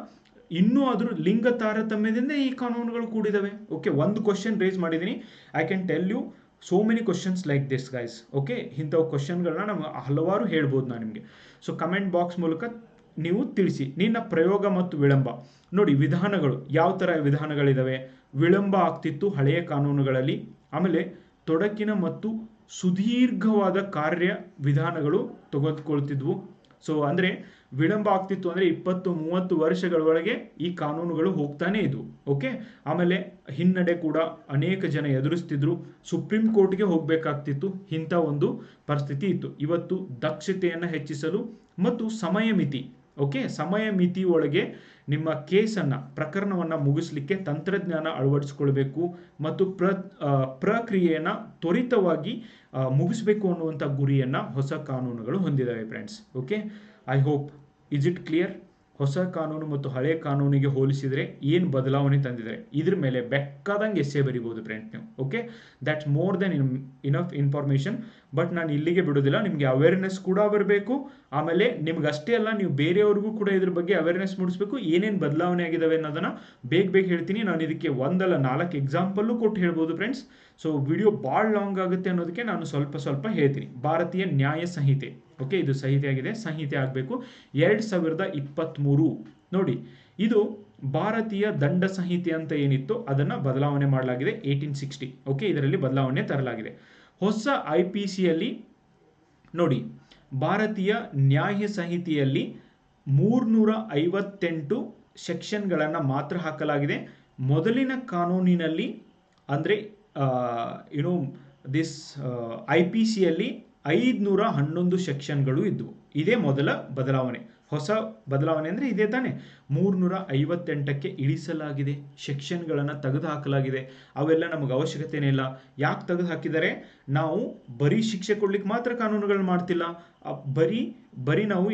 ಇನ್ನೂ ಅದ್ರ ಲಿಂಗ ತಾರತಮ್ಯದಿಂದ ಈ ಕಾನೂನುಗಳು ಕೂಡಿದಾವೆ. ಓಕೆ. ಒಂದು ಕ್ವಶನ್ ರೇಸ್ ಮಾಡಿದ್ದೀನಿ. I can tell you so many questions like this guys. Okay. ಇಂಥವು ಕ್ವಶನ್ಗಳನ್ನ ನಮ್ಗೆ ಹಲವಾರು ಹೇಳ್ಬೋದು ನಾನು ನಿಮಗೆ. ಸೊ ಕಮೆಂಟ್ ಬಾಕ್ಸ್ ಮೂಲಕ ನೀವು ತಿಳಿಸಿ ನಿನ್ನ ಪ್ರಯೋಗ ಮತ್ತು ವಿಳಂಬ. ನೋಡಿ, ವಿಧಾನಗಳು ಯಾವ ಥರ ವಿಧಾನಗಳಿದ್ದಾವೆ. ವಿಳಂಬ ಆಗ್ತಿತ್ತು ಹಳೆಯ ಕಾನೂನುಗಳಲ್ಲಿ. ಆಮೇಲೆ ತೊಡಕಿನ ಮತ್ತು ಸುದೀರ್ಘವಾದ ಕಾರ್ಯ ವಿಧಾನಗಳು ತೆಗೆದುಕೊಳ್ತಿದ್ವು. ಸೊ ಅಂದರೆ ವಿಳಂಬ ಆಗ್ತಿತ್ತು ಅಂದರೆ 20-30 ವರ್ಷಗಳೊಳಗೆ ಈ ಕಾನೂನುಗಳು ಹೋಗ್ತಾನೆ ಇದ್ವು. ಓಕೆ. ಆಮೇಲೆ ಹಿನ್ನಡೆ ಕೂಡ ಅನೇಕ ಜನ ಎದುರಿಸ್ತಿದ್ರು. ಸುಪ್ರೀಂ ಕೋರ್ಟ್ಗೆ ಹೋಗಬೇಕಾಗ್ತಿತ್ತು. ಇಂಥ ಒಂದು ಪರಿಸ್ಥಿತಿ ಇತ್ತು. ಇವತ್ತು ದಕ್ಷತೆಯನ್ನು ಹೆಚ್ಚಿಸಲು ಮತ್ತು ಸಮಯ ಮಿತಿ, ಓಕೆ, ಸಮಯ ಮಿತಿ ಒಳಗೆ ನಿಮ್ಮ ಕೇಸನ್ನು ಪ್ರಕರಣವನ್ನು ಮುಗಿಸ್ಲಿಕ್ಕೆ ತಂತ್ರಜ್ಞಾನ ಅಳವಡಿಸ್ಕೊಳ್ಬೇಕು ಮತ್ತು ಪ್ರಕ್ರಿಯೆಯನ್ನು ತ್ವರಿತವಾಗಿ ಮುಗಿಸ್ಬೇಕು ಅನ್ನುವಂಥ ಗುರಿಯನ್ನು ಹೊಸ ಕಾನೂನುಗಳು ಹೊಂದಿದ್ದಾವೆ friends. Okay. I hope is it clear? ಹೊಸ ಕಾನೂನು ಮತ್ತು ಹಳೆಯ ಕಾನೂನಿಗೆ ಹೋಲಿಸಿದರೆ ಏನು ಬದಲಾವಣೆ ತಂದಿದ್ದಾರೆ ಇದ್ರ ಮೇಲೆ ಬೇಕಾದಂಗೆ ಎಸ್ಸೆ ಬರಿಬೋದು ಫ್ರೆಂಡ್ಸ್ ನೀವು. Okay. That's more than enough information. But ನಾನು ಇಲ್ಲಿಗೆ ಬಿಡೋದಿಲ್ಲ, ನಿಮಗೆ ಅವೇರ್ನೆಸ್ ಕೂಡ ಬರಬೇಕು. ಆಮೇಲೆ ನಿಮ್ಗೆ ಅಷ್ಟೇ ಅಲ್ಲ, ನೀವು ಬೇರೆಯವ್ರಿಗೂ ಕೂಡ ಇದ್ರ ಬಗ್ಗೆ ಅವೇರ್ನೆಸ್ ಮೂಡಿಸ್ಬೇಕು. ಏನೇನು ಬದಲಾವಣೆ ಆಗಿದ್ದಾವೆ ಅನ್ನೋದನ್ನು ಬೇಗ ಹೇಳ್ತೀನಿ. ನಾನು ಇದಕ್ಕೆ 1-4 ಎಕ್ಸಾಂಪಲ್ಲು ಕೊಟ್ಟು ಹೇಳ್ಬೋದು ಫ್ರೆಂಡ್ಸ್. ಸೊ ವಿಡಿಯೋ ಭಾಳ ಲಾಂಗ್ ಆಗುತ್ತೆ ಅನ್ನೋದಕ್ಕೆ ನಾನು ಸ್ವಲ್ಪ ಹೇಳ್ತೀನಿ. ಭಾರತೀಯ ನ್ಯಾಯ ಸಂಹಿತೆ, ಓಕೆ, ಇದು ಸಂಹಿತೆ ಆಗಿದೆ, ಸಂಹಿತೆ ಆಗಬೇಕು 2023. ನೋಡಿ, ಇದು ಭಾರತೀಯ ದಂಡ ಸಂಹಿತೆ ಅಂತ ಏನಿತ್ತು ಅದನ್ನು ಬದಲಾವಣೆ ಮಾಡಲಾಗಿದೆ 1860. ಓಕೆ. ಇದರಲ್ಲಿ ಬದಲಾವಣೆ ತರಲಾಗಿದೆ. ಹೊಸ IPCಯಲ್ಲಿ ನೋಡಿ, ಭಾರತೀಯ ನ್ಯಾಯ ಸಂಹಿತೆಯಲ್ಲಿ 358 ಸೆಕ್ಷನ್ಗಳನ್ನು ಮಾತ್ರ ಹಾಕಲಾಗಿದೆ. ಮೊದಲಿನ ಕಾನೂನಿನಲ್ಲಿ ಅಂದರೆ ದಿಸ್ IPCಯಲ್ಲಿ 511 ಸೆಕ್ಷನ್ಗಳು ಇದ್ದವು. ಇದೇ ಮೊದಲ ಬದಲಾವಣೆ. ಹೊಸ ಬದಲಾವಣೆ ಅಂದರೆ ಇದೇ ತಾನೆ. 358ಕ್ಕೆ ಇಳಿಸಲಾಗಿದೆ. ಸೆಕ್ಷನ್ಗಳನ್ನು ತೆಗೆದು ಹಾಕಲಾಗಿದೆ. ಅವೆಲ್ಲ ನಮಗೆ ಅವಶ್ಯಕತೆನೇ ಇಲ್ಲ. ಯಾಕೆ ತೆಗೆದು ಹಾಕಿದ್ದಾರೆ? ನಾವು ಬರೀ ಶಿಕ್ಷೆ ಕೊಡ್ಲಿಕ್ಕೆ ಮಾತ್ರ ಕಾನೂನುಗಳು ಮಾಡ್ತಿಲ್ಲ, ಬರೀ ನಾವು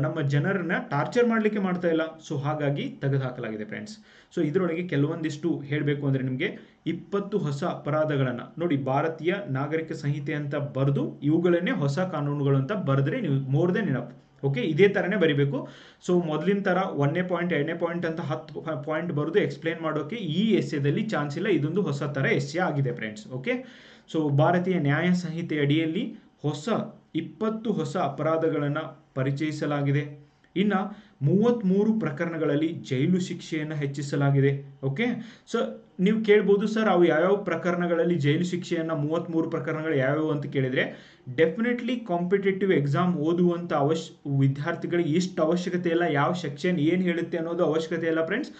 ನಮ್ಮ ಜನರನ್ನ ಟಾರ್ಚರ್ ಮಾಡಲಿಕ್ಕೆ ಮಾಡ್ತಾ ಇಲ್ಲ. ಸೊ ಹಾಗಾಗಿ ತೆಗೆದು ಹಾಕಲಾಗಿದೆ ಫ್ರೆಂಡ್ಸ್. ಸೊ ಇದರೊಳಗೆ ಕೆಲವೊಂದಿಷ್ಟು ಹೇಳಬೇಕು ಅಂದರೆ ನಿಮಗೆ 20 ಹೊಸ ಅಪರಾಧಗಳನ್ನು ನೋಡಿ, ಭಾರತೀಯ ನಾಗರಿಕ ಸಂಹಿತೆ ಅಂತ ಬರೆದು ಇವುಗಳನ್ನೇ ಹೊಸ ಕಾನೂನುಗಳು ಅಂತ ಬರೆದ್ರೆ ನೀವು ಮೋರ್ ದೆನ್ ಇನಫ್. ಓಕೆ. ಇದೇ ಥರನೇ ಬರಿಬೇಕು. ಸೊ ಮೊದಲಿನ ಥರ 1ನೇ ಪಾಯಿಂಟ್ 2ನೇ ಪಾಯಿಂಟ್ ಅಂತ 10 ಪಾಯಿಂಟ್ ಬರೆದು ಎಕ್ಸ್ಪ್ಲೇನ್ ಮಾಡೋಕ್ಕೆ ಈ ಎಸ್ಸೆದಲ್ಲಿ ಚಾನ್ಸ್ ಇಲ್ಲ. ಇದೊಂದು ಹೊಸ ಥರ ಎಸ್ಸೆ ಆಗಿದೆ ಫ್ರೆಂಡ್ಸ್. ಓಕೆ. ಸೊ ಭಾರತೀಯ ನ್ಯಾಯ ಸಂಹಿತೆ ಅಡಿಯಲ್ಲಿ 20 ಹೊಸ ಅಪರಾಧಗಳನ್ನು ಪರಿಚಯಿಸಲಾಗಿದೆ. ಇನ್ನು 33 ಪ್ರಕರಣಗಳಲ್ಲಿ ಜೈಲು ಶಿಕ್ಷೆಯನ್ನು ಹೆಚ್ಚಿಸಲಾಗಿದೆ. ಓಕೆ. ಸೊ ನೀವು ಕೇಳ್ಬೋದು, ಸರ್ ಅವು ಯಾವ್ಯಾವ ಪ್ರಕರಣಗಳಲ್ಲಿ ಜೈಲು ಶಿಕ್ಷೆಯನ್ನು 33 ಪ್ರಕರಣಗಳು ಯಾವ್ಯಾವು ಅಂತ ಕೇಳಿದರೆ, ಡೆಫಿನೆಟ್ಲಿ ಕಾಂಪಿಟೇಟಿವ್ ಎಕ್ಸಾಮ್ ಓದುವಂಥ ವಿದ್ಯಾರ್ಥಿಗಳಿಗೆ ಇಷ್ಟು ಅವಶ್ಯಕತೆ ಇಲ್ಲ. ಯಾವ ಸೆಕ್ಷನ್ ಏನು ಹೇಳುತ್ತೆ ಅನ್ನೋದು ಅವಶ್ಯಕತೆ ಇಲ್ಲ ಫ್ರೆಂಡ್ಸ್.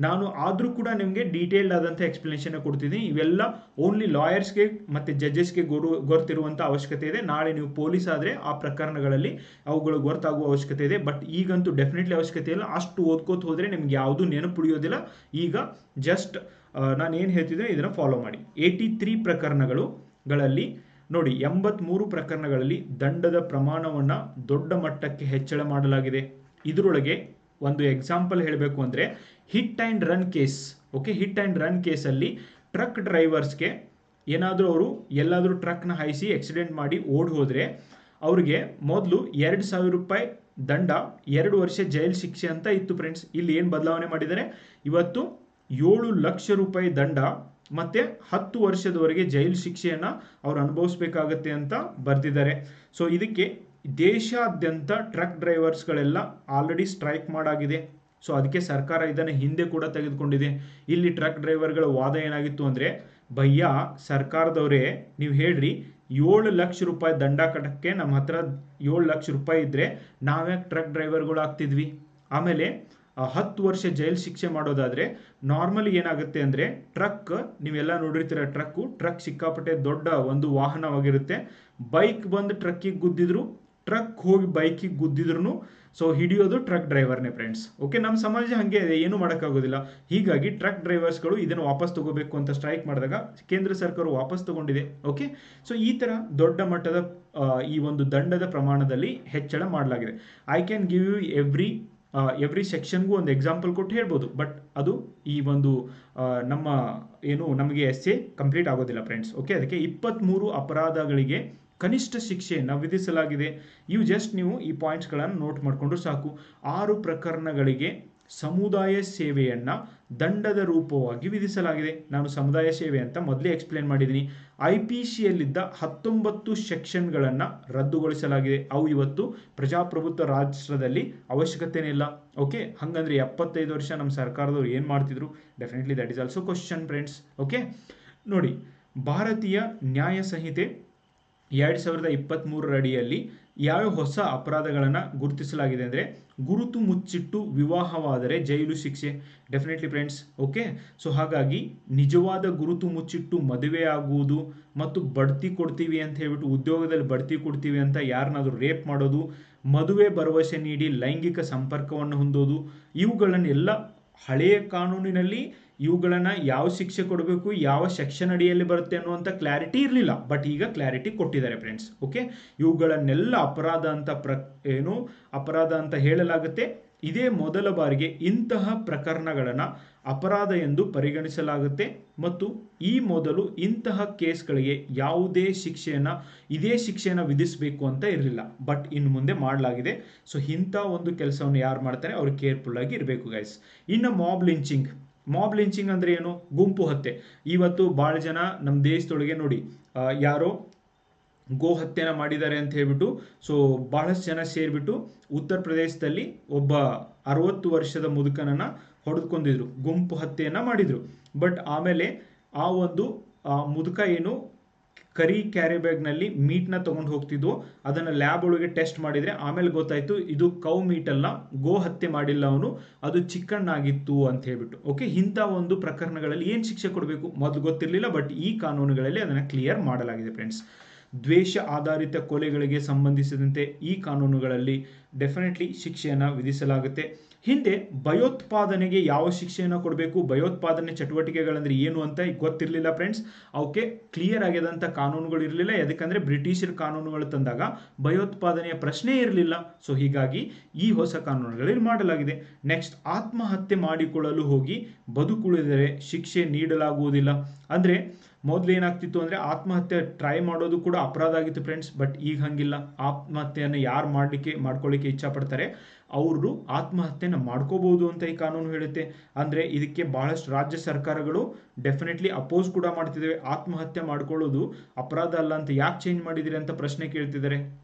ನಾನು ಆದರೂ ಕೂಡ ನಿಮಗೆ ಡೀಟೇಲ್ಡ್ ಆದಂಥ ಎಕ್ಸ್ಪ್ಲನೇಷನ್ ಕೊಡ್ತಿದ್ದೀನಿ. ಇವೆಲ್ಲ ಓನ್ಲಿ ಲಾಯರ್ಸ್ಗೆ ಮತ್ತು ಜಡ್ಜಸ್ಗೆ ಗೊತ್ತಿರುವಂಥ ಅವಶ್ಯಕತೆ ಇದೆ. ನಾಳೆ ನೀವು ಪೊಲೀಸ್ ಆದರೆ ಆ ಪ್ರಕರಣಗಳಲ್ಲಿ ಅವುಗಳು ಗೊತ್ತಾಗುವ ಅವಶ್ಯಕತೆ ಇದೆ. ಬಟ್ ಈಗಂತೂ ಡೆಫಿನೆಟ್ಲಿ ಅವಶ್ಯಕತೆ ಇಲ್ಲ. ಅಷ್ಟು ಓದ್ಕೋತ ಹೋದರೆ ನಿಮ್ಗೆ ಯಾವುದೂ ನೆನಪು ಉಳಿಯೋದಿಲ್ಲ. ಈಗ ಜಸ್ಟ್ ನಾನು ಏನು ಹೇಳ್ತಿದ್ದೆ ಇದನ್ನು ಫಾಲೋ ಮಾಡಿ. 83 ಪ್ರಕರಣಗಳಲ್ಲಿ ನೋಡಿ, 83 ಪ್ರಕರಣಗಳಲ್ಲಿ ದಂಡದ ಪ್ರಮಾಣವನ್ನು ದೊಡ್ಡ ಮಟ್ಟಕ್ಕೆ ಹೆಚ್ಚಳ ಮಾಡಲಾಗಿದೆ. ಇದರೊಳಗೆ ಒಂದು ಎಕ್ಸಾಂಪಲ್ ಹೇಳಬೇಕು ಅಂದರೆ hit and run case. Okay. Hit and run ಕೇಸಲ್ಲಿ ಟ್ರಕ್ ಡ್ರೈವರ್ಸ್ಗೆ ಏನಾದರೂ ಅವರು ಎಲ್ಲಾದರೂ ಟ್ರಕ್ನ ಹಾಯಿಸಿ ಆಕ್ಸಿಡೆಂಟ್ ಮಾಡಿ ಓಡಿ ಹೋದರೆ ಅವ್ರಿಗೆ ಮೊದಲು 2,000 ರೂಪಾಯಿ ದಂಡ, 2 ವರ್ಷ ಜೈಲು ಶಿಕ್ಷೆ ಅಂತ ಇತ್ತು ಫ್ರೆಂಡ್ಸ್. ಇಲ್ಲಿ ಏನು ಬದಲಾವಣೆ ಮಾಡಿದ್ದಾರೆ, ಇವತ್ತು 7 ಲಕ್ಷ ರೂಪಾಯಿ ದಂಡ ಮತ್ತೆ 10 ವರ್ಷದವರೆಗೆ ಜೈಲು ಶಿಕ್ಷೆಯನ್ನು ಅವ್ರು ಅನುಭವಿಸಬೇಕಾಗತ್ತೆ ಅಂತ ಬರೆದಿದ್ದಾರೆ. ಸೊ ಇದಕ್ಕೆ ದೇಶಾದ್ಯಂತ ಟ್ರಕ್ ಡ್ರೈವರ್ಸ್ಗಳೆಲ್ಲ ಆಲ್ರೆಡಿ ಸ್ಟ್ರೈಕ್ ಮಾಡಾಗಿದೆ. ಸೊ ಅದಕ್ಕೆ ಸರ್ಕಾರ ಇದನ್ನು ಹಿಂದೆ ಕೂಡ ತೆಗೆದುಕೊಂಡಿದೆ. ಇಲ್ಲಿ ಟ್ರಕ್ ಡ್ರೈವರ್ಗಳ ವಾದ ಏನಾಗಿತ್ತು ಅಂದರೆ, ಭಯ್ಯ ಸರ್ಕಾರದವರೇ ನೀವು ಹೇಳ್ರಿ 7 ಲಕ್ಷ ರೂಪಾಯಿ ದಂಡ ಕಟ್ಟಕ್ಕೆ ನಮ್ಮ ಹತ್ರ 7 ಲಕ್ಷ ರೂಪಾಯಿ ಇದ್ದರೆ ನಾವ್ಯಾಕೆ ಟ್ರಕ್ ಡ್ರೈವರ್ಗಳು ಆಗ್ತಿದ್ವಿ. ಆಮೇಲೆ 10 ವರ್ಷ ಜೈಲು ಶಿಕ್ಷೆ ಮಾಡೋದಾದರೆ ನಾರ್ಮಲಿ ಏನಾಗುತ್ತೆ ಅಂದರೆ, ಟ್ರಕ್ ನೀವೆಲ್ಲ ನೋಡಿರ್ತೀರ, ಟ್ರಕ್ ಸಿಕ್ಕಾಪಟ್ಟೆ ದೊಡ್ಡ ಒಂದು ವಾಹನವಾಗಿರುತ್ತೆ. ಬೈಕ್ ಬಂದು ಟ್ರಕ್ಕಿಗೆ ಗುದ್ದಿದ್ರು, ಟ್ರಕ್ ಹೋಗಿ ಬೈಕಿಗೆ ಗುದ್ದಿದ್ರು ಸೊ ಹಿಡಿಯೋದು ಟ್ರಕ್ ಡ್ರೈವರ್ನೇ ಫ್ರೆಂಡ್ಸ್. ಓಕೆ, ನಮ್ಮ ಸಮಾಜ ಹಾಗೆ ಇದೆ, ಏನು ಮಾಡೋಕ್ಕಾಗೋದಿಲ್ಲ. ಹೀಗಾಗಿ ಟ್ರಕ್ ಡ್ರೈವರ್ಸ್ಗಳು ಇದನ್ನು ವಾಪಸ್ ತಗೋಬೇಕು ಅಂತ ಸ್ಟ್ರೈಕ್ ಮಾಡಿದಾಗ ಕೇಂದ್ರ ಸರ್ಕಾರ ವಾಪಸ್ ತಗೊಂಡಿದೆ. ಓಕೆ, ಸೊ ಈ ಥರ ದೊಡ್ಡ ಮಟ್ಟದ ಈ ಒಂದು ದಂಡದ ಪ್ರಮಾಣದಲ್ಲಿ ಹೆಚ್ಚಳ ಮಾಡಲಾಗಿದೆ. I can give you every ಸೆಕ್ಷನ್ಗೂ ಒಂದು ಎಕ್ಸಾಂಪಲ್ ಕೊಟ್ಟು ಹೇಳ್ಬೋದು, ಬಟ್ ಅದು ಈ ಒಂದು ನಮ್ಮ ನಮಗೆ ಎಸ್ಸೆ ಕಂಪ್ಲೀಟ್ ಆಗೋದಿಲ್ಲ ಫ್ರೆಂಡ್ಸ್. ಓಕೆ, ಅದಕ್ಕೆ 23 ಅಪರಾಧಗಳಿಗೆ ಕನಿಷ್ಠ ಶಿಕ್ಷೆಯನ್ನು ವಿಧಿಸಲಾಗಿದೆ. ನೀವು ಈ ಪಾಯಿಂಟ್ಸ್ಗಳನ್ನು ನೋಟ್ ಮಾಡಿಕೊಂಡ್ರು ಸಾಕು. 6 ಪ್ರಕರಣಗಳಿಗೆ ಸಮುದಾಯ ಸೇವೆಯನ್ನು ದಂಡದ ರೂಪವಾಗಿ ವಿಧಿಸಲಾಗಿದೆ. ನಾನು ಸಮುದಾಯ ಸೇವೆ ಅಂತ ಮೊದಲೇ ಎಕ್ಸ್ಪ್ಲೇನ್ ಮಾಡಿದ್ದೀನಿ. IPCಯಲ್ಲಿದ್ದ 19 ಸೆಕ್ಷನ್ಗಳನ್ನು ರದ್ದುಗೊಳಿಸಲಾಗಿದೆ. ಅವು ಇವತ್ತು ಪ್ರಜಾಪ್ರಭುತ್ವ ರಾಷ್ಟ್ರದಲ್ಲಿ ಅವಶ್ಯಕತೆನೇ ಇಲ್ಲ. ಓಕೆ, ಹಾಗಂದ್ರೆ 75 ವರ್ಷ ನಮ್ಮ ಸರ್ಕಾರದವ್ರು ಏನು ಮಾಡ್ತಿದ್ರು? Definitely that is also question friends. Okay ನೋಡಿ, ಭಾರತೀಯ ನ್ಯಾಯ ಸಂಹಿತೆ 2023 ಅಡಿಯಲ್ಲಿ ಯಾವ ಹೊಸ ಅಪರಾಧಗಳನ್ನು ಗುರುತಿಸಲಾಗಿದೆ ಅಂದರೆ, ಗುರುತು ಮುಚ್ಚಿಟ್ಟು ವಿವಾಹವಾದರೆ ಜೈಲು ಶಿಕ್ಷೆ. Definitely friends. ಓಕೆ, ಸೊ ಹಾಗಾಗಿ ನಿಜವಾದ ಗುರುತು ಮುಚ್ಚಿಟ್ಟು ಮದುವೆ ಆಗುವುದು ಮತ್ತು ಬಡ್ತಿ ಕೊಡ್ತೀವಿ ಅಂತ ಹೇಳ್ಬಿಟ್ಟು ಉದ್ಯೋಗದಲ್ಲಿ ಬಡ್ತಿ ಕೊಡ್ತೀವಿ ಅಂತ ಯಾರನ್ನಾದರೂ ರೇಪ್ ಮಾಡೋದು, ಮದುವೆ ಭರವಸೆ ನೀಡಿ ಲೈಂಗಿಕ ಸಂಪರ್ಕವನ್ನು ಹೊಂದೋದು, ಇವುಗಳನ್ನೆಲ್ಲ ಹಳೆಯ ಕಾನೂನಿನಲ್ಲಿ ಇವುಗಳನ್ನು ಯಾವ ಶಿಕ್ಷೆ ಕೊಡಬೇಕು, ಯಾವ ಸೆಕ್ಷನ್ ಅಡಿಯಲ್ಲಿ ಬರುತ್ತೆ ಅನ್ನುವಂಥ ಕ್ಲಾರಿಟಿ ಇರಲಿಲ್ಲ. ಬಟ್ ಈಗ ಕ್ಲಾರಿಟಿ ಕೊಟ್ಟಿದ್ದಾರೆ ಫ್ರೆಂಡ್ಸ್. ಓಕೆ, ಇವುಗಳನ್ನೆಲ್ಲ ಅಪರಾಧ ಅಂತ ಹೇಳಲಾಗುತ್ತೆ. ಇದೇ ಮೊದಲ ಬಾರಿಗೆ ಇಂತಹ ಪ್ರಕರಣಗಳನ್ನು ಅಪರಾಧ ಎಂದು ಪರಿಗಣಿಸಲಾಗುತ್ತೆ ಮತ್ತು ಈ ಮೊದಲು ಇಂತಹ ಕೇಸ್ಗಳಿಗೆ ಇದೇ ಶಿಕ್ಷೆಯನ್ನು ವಿಧಿಸಬೇಕು ಅಂತ ಇರಲಿಲ್ಲ. ಬಟ್ ಇನ್ನು ಮುಂದೆ ಮಾಡಲಾಗಿದೆ. ಸೊ ಇಂಥ ಒಂದು ಕೆಲಸವನ್ನು ಯಾರು ಮಾಡ್ತಾರೆ ಅವರು ಕೇರ್ಫುಲ್ ಆಗಿ ಇರಬೇಕು ಗೈಸ್. ಇನ್ನು ಮಾಬ್ ಲಿಂಚಿಂಗ್ ಅಂದರೆ ಏನು? ಗುಂಪು ಹತ್ಯೆ. ಇವತ್ತು ಭಾಳ ಜನ ನಮ್ಮ ದೇಶದೊಳಗೆ ನೋಡಿ, ಯಾರೋ ಗೋ ಹತ್ಯೆನ ಮಾಡಿದ್ದಾರೆ ಅಂತ ಹೇಳ್ಬಿಟ್ಟು ಸೊ ಬಹಳಷ್ಟು ಜನ ಸೇರಿಬಿಟ್ಟು ಉತ್ತರ ಪ್ರದೇಶದಲ್ಲಿ ಒಬ್ಬ 60 ವರ್ಷದ ಮುದುಕನನ್ನು ಹೊಡೆದುಕೊಂಡಿದ್ರು, ಗುಂಪು ಹತ್ಯೆಯನ್ನು ಮಾಡಿದರು. ಬಟ್ ಆಮೇಲೆ ಆ ಒಂದು ಮುದುಕ ಕರಿ ಕ್ಯಾರಿ ಬ್ಯಾಗ್ನಲ್ಲಿ ಮೀಟ್ನ ತೊಗೊಂಡು ಹೋಗ್ತಿದ್ವು. ಅದನ್ನು ಲ್ಯಾಬ್ ಒಳಗೆ ಟೆಸ್ಟ್ ಮಾಡಿದರೆ ಆಮೇಲೆ ಗೊತ್ತಾಯಿತು ಇದು ಕೌ ಮೀಟ್ ಅಲ್ಲ, ಗೋ ಹತ್ಯೆ ಮಾಡಿಲ್ಲ ಅವನು, ಅದು ಚಿಕನ್ ಆಗಿತ್ತು ಅಂತ ಹೇಳ್ಬಿಟ್ಟು. ಓಕೆ, ಇಂಥ ಒಂದು ಪ್ರಕರಣಗಳಲ್ಲಿ ಏನು ಶಿಕ್ಷೆ ಕೊಡಬೇಕು ಮೊದಲು ಗೊತ್ತಿರಲಿಲ್ಲ. ಬಟ್ ಈ ಕಾನೂನುಗಳಲ್ಲಿ ಅದನ್ನು ಕ್ಲಿಯರ್ ಮಾಡಲಾಗಿದೆ ಫ್ರೆಂಡ್ಸ್. ದ್ವೇಷ ಆಧಾರಿತ ಕೊಲೆಗಳಿಗೆ ಸಂಬಂಧಿಸಿದಂತೆ ಈ ಕಾನೂನುಗಳಲ್ಲಿ ಡೆಫಿನೆಟ್ಲಿ ಶಿಕ್ಷೆಯನ್ನು ವಿಧಿಸಲಾಗುತ್ತೆ. ಹಿಂದೆ ಭಯೋತ್ಪಾದನೆಗೆ ಯಾವ ಶಿಕ್ಷೆಯನ್ನು ಕೊಡಬೇಕು, ಭಯೋತ್ಪಾದನೆ ಚಟುವಟಿಕೆಗಳಂದ್ರೆ ಏನು ಅಂತ ಗೊತ್ತಿರಲಿಲ್ಲ ಫ್ರೆಂಡ್ಸ್. ಅವಕ್ಕೆ ಕ್ಲಿಯರ್ ಆಗಿದಂಥ ಕಾನೂನುಗಳು ಇರಲಿಲ್ಲ. ಯಾಕಂದರೆ ಬ್ರಿಟಿಷರ ಕಾನೂನುಗಳು ತಂದಾಗ ಭಯೋತ್ಪಾದನೆಯ ಪ್ರಶ್ನೆ ಇರಲಿಲ್ಲ. ಸೊ ಹೀಗಾಗಿ ಈ ಹೊಸ ಕಾನೂನುಗಳಲ್ಲಿ ಮಾಡಲಾಗಿದೆ. ನೆಕ್ಸ್ಟ್, ಆತ್ಮಹತ್ಯೆ ಮಾಡಿಕೊಳ್ಳಲು ಹೋಗಿ ಬದುಕುಳಿದರೆ ಶಿಕ್ಷೆ ನೀಡಲಾಗುವುದಿಲ್ಲ. ಅಂದರೆ ಮೊದಲು ಏನಾಗ್ತಿತ್ತು ಅಂದರೆ ಆತ್ಮಹತ್ಯೆ ಟ್ರೈ ಮಾಡೋದು ಕೂಡ ಅಪರಾಧ ಆಗಿತ್ತು ಫ್ರೆಂಡ್ಸ್. ಬಟ್ ಈಗ ಹಂಗಿಲ್ಲ. ಆತ್ಮಹತ್ಯೆಯನ್ನು ಯಾರು ಮಾಡ್ಕೊಳ್ಳಿಕ್ಕೆ ಇಚ್ಛಪಡ್ತಾರೆ ಅವರು ಆತ್ಮಹತ್ಯೆನ ಮಾಡ್ಕೋಬಹುದು ಅಂತ ಈ ಕಾನೂನು ಹೇಳುತ್ತೆ. ಅಂದರೆ ಇದಕ್ಕೆ ಬಹಳಷ್ಟು ರಾಜ್ಯ ಸರ್ಕಾರಗಳು ಡೆಫಿನೆಟ್ಲಿ ಅಪೋಸ್ ಕೂಡ ಮಾಡ್ತಿದ್ದೇವೆ. ಆತ್ಮಹತ್ಯೆ ಮಾಡ್ಕೊಳ್ಳೋದು ಅಪರಾಧ ಅಲ್ಲ ಅಂತ ಯಾಕೆ ಚೇಂಜ್ ಮಾಡಿದಿರಿ ಅಂತ ಪ್ರಶ್ನೆ ಕೇಳ್ತಿದ್ದಾರೆ.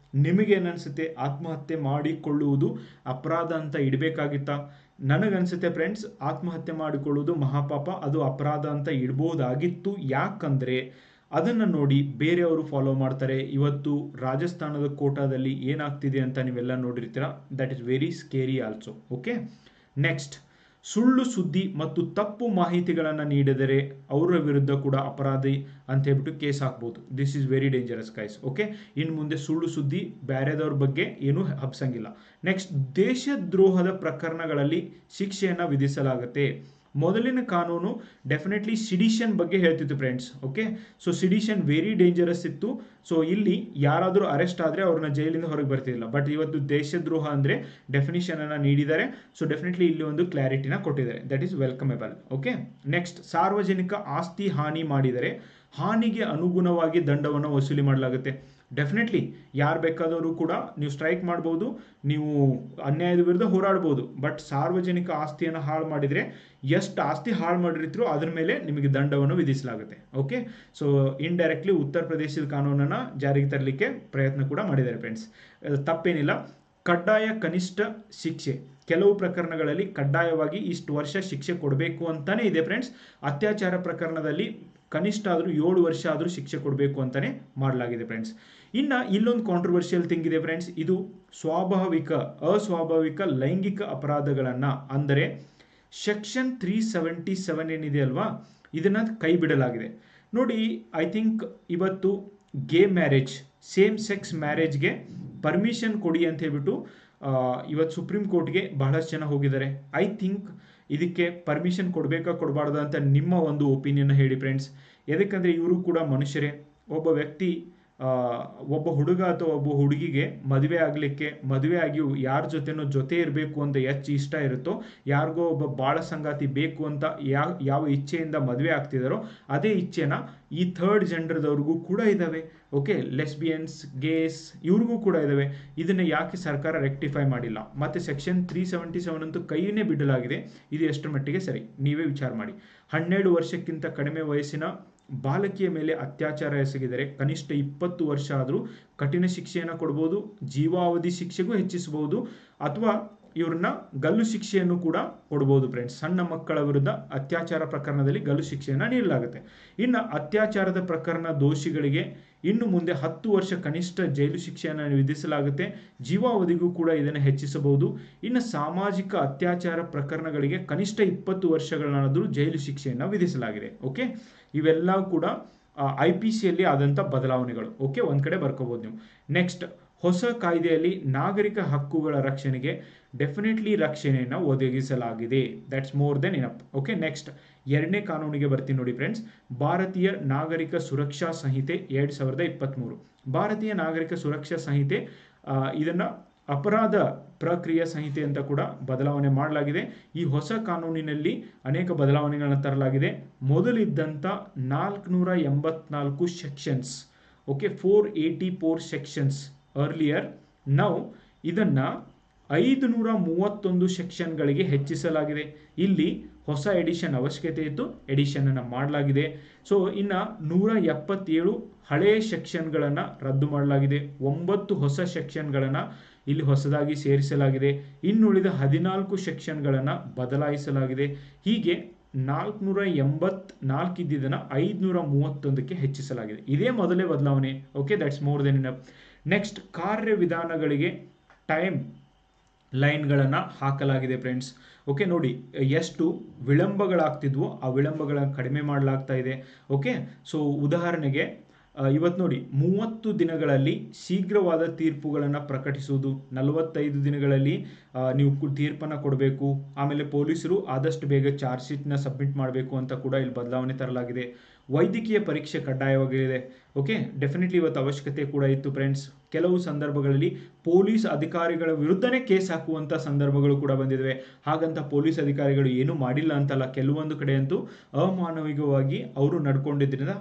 ನಿಮಗೇನನ್ಸುತ್ತೆ? ಆತ್ಮಹತ್ಯೆ ಮಾಡಿಕೊಳ್ಳುವುದು ಅಪರಾಧ ಅಂತ ಇಡಬೇಕಾಗಿತ್ತಾ? ನನಗನ್ಸುತ್ತೆ ಫ್ರೆಂಡ್ಸ್, ಆತ್ಮಹತ್ಯೆ ಮಾಡಿಕೊಳ್ಳುವುದು ಮಹಾಪಾಪ, ಅದು ಅಪರಾಧ ಅಂತ ಇಡ್ಬೋದಾಗಿತ್ತು. ಯಾಕಂದರೆ ಅದನ್ನು ನೋಡಿ ಬೇರೆಯವರು ಫಾಲೋ ಮಾಡ್ತಾರೆ. ಇವತ್ತು ರಾಜಸ್ಥಾನದ ಕೋಟಾದಲ್ಲಿ ಏನಾಗ್ತಿದೆ ಅಂತ ನೀವೆಲ್ಲ ನೋಡಿರ್ತೀರ. That is very scary also. Okay, next, ಸುಳ್ಳು ಸುದ್ದಿ ಮತ್ತು ತಪ್ಪು ಮಾಹಿತಿಗಳನ್ನು ನೀಡಿದರೆ ಅವರ ವಿರುದ್ಧ ಕೂಡ ಅಪರಾಧಿ ಅಂತ ಹೇಳ್ಬಿಟ್ಟು ಕೇಸ್ ಹಾಕ್ಬೋದು. This is very dangerous guys. Okay, ಇನ್ನು ಮುಂದೆ ಸುಳ್ಳು ಸುದ್ದಿ ಬೇರೆದವ್ರ ಬಗ್ಗೆ ಏನೂ ಹಬ್ಸಂಗಿಲ್ಲ. ನೆಕ್ಸ್ಟ್, ದೇಶದ್ರೋಹದ ಪ್ರಕರಣಗಳಲ್ಲಿ ಶಿಕ್ಷೆಯನ್ನು ವಿಧಿಸಲಾಗುತ್ತೆ. ಮೊದಲಿನ ಕಾನೂನು ಡೆಫಿನೆಟ್ಲಿ ಸಿಡಿಷನ್ ಬಗ್ಗೆ ಹೇಳ್ತಿತ್ತು friends. Okay, so sedition very dangerous ಇತ್ತು. ಸೊ ಇಲ್ಲಿ ಯಾರಾದರೂ ಅರೆಸ್ಟ್ ಆದರೆ ಅವ್ರನ್ನ ಜೈಲಿಂದ ಹೊರಗೆ ಬರ್ತಿಲ್ಲ. ಬಟ್ ಇವತ್ತು ದೇಶದ್ರೋಹ ಅಂದರೆ ಡೆಫಿನಿಷನನ್ನು ನೀಡಿದ್ದಾರೆ. ಸೊ ಡೆಫಿನೆಟ್ಲಿ ಇಲ್ಲಿ ಒಂದು ಕ್ಲಾರಿಟಿನ ಕೊಟ್ಟಿದ್ದಾರೆ. That is welcomable. Okay, next, ಸಾರ್ವಜನಿಕ ಆಸ್ತಿ ಹಾನಿ ಮಾಡಿದರೆ ಹಾನಿಗೆ ಅನುಗುಣವಾಗಿ ದಂಡವನ್ನು ವಸೂಲಿ ಮಾಡಲಾಗುತ್ತೆ. ಡೆಫಿನೆಟ್ಲಿ ಯಾರು ಬೇಕಾದವರು ಕೂಡ ನೀವು ಸ್ಟ್ರೈಕ್ ಮಾಡ್ಬೋದು, ನೀವು ಅನ್ಯಾಯದ ವಿರುದ್ಧ ಹೋರಾಡ್ಬೋದು. ಬಟ್ ಸಾರ್ವಜನಿಕ ಆಸ್ತಿಯನ್ನು ಹಾಳು ಮಾಡಿದರೆ ಎಷ್ಟು ಆಸ್ತಿ ಹಾಳು ಮಾಡಿರ್ತೀರೋ ಅದ್ರ ಮೇಲೆ ನಿಮಗೆ ದಂಡವನ್ನು ವಿಧಿಸಲಾಗುತ್ತೆ. ಓಕೆ, ಸೊ ಇಂಡೈರೆಕ್ಟ್ಲಿ ಉತ್ತರ ಪ್ರದೇಶದ ಕಾನೂನನ್ನು ಜಾರಿಗೆ ತರಲಿಕ್ಕೆ ಪ್ರಯತ್ನ ಕೂಡ ಮಾಡಿದ್ದಾರೆ ಫ್ರೆಂಡ್ಸ್. ತಪ್ಪೇನಿಲ್ಲ. ಕಡ್ಡಾಯ ಕನಿಷ್ಠ ಶಿಕ್ಷೆ, ಕೆಲವು ಪ್ರಕರಣಗಳಲ್ಲಿ ಕಡ್ಡಾಯವಾಗಿ ಇಷ್ಟು ವರ್ಷ ಶಿಕ್ಷೆ ಕೊಡಬೇಕು ಅಂತಾನೆ ಇದೆ ಫ್ರೆಂಡ್ಸ್. ಅತ್ಯಾಚಾರ ಪ್ರಕರಣದಲ್ಲಿ ಕನಿಷ್ಠ ಆದರೂ 7 ವರ್ಷ ಆದರೂ ಶಿಕ್ಷೆ ಕೊಡಬೇಕು ಅಂತಾನೆ ಮಾಡಲಾಗಿದೆ ಫ್ರೆಂಡ್ಸ್. ಇನ್ನು ಇಲ್ಲೊಂದು ಕಾಂಟ್ರವರ್ಷಿಯಲ್ ಥಿಂಗ್ ಇದೆ ಫ್ರೆಂಡ್ಸ್. ಇದು ಅಸ್ವಾಭಾವಿಕ ಲೈಂಗಿಕ ಅಪರಾಧಗಳನ್ನು, ಅಂದರೆ ಸೆಕ್ಷನ್ 377 ಏನಿದೆ ಅಲ್ವಾ, ಇದನ್ನು ಕೈ ಬಿಡಲಾಗಿದೆ. ನೋಡಿ, ಐ ಥಿಂಕ್ ಇವತ್ತು ಗೇ ಮ್ಯಾರೇಜ್, ಸೇಮ್ ಸೆಕ್ಸ್ ಮ್ಯಾರೇಜ್ಗೆ ಪರ್ಮಿಷನ್ ಕೊಡಿ ಅಂತ ಹೇಳ್ಬಿಟ್ಟು ಇವತ್ತು ಸುಪ್ರೀಂ ಕೋರ್ಟ್ಗೆ ಬಹಳಷ್ಟು ಜನ ಹೋಗಿದ್ದಾರೆ. ಐ ಥಿಂಕ್ ಇದಕ್ಕೆ ಪರ್ಮಿಷನ್ ಕೊಡಬೇಕಾ ಕೊಡಬಾರ್ದು ಅಂತ ನಿಮ್ಮ ಒಂದು ಒಪಿನಿಯನ್ ಹೇಳಿ ಫ್ರೆಂಡ್ಸ್. ಯಾಕಂದರೆ ಇವರು ಕೂಡ ಮನುಷ್ಯರೇ. ಒಬ್ಬ ವ್ಯಕ್ತಿ, ಒಬ್ಬ ಹುಡುಗ ಅಥವಾ ಒಬ್ಬ ಹುಡುಗಿಗೆ ಮದುವೆ ಆಗಲಿಕ್ಕೆ, ಮದುವೆ ಆಗಿಯೂ ಯಾರ ಜೊತೆನೋ ಜೊತೆ ಇರಬೇಕು ಅಂತ ಹೆಚ್ಚು ಇಷ್ಟ ಇರುತ್ತೋ, ಯಾರಿಗೋ ಒಬ್ಬ ಬಾಳ ಸಂಗಾತಿ ಬೇಕು ಅಂತ ಯಾವ ಇಚ್ಛೆಯಿಂದ ಮದುವೆ ಆಗ್ತಿದಾರೋ ಅದೇ ಇಚ್ಛೆನ ಈ ಥರ್ಡ್ ಜೆಂಡರ್ದವ್ರಿಗೂ ಕೂಡ ಇದ್ದಾವೆ. ಓಕೆ, ಲೆಸ್ಬಿಯನ್ಸ್, ಗೇಸ್ ಇವ್ರಿಗೂ ಕೂಡ ಇದ್ದಾವೆ. ಇದನ್ನು ಯಾಕೆ ಸರ್ಕಾರ ರೆಕ್ಟಿಫೈ ಮಾಡಿಲ್ಲ? ಮತ್ತು ಸೆಕ್ಷನ್ 377 ಅಂತೂ ಕೈಯನ್ನೇ ಬಿಡಲಾಗಿದೆ. ಇದು ಎಷ್ಟರ ಮಟ್ಟಿಗೆ ಸರಿ ನೀವೇ ವಿಚಾರ ಮಾಡಿ. 12 ವರ್ಷಕ್ಕಿಂತ ಕಡಿಮೆ ವಯಸ್ಸಿನ ಬಾಲಕಿಯ ಮೇಲೆ ಅತ್ಯಾಚಾರ ಎಸಗಿದರೆ ಕನಿಷ್ಠ 20 ವರ್ಷ ಆದರೂ ಕಠಿಣ ಶಿಕ್ಷೆಯನ್ನು ಕೊಡ್ಬೋದು, ಜೀವಾವಧಿ ಶಿಕ್ಷೆಗೂ ಹೆಚ್ಚಿಸಬಹುದು, ಅಥವಾ ಇವ್ರನ್ನ ಗಲ್ಲು ಶಿಕ್ಷೆಯನ್ನು ಕೂಡ ಕೊಡ್ಬೋದು ಫ್ರೆಂಡ್ಸ್. ಸಣ್ಣ ಮಕ್ಕಳ ವಿರುದ್ಧ ಅತ್ಯಾಚಾರ ಪ್ರಕರಣದಲ್ಲಿ ಗಲ್ಲು ಶಿಕ್ಷೆಯನ್ನು ನೀಡಲಾಗುತ್ತೆ. ಇನ್ನು ಅತ್ಯಾಚಾರದ ಪ್ರಕರಣ ದೋಷಿಗಳಿಗೆ ಇನ್ನು ಮುಂದೆ 10 ವರ್ಷ ಕನಿಷ್ಠ ಜೈಲು ಶಿಕ್ಷೆಯನ್ನು ವಿಧಿಸಲಾಗುತ್ತೆ, ಜೀವಾವಧಿಗೂ ಕೂಡ ಇದನ್ನು ಹೆಚ್ಚಿಸಬಹುದು. ಇನ್ನು ಸಾಮಾಜಿಕ ಅತ್ಯಾಚಾರ ಪ್ರಕರಣಗಳಿಗೆ ಕನಿಷ್ಠ 20 ವರ್ಷಗಳನ್ನಾದರೂ ಜೈಲು ಶಿಕ್ಷೆಯನ್ನು ವಿಧಿಸಲಾಗಿದೆ. ಓಕೆ, ಇವೆಲ್ಲ ಕೂಡ IPCಯಲ್ಲಿ ಆದಂಥ ಬದಲಾವಣೆಗಳು. ಓಕೆ, ಒಂದು ಕಡೆ ಬರ್ಕೋಬೋದು ನೀವು. ನೆಕ್ಸ್ಟ್, ಹೊಸ ಕಾಯ್ದೆಯಲ್ಲಿ ನಾಗರಿಕ ಹಕ್ಕುಗಳ ರಕ್ಷಣೆಗೆ ಡೆಫಿನೆಟ್ಲಿ ರಕ್ಷಣೆಯನ್ನು ಒದಗಿಸಲಾಗಿದೆ. That's more than enough. Okay, next ಎರಡನೇ ಕಾನೂನಿಗೆ ಬರ್ತೀನಿ ನೋಡಿ ಫ್ರೆಂಡ್ಸ್. ಭಾರತೀಯ ನಾಗರಿಕ ಸುರಕ್ಷಾ ಸಂಹಿತೆ 2023. ಭಾರತೀಯ ನಾಗರಿಕ ಸುರಕ್ಷಾ ಸಂಹಿತೆ, ಇದನ್ನು ಅಪರಾಧ ಪ್ರಕ್ರಿಯೆ ಸಂಹಿತೆ ಅಂತ ಕೂಡ ಬದಲಾವಣೆ ಮಾಡಲಾಗಿದೆ. ಈ ಹೊಸ ಕಾನೂನಿನಲ್ಲಿ ಅನೇಕ ಬದಲಾವಣೆಗಳನ್ನು ತರಲಾಗಿದೆ. ಮೊದಲಿದ್ದಂಥ 484 sections, okay, 484 sections earlier, now ಇದನ್ನು 531 ಸೆಕ್ಷನ್ಗಳಿಗೆ ಹೆಚ್ಚಿಸಲಾಗಿದೆ. ಇಲ್ಲಿ ಹೊಸ ಎಡಿಷನ್ ಅವಶ್ಯಕತೆ ಇತ್ತು, ಎಡಿಷನನ್ನು ಮಾಡಲಾಗಿದೆ. ಸೊ ಇನ್ನು 177 ಹಳೆಯ ಸೆಕ್ಷನ್ಗಳನ್ನು ರದ್ದು ಮಾಡಲಾಗಿದೆ. 9 ಹೊಸ ಸೆಕ್ಷನ್ಗಳನ್ನು ಇಲ್ಲಿ ಹೊಸದಾಗಿ ಸೇರಿಸಲಾಗಿದೆ. ಇನ್ನುಳಿದ 14 ಸೆಕ್ಷನ್ಗಳನ್ನು ಬದಲಾಯಿಸಲಾಗಿದೆ. ಹೀಗೆ 484 ಇದ್ದಿದ್ದನ್ನು 531ಕ್ಕೆ ಹೆಚ್ಚಿಸಲಾಗಿದೆ. ಇದೇ ಮೊದಲೇ ಬದಲಾವಣೆ. Okay, that's more than enough. Next, ಕಾರ್ಯವಿಧಾನಗಳಿಗೆ ಟೈಮ್ ಲೈನ್ಗಳನ್ನು ಹಾಕಲಾಗಿದೆ ಫ್ರೆಂಡ್ಸ್. ಓಕೆ, ನೋಡಿ ಎಷ್ಟು ವಿಳಂಬಗಳಾಗ್ತಿದ್ವೋ ಆ ವಿಳಂಬಗಳನ್ನು ಕಡಿಮೆ ಮಾಡಲಾಗ್ತಾ ಇದೆ. ಓಕೆ, ಸೊ ಉದಾಹರಣೆಗೆ ಇವತ್ತು ನೋಡಿ 30 ದಿನಗಳಲ್ಲಿ ಶೀಘ್ರವಾದ ತೀರ್ಪುಗಳನ್ನು ಪ್ರಕಟಿಸುವುದು, 45 ದಿನಗಳಲ್ಲಿ ನೀವು ತೀರ್ಪನ್ನು ಕೊಡಬೇಕು. ಆಮೇಲೆ ಪೊಲೀಸರು ಆದಷ್ಟು ಬೇಗ ಚಾರ್ಜ್ ಶೀಟ್ನ ಸಬ್ಮಿಟ್ ಮಾಡಬೇಕು ಅಂತ ಕೂಡ ಇಲ್ಲಿ ಬದಲಾವಣೆ ತರಲಾಗಿದೆ. ವೈದ್ಯಕೀಯ ಪರೀಕ್ಷೆ ಕಡ್ಡಾಯವಾಗಿದೆ. ಓಕೆ, ಡೆಫಿನೆಟ್ಲಿ ಇವತ್ತು ಅವಶ್ಯಕತೆ ಕೂಡ ಇತ್ತು ಫ್ರೆಂಡ್ಸ್. ಕೆಲವು ಸಂದರ್ಭಗಳಲ್ಲಿ ಪೊಲೀಸ್ ಅಧಿಕಾರಿಗಳ ವಿರುದ್ಧನೇ ಕೇಸ್ ಹಾಕುವಂಥ ಸಂದರ್ಭಗಳು ಕೂಡ ಬಂದಿವೆ. ಹಾಗಂತ ಪೊಲೀಸ್ ಅಧಿಕಾರಿಗಳು ಏನೂ ಮಾಡಿಲ್ಲ ಅಂತಲ್ಲ, ಕೆಲವೊಂದು ಕಡೆ ಅಂತೂ ಅಮಾನವಿಕವಾಗಿ ಅವರು ನಡ್ಕೊಂಡಿದ್ದರಿಂದ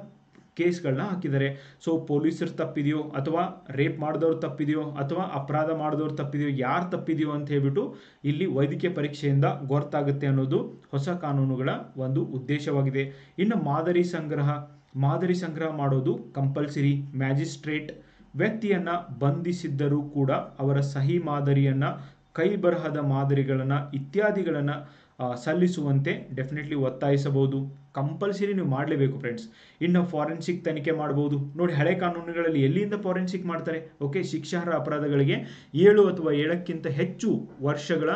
ಕೇಸ್ಗಳನ್ನ ಹಾಕಿದ್ದಾರೆ. ಸೊ ಪೊಲೀಸರು ತಪ್ಪಿದೆಯೋ ಅಥವಾ ರೇಪ್ ಮಾಡಿದವ್ರು ತಪ್ಪಿದೆಯೋ ಅಥವಾ ಅಪರಾಧ ಮಾಡಿದವ್ರು ತಪ್ಪಿದೆಯೋ, ಯಾರು ತಪ್ಪಿದೆಯೋ ಅಂತ ಹೇಳ್ಬಿಟ್ಟು ಇಲ್ಲಿ ವೈದ್ಯಕೀಯ ಪರೀಕ್ಷೆಯಿಂದ ಗೊತ್ತಾಗುತ್ತೆ ಅನ್ನೋದು ಹೊಸ ಕಾನೂನುಗಳ ಒಂದು ಉದ್ದೇಶವಾಗಿದೆ. ಇನ್ನು ಮಾದರಿ ಸಂಗ್ರಹ ಮಾಡೋದು ಕಂಪಲ್ಸರಿ. ಮ್ಯಾಜಿಸ್ಟ್ರೇಟ್ ವ್ಯಕ್ತಿಯನ್ನು ಬಂಧಿಸಿದ್ದರೂ ಕೂಡ ಅವರ ಸಹಿ ಮಾದರಿಯನ್ನು, ಕೈ ಬರಹದ ಮಾದರಿಗಳನ್ನು ಇತ್ಯಾದಿಗಳನ್ನು ಸಲ್ಲಿಸುವಂತೆ ಡೆಫಿನೆಟ್ಲಿ ಒತ್ತಾಯಿಸಬಹುದು. ಕಂಪಲ್ಸರಿ ನೀವು ಮಾಡಲೇಬೇಕು ಫ್ರೆಂಡ್ಸ್. ಇನ್ನು ಫಾರೆನ್ಸಿಕ್ ತನಿಖೆ ಮಾಡಬಹುದು. ನೋಡಿ, ಹಳೆ ಕಾನೂನುಗಳಲ್ಲಿ ಎಲ್ಲಿಂದ ಫಾರೆನ್ಸಿಕ್ ಮಾಡ್ತಾರೆ? ಓಕೆ, ಶಿಕ್ಷಾರ್ಹ ಅಪರಾಧಗಳಿಗೆ 7 ಅಥವಾ 7ಕ್ಕಿಂತ ಹೆಚ್ಚು ವರ್ಷಗಳ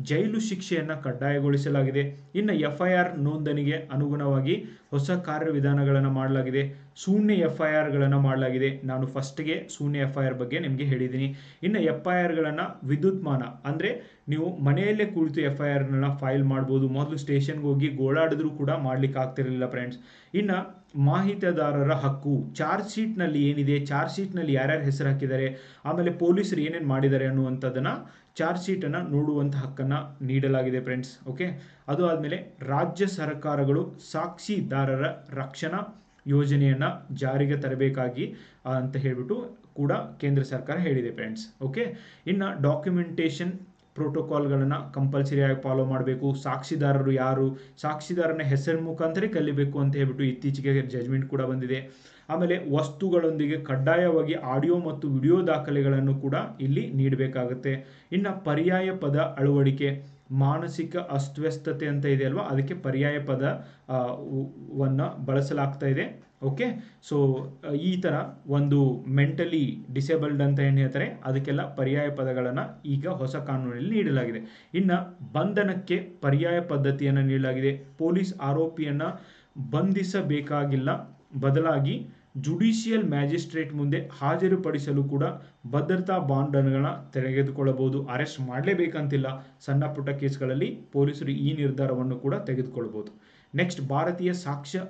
ಜೈಲು ಶಿಕ್ಷೆಯನ್ನು ಕಡ್ಡಾಯಗೊಳಿಸಲಾಗಿದೆ. ಇನ್ನು FIR ನೋಂದಣಿಗೆ ಅನುಗುಣವಾಗಿ ಹೊಸ ಕಾರ್ಯವಿಧಾನಗಳನ್ನು ಮಾಡಲಾಗಿದೆ. ಶೂನ್ಯ FIRಗಳನ್ನು ಮಾಡಲಾಗಿದೆ. ನಾನು ಫಸ್ಟ್ಗೆ ಶೂನ್ಯ FIR ಬಗ್ಗೆ ನಿಮಗೆ ಹೇಳಿದ್ದೀನಿ. ಇನ್ನು FIRಗಳನ್ನು ವಿದ್ಯುನ್ಮಾನ, ಅಂದರೆ ನೀವು ಮನೆಯಲ್ಲೇ ಕುಳಿತು FIRನ ಫೈಲ್ ಮಾಡ್ಬೋದು. ಮೊದಲು ಸ್ಟೇಷನ್ಗೆ ಹೋಗಿ ಗೋಳಾಡಿದ್ರೂ ಕೂಡ ಮಾಡ್ಲಿಕ್ಕೆ ಆಗ್ತಿರಲಿಲ್ಲ ಫ್ರೆಂಡ್ಸ್. ಇನ್ನು ಮಾಹಿತಿದಾರರ ಹಕ್ಕು, ಚಾರ್ಜ್ ಶೀಟ್ನಲ್ಲಿ ಏನಿದೆ, ಚಾರ್ಜ್ ಶೀಟ್ನಲ್ಲಿ ಯಾರ್ಯಾರು ಹೆಸರು ಹಾಕಿದ್ದಾರೆ, ಆಮೇಲೆ ಪೊಲೀಸರು ಏನೇನು ಮಾಡಿದ್ದಾರೆ ಅನ್ನುವಂಥದ್ದನ್ನು ಚಾರ್ಜ್ ಶೀಟನ್ನು ನೋಡುವಂಥ ಹಕ್ಕನ್ನು ನೀಡಲಾಗಿದೆ ಫ್ರೆಂಡ್ಸ್. ಓಕೆ, ಅದು ಆದಮೇಲೆ ರಾಜ್ಯ ಸರ್ಕಾರಗಳು ಸಾಕ್ಷಿದಾರರ ರಕ್ಷಣಾ ಯೋಜನೆಯನ್ನು ಜಾರಿಗೆ ತರಬೇಕಾಗಿ ಅಂತ ಹೇಳಿಬಿಟ್ಟು ಕೂಡ ಕೇಂದ್ರ ಸರ್ಕಾರ ಹೇಳಿದೆ ಫ್ರೆಂಡ್ಸ್. ಓಕೆ, ಇನ್ನು ಡಾಕ್ಯುಮೆಂಟೇಷನ್ ಪ್ರೋಟೋಕಾಲ್ಗಳನ್ನು ಕಂಪಲ್ಸರಿಯಾಗಿ ಫಾಲೋ ಮಾಡಬೇಕು. ಸಾಕ್ಷಿದಾರರು ಯಾರು, ಸಾಕ್ಷಿದಾರನ ಹೆಸರು ಮುಖಾಂತರ ಕಲಿಬೇಕು ಅಂತ ಹೇಳ್ಬಿಟ್ಟು ಇತ್ತೀಚೆಗೆ ಜಜ್ಮೆಂಟ್ ಕೂಡ ಬಂದಿದೆ. ಆಮೇಲೆ ವಸ್ತುಗಳೊಂದಿಗೆ ಕಡ್ಡಾಯವಾಗಿ ಆಡಿಯೋ ಮತ್ತು ವಿಡಿಯೋ ದಾಖಲೆಗಳನ್ನು ಕೂಡ ಇಲ್ಲಿ ನೀಡಬೇಕಾಗುತ್ತೆ. ಇನ್ನು ಪರ್ಯಾಯ ಪದ ಅಳವಡಿಕೆ, ಮಾನಸಿಕ ಅಸ್ವಸ್ಥತೆ ಅಂತ ಇದೆ ಅಲ್ವಾ, ಅದಕ್ಕೆ ಪರ್ಯಾಯ ಪದ ವನ್ನು ಬಳಸಲಾಗ್ತಾ ಇದೆ. ಓಕೆ, ಸೊ ಈ ಥರ ಒಂದು ಮೆಂಟಲಿ ಡಿಸೇಬಲ್ಡ್ ಅಂತ ಏನು ಹೇಳ್ತಾರೆ ಅದಕ್ಕೆಲ್ಲ ಪರ್ಯಾಯ ಪದಗಳನ್ನು ಈಗ ಹೊಸ ಕಾನೂನಲ್ಲಿ ನೀಡಲಾಗಿದೆ. ಇನ್ನು ಬಂಧನಕ್ಕೆ ಪರ್ಯಾಯ ಪದ್ಧತಿಯನ್ನು ನೀಡಲಾಗಿದೆ. ಪೊಲೀಸ್ ಆರೋಪಿಯನ್ನು ಬಂಧಿಸಬೇಕಾಗಿಲ್ಲ, ಬದಲಾಗಿ ಜುಡಿಷಿಯಲ್ ಮ್ಯಾಜಿಸ್ಟ್ರೇಟ್ ಮುಂದೆ ಹಾಜರುಪಡಿಸಲು ಕೂಡ ಭದ್ರತಾ ಬಾಂಡ್ಗಳನ್ನು ತೆಗೆದುಕೊಳ್ಳಬಹುದು. ಅರೆಸ್ಟ್ ಮಾಡಲೇಬೇಕಂತಿಲ್ಲ. ಸಣ್ಣ ಪುಟ್ಟ ಕೇಸ್ಗಳಲ್ಲಿ ಪೊಲೀಸರು ಈ ನಿರ್ಧಾರವನ್ನು ಕೂಡ ತೆಗೆದುಕೊಳ್ಳಬಹುದು. ನೆಕ್ಸ್ಟ್, ಭಾರತೀಯ ಸಾಕ್ಷ್ಯ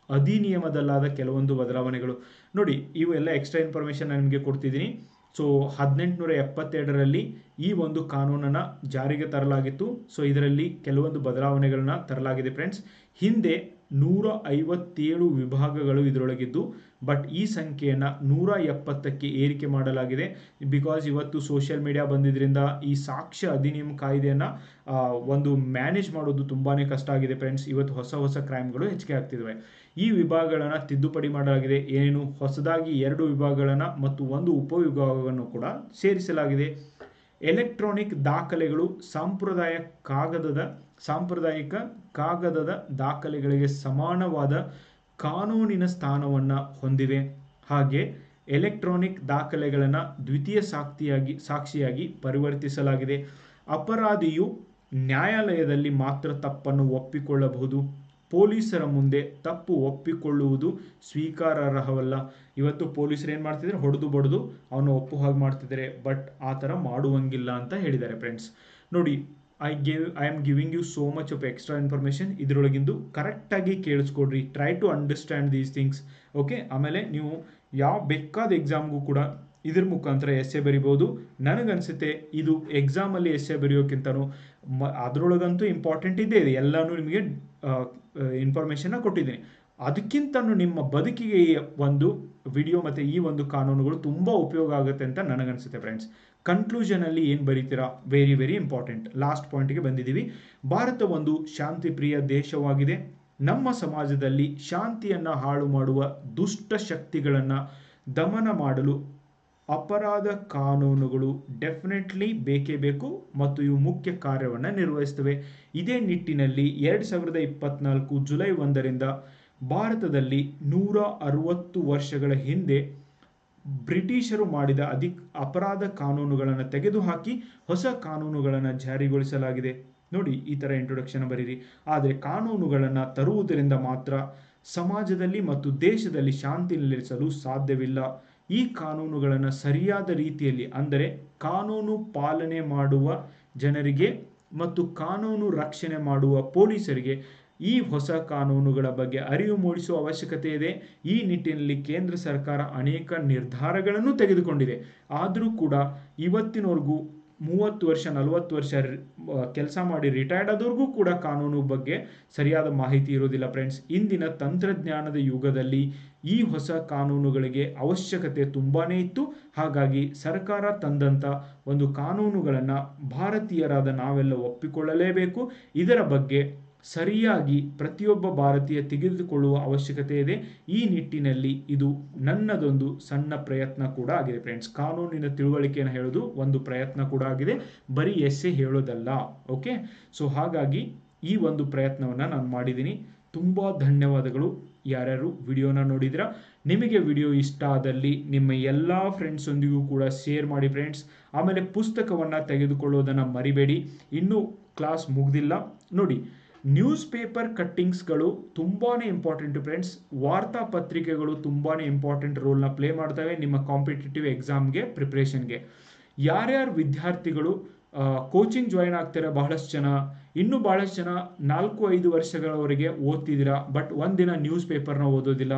ಅಧಿನಿಯಮದಲ್ಲಾದ ಕೆಲವೊಂದು ಬದಲಾವಣೆಗಳು. ನೋಡಿ, ಇವೆಲ್ಲ ಎಕ್ಸ್ಟ್ರಾ ಇನ್ಫಾರ್ಮೇಷನ್ ನಾನು ನಿಮಗೆ ಕೊಡ್ತಿದ್ದೀನಿ. ಸೊ 1872ರಲ್ಲಿ ಈ ಒಂದು ಕಾನೂನನ್ನು ಜಾರಿಗೆ ತರಲಾಗಿತ್ತು. ಸೊ ಇದರಲ್ಲಿ ಕೆಲವೊಂದು ಬದಲಾವಣೆಗಳನ್ನ ತರಲಾಗಿದೆ ಫ್ರೆಂಡ್ಸ್. ಹಿಂದೆ 157 ವಿಭಾಗಗಳು ಇದರೊಳಗಿದ್ದು, ಬಟ್ ಈ ಸಂಖ್ಯೆಯನ್ನು 170ಕ್ಕೆ ಏರಿಕೆ ಮಾಡಲಾಗಿದೆ. ಬಿಕಾಸ್ ಇವತ್ತು ಸೋಷಿಯಲ್ ಮೀಡಿಯಾ ಬಂದಿದ್ದರಿಂದ ಈ ಸಾಕ್ಷ್ಯ ಅಧಿನಿಯಮ ಕಾಯ್ದೆಯನ್ನು ಒಂದು ಮ್ಯಾನೇಜ್ ಮಾಡೋದು ತುಂಬಾ ಕಷ್ಟ ಆಗಿದೆ ಫ್ರೆಂಡ್ಸ್. ಇವತ್ತು ಹೊಸ ಕ್ರೈಮ್ಗಳು ಹೆಚ್ಚಿಗೆ ಆಗ್ತಿದ್ದಾವೆ. ಈ ವಿಭಾಗಗಳನ್ನು ತಿದ್ದುಪಡಿ ಮಾಡಲಾಗಿದೆ. ಏನೇನು ಹೊಸದಾಗಿ 2 ವಿಭಾಗಗಳನ್ನು ಮತ್ತು 1 ಉಪವಿಭಾಗವನ್ನು ಕೂಡ ಸೇರಿಸಲಾಗಿದೆ. ಎಲೆಕ್ಟ್ರಾನಿಕ್ ದಾಖಲೆಗಳು ಸಾಂಪ್ರದಾಯಿಕ ಕಾಗದದ ದಾಖಲೆಗಳಿಗೆ ಸಮಾನವಾದ ಕಾನೂನಿನ ಸ್ಥಾನವನ್ನು ಹೊಂದಿವೆ. ಹಾಗೆ ಎಲೆಕ್ಟ್ರಾನಿಕ್ ದಾಖಲೆಗಳನ್ನು ದ್ವಿತೀಯ ಸಾಕ್ಷಿಯಾಗಿ ಪರಿವರ್ತಿಸಲಾಗಿದೆ. ಅಪರಾಧಿಯು ನ್ಯಾಯಾಲಯದಲ್ಲಿ ಮಾತ್ರ ತಪ್ಪನ್ನು ಒಪ್ಪಿಕೊಳ್ಳಬಹುದು. ಪೊಲೀಸರ ಮುಂದೆ ತಪ್ಪು ಒಪ್ಪಿಕೊಳ್ಳುವುದು ಸ್ವೀಕಾರಾರ್ಹವಲ್ಲ. ಇವತ್ತು ಪೊಲೀಸರು ಏನು ಮಾಡ್ತಿದ್ದಾರೆ, ಹೊಡೆದು ಬಡಿದು ಅವನು ಒಪ್ಪು ಹಾಗೆ ಮಾಡ್ತಿದ್ದಾರೆ, ಬಟ್ ಆ ಥರ ಮಾಡುವಂಗಿಲ್ಲ ಅಂತ ಹೇಳಿದ್ದಾರೆ ಫ್ರೆಂಡ್ಸ್. ನೋಡಿ, I am giving you so much of extra information. ಇದರೊಳಗಿಂದು ಕರೆಕ್ಟಾಗಿ ಕೇಳಿಸ್ಕೊಡ್ರಿ. Try to understand these things. Okay, ಆಮೇಲೆ ನೀವು ಯಾವ ಬೇಕಾದ ಎಕ್ಸಾಮ್ಗೂ ಕೂಡ ಇದ್ರ ಮುಖಾಂತರ ಎಸ್ಸೆ ಬರಿಬೋದು. ನನಗನ್ಸುತ್ತೆ ಇದು ಎಕ್ಸಾಮಲ್ಲಿ ಎಸ್ಸೆ ಬರೆಯೋಕ್ಕಿಂತನೂ ಅದರೊಳಗಂತೂ ಇಂಪಾರ್ಟೆಂಟ್ ಇದೆ ಎಲ್ಲನೂ ನಿಮಗೆ ಇನ್ಫಾರ್ಮೇಷನ್ನ ಕೊಟ್ಟಿದ್ದೀನಿ. ಅದಕ್ಕಿಂತನೂ ನಿಮ್ಮ ಬದುಕಿಗೆ ಈ ಒಂದು ವಿಡಿಯೋ ಮತ್ತು ಈ ಒಂದು ಕಾನೂನುಗಳು ತುಂಬ ಉಪಯೋಗ ಆಗುತ್ತೆ ಅಂತ ನನಗನ್ಸುತ್ತೆ ಫ್ರೆಂಡ್ಸ್. ಕನ್ಕ್ಲೂಷನಲ್ಲಿ ಏನು ಬರೀತೀರಾ, ವೆರಿ ವೆರಿ ಇಂಪಾರ್ಟೆಂಟ್. ಲಾಸ್ಟ್ ಪಾಯಿಂಟ್ಗೆ ಬಂದಿದ್ದೀವಿ. ಭಾರತ ಒಂದು ಶಾಂತಿಪ್ರಿಯ ದೇಶವಾಗಿದೆ. ನಮ್ಮ ಸಮಾಜದಲ್ಲಿ ಶಾಂತಿಯನ್ನು ಹಾಳು ಮಾಡುವ ದುಷ್ಟ ಶಕ್ತಿಗಳನ್ನು ದಮನ ಮಾಡಲು ಅಪರಾಧ ಕಾನೂನುಗಳು ಡೆಫಿನೆಟ್ಲಿ ಬೇಕೇ ಬೇಕು ಮತ್ತು ಇವು ಮುಖ್ಯ ಕಾರ್ಯವನ್ನು ನಿರ್ವಹಿಸ್ತವೆ. ಇದೇ ನಿಟ್ಟಿನಲ್ಲಿ 2024 ಜುಲೈ 1ರಿಂದ ಭಾರತದಲ್ಲಿ 160 ವರ್ಷಗಳ ಹಿಂದೆ ಬ್ರಿಟಿಷರು ಮಾಡಿದ ಅಪರಾಧ ಕಾನೂನುಗಳನ್ನು ತೆಗೆದುಹಾಕಿ ಹೊಸ ಕಾನೂನುಗಳನ್ನು ಜಾರಿಗೊಳಿಸಲಾಗಿದೆ. ನೋಡಿ, ಈ ಥರ ಇಂಟ್ರೊಡಕ್ಷನ್ ಬರೀರಿ. ಆದರೆ ಕಾನೂನುಗಳನ್ನು ತರುವುದರಿಂದ ಮಾತ್ರ ಸಮಾಜದಲ್ಲಿ ಮತ್ತು ದೇಶದಲ್ಲಿ ಶಾಂತಿ ನೆಲೆಸಲು ಸಾಧ್ಯವಿಲ್ಲ. ಈ ಕಾನೂನುಗಳನ್ನು ಸರಿಯಾದ ರೀತಿಯಲ್ಲಿ, ಅಂದರೆ ಕಾನೂನು ಪಾಲನೆ ಮಾಡುವ ಜನರಿಗೆ ಮತ್ತು ಕಾನೂನು ರಕ್ಷಣೆ ಮಾಡುವ ಪೊಲೀಸರಿಗೆ ಈ ಹೊಸ ಕಾನೂನುಗಳ ಬಗ್ಗೆ ಅರಿವು ಮೂಡಿಸುವ ಅವಶ್ಯಕತೆ ಇದೆ. ಈ ನಿಟ್ಟಿನಲ್ಲಿ ಕೇಂದ್ರ ಸರ್ಕಾರ ಅನೇಕ ನಿರ್ಧಾರಗಳನ್ನು ತೆಗೆದುಕೊಂಡಿದೆ. ಆದರೂ ಕೂಡ ಇವತ್ತಿನವರೆಗೂ 30 ವರ್ಷ 40 ವರ್ಷ ಕೆಲಸ ಮಾಡಿ ರಿಟೈರ್ಡ್ ಆದವ್ರಿಗೂ ಕೂಡ ಕಾನೂನು ಬಗ್ಗೆ ಸರಿಯಾದ ಮಾಹಿತಿ ಇರೋದಿಲ್ಲ ಫ್ರೆಂಡ್ಸ್. ಇಂದಿನ ತಂತ್ರಜ್ಞಾನದ ಯುಗದಲ್ಲಿ ಈ ಹೊಸ ಕಾನೂನುಗಳಿಗೆ ಅವಶ್ಯಕತೆ ತುಂಬಾ ಇತ್ತು. ಹಾಗಾಗಿ ಸರ್ಕಾರ ತಂದಂಥ ಒಂದು ಕಾನೂನುಗಳನ್ನು ಭಾರತೀಯರಾದ ನಾವೆಲ್ಲ ಒಪ್ಪಿಕೊಳ್ಳಲೇಬೇಕು. ಇದರ ಬಗ್ಗೆ ಸರಿಯಾಗಿ ಪ್ರತಿಯೊಬ್ಬ ಭಾರತೀಯ ತೆಗೆದುಕೊಳ್ಳುವ ಅವಶ್ಯಕತೆ ಇದೆ. ಈ ನಿಟ್ಟಿನಲ್ಲಿ ಇದು ನನ್ನದೊಂದು ಸಣ್ಣ ಪ್ರಯತ್ನ ಕೂಡ ಆಗಿದೆ ಫ್ರೆಂಡ್ಸ್. ಕಾನೂನಿನ ತಿಳುವಳಿಕೆಯನ್ನು ಹೇಳೋದು ಒಂದು ಪ್ರಯತ್ನ ಕೂಡ ಆಗಿದೆ, ಬರೀ ಎಸ್ಸೆ ಹೇಳೋದಲ್ಲ. ಓಕೆ, ಸೊ ಹಾಗಾಗಿ ಈ ಒಂದು ಪ್ರಯತ್ನವನ್ನು ನಾನು ಮಾಡಿದ್ದೀನಿ. ತುಂಬ ಧನ್ಯವಾದಗಳು ಯಾರ್ಯಾರು ವಿಡಿಯೋನ ನೋಡಿದಿರಾ. ನಿಮಗೆ ವಿಡಿಯೋ ಇಷ್ಟ ಆದಲ್ಲಿ ನಿಮ್ಮ ಎಲ್ಲ ಫ್ರೆಂಡ್ಸೊಂದಿಗೂ ಕೂಡ ಶೇರ್ ಮಾಡಿ ಫ್ರೆಂಡ್ಸ್. ಆಮೇಲೆ ಪುಸ್ತಕವನ್ನು ತೆಗೆದುಕೊಳ್ಳೋದನ್ನು ಮರಿಬೇಡಿ. ಇನ್ನೂ ಕ್ಲಾಸ್ ಮುಗ್ದಿಲ್ಲ. ನೋಡಿ, ನ್ಯೂಸ್ ಪೇಪರ್ ಕಟ್ಟಿಂಗ್ಸ್ಗಳು ತುಂಬಾ ಇಂಪಾರ್ಟೆಂಟ್ ಫ್ರೆಂಡ್ಸ್. ವಾರ್ತಾ ಪತ್ರಿಕೆಗಳು ತುಂಬಾ ಇಂಪಾರ್ಟೆಂಟ್ ರೋಲ್ನ ಪ್ಲೇ ಮಾಡ್ತವೆ ನಿಮ್ಮ ಕಾಂಪಿಟೇಟಿವ್ ಎಕ್ಸಾಮ್ಗೆ ಪ್ರಿಪ್ರೇಷನ್ಗೆ. ಯಾರ್ಯಾರು ವಿದ್ಯಾರ್ಥಿಗಳು ಕೋಚಿಂಗ್ ಜಾಯಿನ್ ಆಗ್ತಾರೆ, ಇನ್ನೂ ಬಹಳಷ್ಟು ಜನ 4-5 ವರ್ಷಗಳವರೆಗೆ ಓದ್ತಿದ್ದೀರಾ, ಬಟ್ ಒಂದಿನ ನ್ಯೂಸ್ ಪೇಪರ್ನ ಓದೋದಿಲ್ಲ.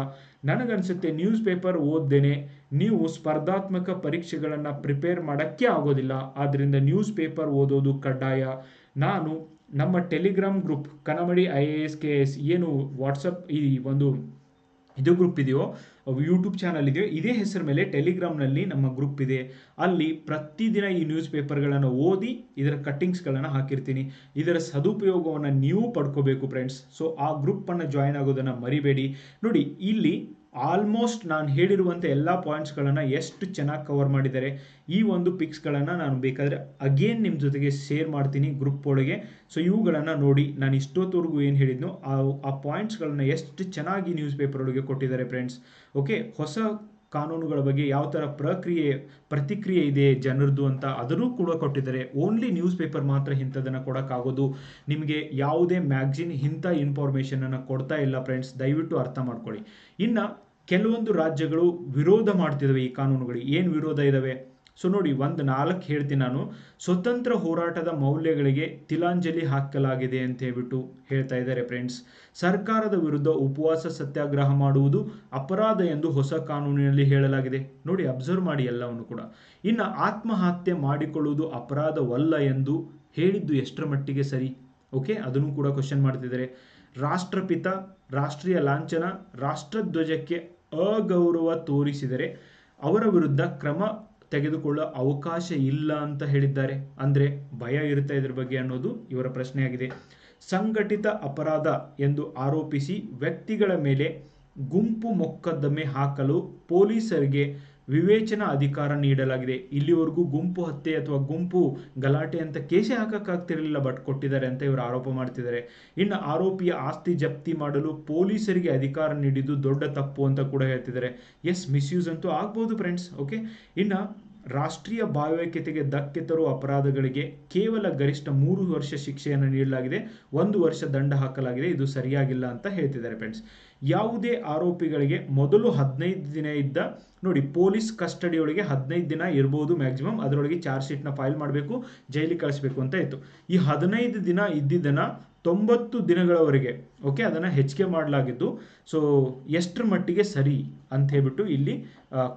ನನಗನ್ಸುತ್ತೆ ನ್ಯೂಸ್ ಪೇಪರ್ ಓದ್ದೇನೆ ನೀವು ಸ್ಪರ್ಧಾತ್ಮಕ ಪರೀಕ್ಷೆಗಳನ್ನು ಪ್ರಿಪೇರ್ ಮಾಡೋಕ್ಕೆ ಆಗೋದಿಲ್ಲ. ಆದ್ದರಿಂದ ನ್ಯೂಸ್ ಪೇಪರ್ ಓದೋದು ಕಡ್ಡಾಯ. ನಾನು ನಮ್ಮ ಟೆಲಿಗ್ರಾಮ್ ಗ್ರೂಪ್ ಕನ್ನಮಡಿ IAS KS ಏನು ವಾಟ್ಸಪ್ ಈ ಒಂದು ಇದು ಗ್ರೂಪ್ ಇದೆಯೋ ಯೂಟ್ಯೂಬ್ ಚಾನಲ್ ಇದೆ, ಇದೇ ಹೆಸರ ಮೇಲೆ ಟೆಲಿಗ್ರಾಮ್ನಲ್ಲಿ ನಮ್ಮ ಗ್ರೂಪ್ ಇದೆ. ಅಲ್ಲಿ ಪ್ರತಿದಿನ ಈ ನ್ಯೂಸ್ ಪೇಪರ್ಗಳನ್ನು ಓದಿ ಇದರ ಕಟ್ಟಿಂಗ್ಸ್ಗಳನ್ನು ಹಾಕಿರ್ತೀನಿ. ಇದರ ಸದುಪಯೋಗವನ್ನು ನೀವು ಪಡ್ಕೋಬೇಕು ಫ್ರೆಂಡ್ಸ್. ಸೊ ಆ ಗ್ರೂಪನ್ನು ಜಾಯಿನ್ ಆಗೋದನ್ನು ಮರಿಬೇಡಿ. ನೋಡಿ, ಇಲ್ಲಿ ಆಲ್ಮೋಸ್ಟ್ ನಾನು ಹೇಳಿರುವಂಥ ಎಲ್ಲ ಪಾಯಿಂಟ್ಸ್ಗಳನ್ನು ಎಷ್ಟು ಚೆನ್ನಾಗಿ ಕವರ್ ಮಾಡಿದ್ದಾರೆ. ಈ ಒಂದು ಪಿಕ್ಸ್ಗಳನ್ನು ನಾನು ಬೇಕಾದರೆ ಅಗೇನ್ ನಿಮ್ಮ ಜೊತೆಗೆ ಶೇರ್ ಮಾಡ್ತೀನಿ ಗ್ರೂಪ್ ಒಳಗೆ. ಸೊ ಇವುಗಳನ್ನು ನೋಡಿ, ನಾನು ಇಷ್ಟೊತ್ತವರೆಗೂ ಏನು ಹೇಳಿದ್ನೋ ಆ ಪಾಯಿಂಟ್ಸ್ಗಳನ್ನು ಎಷ್ಟು ಚೆನ್ನಾಗಿ ನ್ಯೂಸ್ ಪೇಪರ್ ಒಳಗೆ ಕೊಟ್ಟಿದ್ದಾರೆ ಫ್ರೆಂಡ್ಸ್. ಓಕೆ, ಹೊಸ ಕಾನೂನುಗಳ ಬಗ್ಗೆ ಯಾವ ಥರ ಪ್ರತಿಕ್ರಿಯೆ ಇದೆ ಜನರದ್ದು ಅಂತ ಅದನ್ನು ಕೂಡ ಕೊಟ್ಟಿದ್ದಾರೆ. ಓನ್ಲಿ ನ್ಯೂಸ್ ಪೇಪರ್ ಮಾತ್ರ ಇಂಥದನ್ನು ಕೊಡೋಕ್ಕಾಗೋದು. ನಿಮಗೆ ಯಾವುದೇ ಮ್ಯಾಗ್ಝಿನ್ ಇಂಥ ಇನ್ಫಾರ್ಮೇಷನನ್ನು ಕೊಡ್ತಾ ಇಲ್ಲ ಫ್ರೆಂಡ್ಸ್, ದಯವಿಟ್ಟು ಅರ್ಥ ಮಾಡ್ಕೊಳ್ಳಿ. ಇನ್ನು ಕೆಲವೊಂದು ರಾಜ್ಯಗಳು ವಿರೋಧ ಮಾಡ್ತಿದ್ದಾವೆ ಈ ಕಾನೂನುಗಳಿಗೆ. ಏನು ವಿರೋಧ ಇದ್ದಾವೆ? ಸೊ ನೋಡಿ, 4 ಹೇಳ್ತೀನಿ ನಾನು. ಸ್ವತಂತ್ರ ಹೋರಾಟದ ಮೌಲ್ಯಗಳಿಗೆ ತಿಲಾಂಜಲಿ ಹಾಕಲಾಗಿದೆ ಅಂತ ಹೇಳ್ಬಿಟ್ಟು ಹೇಳ್ತಾ ಇದ್ದಾರೆ ಫ್ರೆಂಡ್ಸ್. ಸರ್ಕಾರದ ವಿರುದ್ಧ ಉಪವಾಸ ಸತ್ಯಾಗ್ರಹ ಮಾಡುವುದು ಅಪರಾಧ ಎಂದು ಹೊಸ ಕಾನೂನಿನಲ್ಲಿ ಹೇಳಲಾಗಿದೆ. ನೋಡಿ, ಅಬ್ಸರ್ವ್ ಮಾಡಿ ಎಲ್ಲವನ್ನು ಕೂಡ. ಇನ್ನು ಆತ್ಮಹತ್ಯೆ ಮಾಡಿಕೊಳ್ಳುವುದು ಅಪರಾಧವಲ್ಲ ಎಂದು ಹೇಳಿದ್ದು ಎಷ್ಟರ ಮಟ್ಟಿಗೆ ಸರಿ? ಓಕೆ, ಅದನ್ನು ಕೂಡ ಕ್ವಶನ್ ಮಾಡ್ತಿದ್ದಾರೆ. ರಾಷ್ಟ್ರಪಿತ, ರಾಷ್ಟ್ರೀಯ ಲಾಂಛನ, ರಾಷ್ಟ್ರಧ್ವಜಕ್ಕೆ ಅಗೌರವ ತೋರಿಸಿದರೆ ಅವರ ವಿರುದ್ಧ ಕ್ರಮ ತೆಗೆದುಕೊಳ್ಳುವ ಅವಕಾಶ ಇಲ್ಲ ಅಂತ ಹೇಳಿದ್ದಾರೆ. ಅಂದರೆ ಭಯ ಇರುತ್ತೆ ಇದ್ರ ಬಗ್ಗೆ ಅನ್ನೋದು ಇವರ ಪ್ರಶ್ನೆಯಾಗಿದೆ. ಸಂಘಟಿತ ಅಪರಾಧ ಎಂದು ಆರೋಪಿಸಿ ವ್ಯಕ್ತಿಗಳ ಮೇಲೆ ಗುಂಪು ಮೊಕದ್ದಮೆ ಹಾಕಲು ಪೊಲೀಸರಿಗೆ ವಿವೇಚನಾ ಅಧಿಕಾರ ನೀಡಲಾಗಿದೆ. ಇಲ್ಲಿವರೆಗೂ ಗುಂಪು ಹತ್ಯೆ ಅಥವಾ ಗುಂಪು ಗಲಾಟೆ ಅಂತ ಕೇಸೇ ಹಾಕಕ್ಕಾಗ್ತಿರಲಿಲ್ಲ, ಬಟ್ ಕೊಟ್ಟಿದ್ದಾರೆ ಅಂತ ಇವರು ಆರೋಪ ಮಾಡ್ತಿದ್ದಾರೆ. ಇನ್ನು ಆರೋಪಿಯ ಆಸ್ತಿ ಜಪ್ತಿ ಮಾಡಲು ಪೊಲೀಸರಿಗೆ ಅಧಿಕಾರ ನೀಡಿದ್ದು ದೊಡ್ಡ ತಪ್ಪು ಅಂತ ಕೂಡ ಹೇಳ್ತಿದ್ದಾರೆ. ಎಸ್, ಮಿಸ್ಯೂಸ್ ಅಂತೂ ಆಗ್ಬೋದು ಫ್ರೆಂಡ್ಸ್. ಓಕೆ, ಇನ್ನು ರಾಷ್ಟ್ರೀಯ ಭಾವೈಕ್ಯತೆಗೆ ಧಕ್ಕೆ ತರುವ ಅಪರಾಧಗಳಿಗೆ ಕೇವಲ ಗರಿಷ್ಠ 3 ವರ್ಷ ಶಿಕ್ಷೆಯನ್ನು ನೀಡಲಾಗಿದೆ, 1 ವರ್ಷ ದಂಡ ಹಾಕಲಾಗಿದೆ. ಇದು ಸರಿಯಾಗಿಲ್ಲ ಅಂತ ಹೇಳ್ತಿದ್ದಾರೆ ಫ್ರೆಂಡ್ಸ್. ಯಾವುದೇ ಆರೋಪಿಗಳಿಗೆ ಮೊದಲು 15 ದಿನ ಇದ್ದ, ನೋಡಿ, ಪೊಲೀಸ್ ಕಸ್ಟಡಿಯೊಳಗೆ 15 ದಿನ ಇರ್ಬೋದು ಮ್ಯಾಕ್ಸಿಮಮ್, ಅದರೊಳಗೆ ಚಾರ್ಜ್ ಶೀಟ್ನ ಫೈಲ್ ಮಾಡಬೇಕು, ಜೈಲಿಗೆ ಕಳಿಸ್ಬೇಕು ಅಂತ ಇತ್ತು. ಈ 15 ದಿನ ಇದ್ದಿದ್ದನ್ನು 90 ದಿನಗಳವರೆಗೆ ಓಕೆ ಅದನ್ನು ಹೆಚ್ಚಿಗೆ ಮಾಡಲಾಗಿದ್ದು. ಸೊ ಎಷ್ಟರ ಮಟ್ಟಿಗೆ ಸರಿ ಅಂತ ಹೇಳ್ಬಿಟ್ಟು ಇಲ್ಲಿ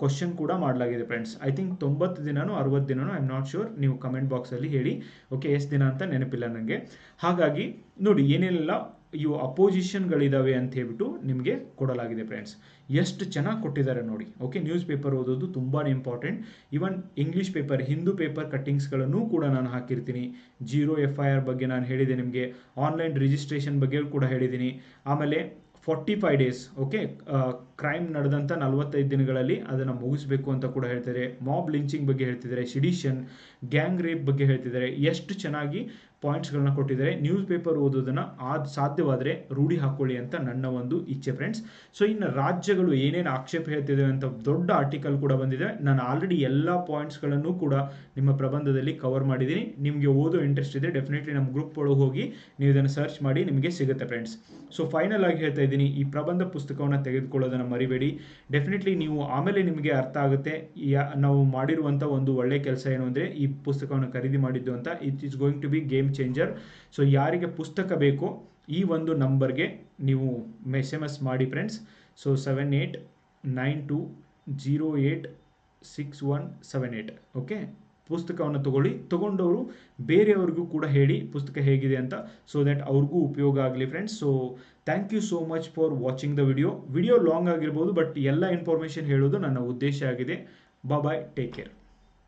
ಕ್ವಶನ್ ಕೂಡ ಮಾಡಲಾಗಿದೆ ಫ್ರೆಂಡ್ಸ್. ಐ ಥಿಂಕ್ 90 ದಿನನೋ 60 ದಿನನೋ, ಐ ಆಮ್ ನಾಟ್ ಶ್ಯೂರ್, ನೀವು ಕಮೆಂಟ್ ಬಾಕ್ಸಲ್ಲಿ ಹೇಳಿ. ಓಕೆ, ಎಷ್ಟು ದಿನ ಅಂತ ನೆನಪಿಲ್ಲ ನನಗೆ. ಹಾಗಾಗಿ ನೋಡಿ, ಏನೆಲ್ಲ ಇವು ಅಪೋಸಿಷನ್ಗಳಿದ್ದಾವೆ ಅಂತ ಹೇಳ್ಬಿಟ್ಟು ನಿಮಗೆ ಕೊಡಲಾಗಿದೆ ಫ್ರೆಂಡ್ಸ್. ಎಷ್ಟು ಚೆನ್ನಾಗಿ ಕೊಟ್ಟಿದ್ದಾರೆ ನೋಡಿ. ಓಕೆ, ನ್ಯೂಸ್ ಪೇಪರ್ ಓದೋದು ತುಂಬಾ important. Even English paper, Hindu paper ಕಟ್ಟಿಂಗ್ಸ್ಗಳನ್ನು ಕೂಡ ನಾನು ಹಾಕಿರ್ತೀನಿ. 0 FIR ಬಗ್ಗೆ ನಾನು ಹೇಳಿದೆ ನಿಮಗೆ. ಆನ್ಲೈನ್ ರಿಜಿಸ್ಟ್ರೇಷನ್ ಬಗ್ಗೆ ಕೂಡ ಹೇಳಿದ್ದೀನಿ. ಆಮೇಲೆ 45 ಡೇಸ್ ಓಕೆ, ಕ್ರೈಮ್ ನಡೆದಂಥ 45 ದಿನಗಳಲ್ಲಿ ಅದನ್ನು ಮುಗಿಸ್ಬೇಕು ಅಂತ ಕೂಡ ಹೇಳ್ತಾರೆ. ಮಾಬ್ ಲಿಂಚಿಂಗ್ ಬಗ್ಗೆ ಹೇಳ್ತಿದ್ದಾರೆ, ಸಿಡಿಷನ್, ಗ್ಯಾಂಗ್ ರೇಪ್ ಬಗ್ಗೆ ಹೇಳ್ತಿದ್ದಾರೆ. ಎಷ್ಟು ಚೆನ್ನಾಗಿ ಪಾಯಿಂಟ್ಸ್ಗಳನ್ನ ಕೊಟ್ಟಿದ್ದಾರೆ. ನ್ಯೂಸ್ ಪೇಪರ್ ಓದೋದನ್ನು ಸಾಧ್ಯವಾದರೆ ರೂಢಿ ಹಾಕೊಳ್ಳಿ ಅಂತ ನನ್ನ ಒಂದು ಇಚ್ಛೆ ಫ್ರೆಂಡ್ಸ್. ಸೊ ಇನ್ನು ರಾಜ್ಯಗಳು ಏನೇನು ಆಕ್ಷೇಪ ಹೇಳ್ತಿದ್ದಾವೆ ಅಂತ ದೊಡ್ಡ ಆರ್ಟಿಕಲ್ ಕೂಡ ಬಂದಿದೆ. ನಾನು ಆಲ್ರೆಡಿ ಎಲ್ಲ ಪಾಯಿಂಟ್ಸ್ಗಳನ್ನು ಕೂಡ ನಿಮ್ಮ ಪ್ರಬಂಧದಲ್ಲಿ ಕವರ್ ಮಾಡಿದ್ದೀನಿ. ನಿಮಗೆ ಓದೋ ಇಂಟ್ರೆಸ್ಟ್ ಇದೆ, ಡೆಫಿನೆಟ್ಲಿ ನಮ್ಮ ಗ್ರೂಪ್ ಒಳಗೆ ಹೋಗಿ ನೀವು ಇದನ್ನು ಸರ್ಚ್ ಮಾಡಿ, ನಿಮಗೆ ಸಿಗುತ್ತೆ ಫ್ರೆಂಡ್ಸ್. ಸೊ ಫೈನಲ್ ಆಗಿ ಹೇಳ್ತಾ ಇದ್ದೀನಿ, ಈ ಪ್ರಬಂಧ ಪುಸ್ತಕವನ್ನು ತೆಗೆದುಕೊಳ್ಳೋದನ್ನು ಮರಿಬೇಡಿ. ಡೆಫಿನೆಟ್ಲಿ ನೀವು ಆಮೇಲೆ ನಿಮಗೆ ಅರ್ಥ ಆಗುತ್ತೆ ನಾವು ಮಾಡಿರುವಂಥ ಒಂದು ಒಳ್ಳೆ ಕೆಲಸ ಏನು ಅಂದರೆ ಈ ಪುಸ್ತಕವನ್ನು ಖರೀದಿ ಮಾಡಿದ್ದು ಅಂತ. It is going to be game changer. So ಯಾರಿಗೆ ಪುಸ್ತಕ ಬೇಕೋ ಈ ಒಂದು ನಂಬರ್ಗೆ ನೀವು SMS ಮಾಡಿ ಫ್ರೆಂಡ್ಸ್. ಸೊ 7892086178 ಓಕೆ, ಪುಸ್ತಕವನ್ನು ತಗೊಂಡವರು ಬೇರೆಯವ್ರಿಗೂ ಕೂಡ ಹೇಳಿ ಪುಸ್ತಕ ಹೇಗಿದೆ ಅಂತ, ಸೊ ದ್ಯಾಟ್ ಅವ್ರಿಗೂ ಉಪಯೋಗ ಆಗಲಿ friends. So thank you so much for watching the video long ಆಗಿರ್ಬೋದು, ಬಟ್ ಎಲ್ಲ ಇನ್ಫಾರ್ಮೇಷನ್ ಹೇಳೋದು ನನ್ನ ಉದ್ದೇಶ ಆಗಿದೆ. Bye, take care.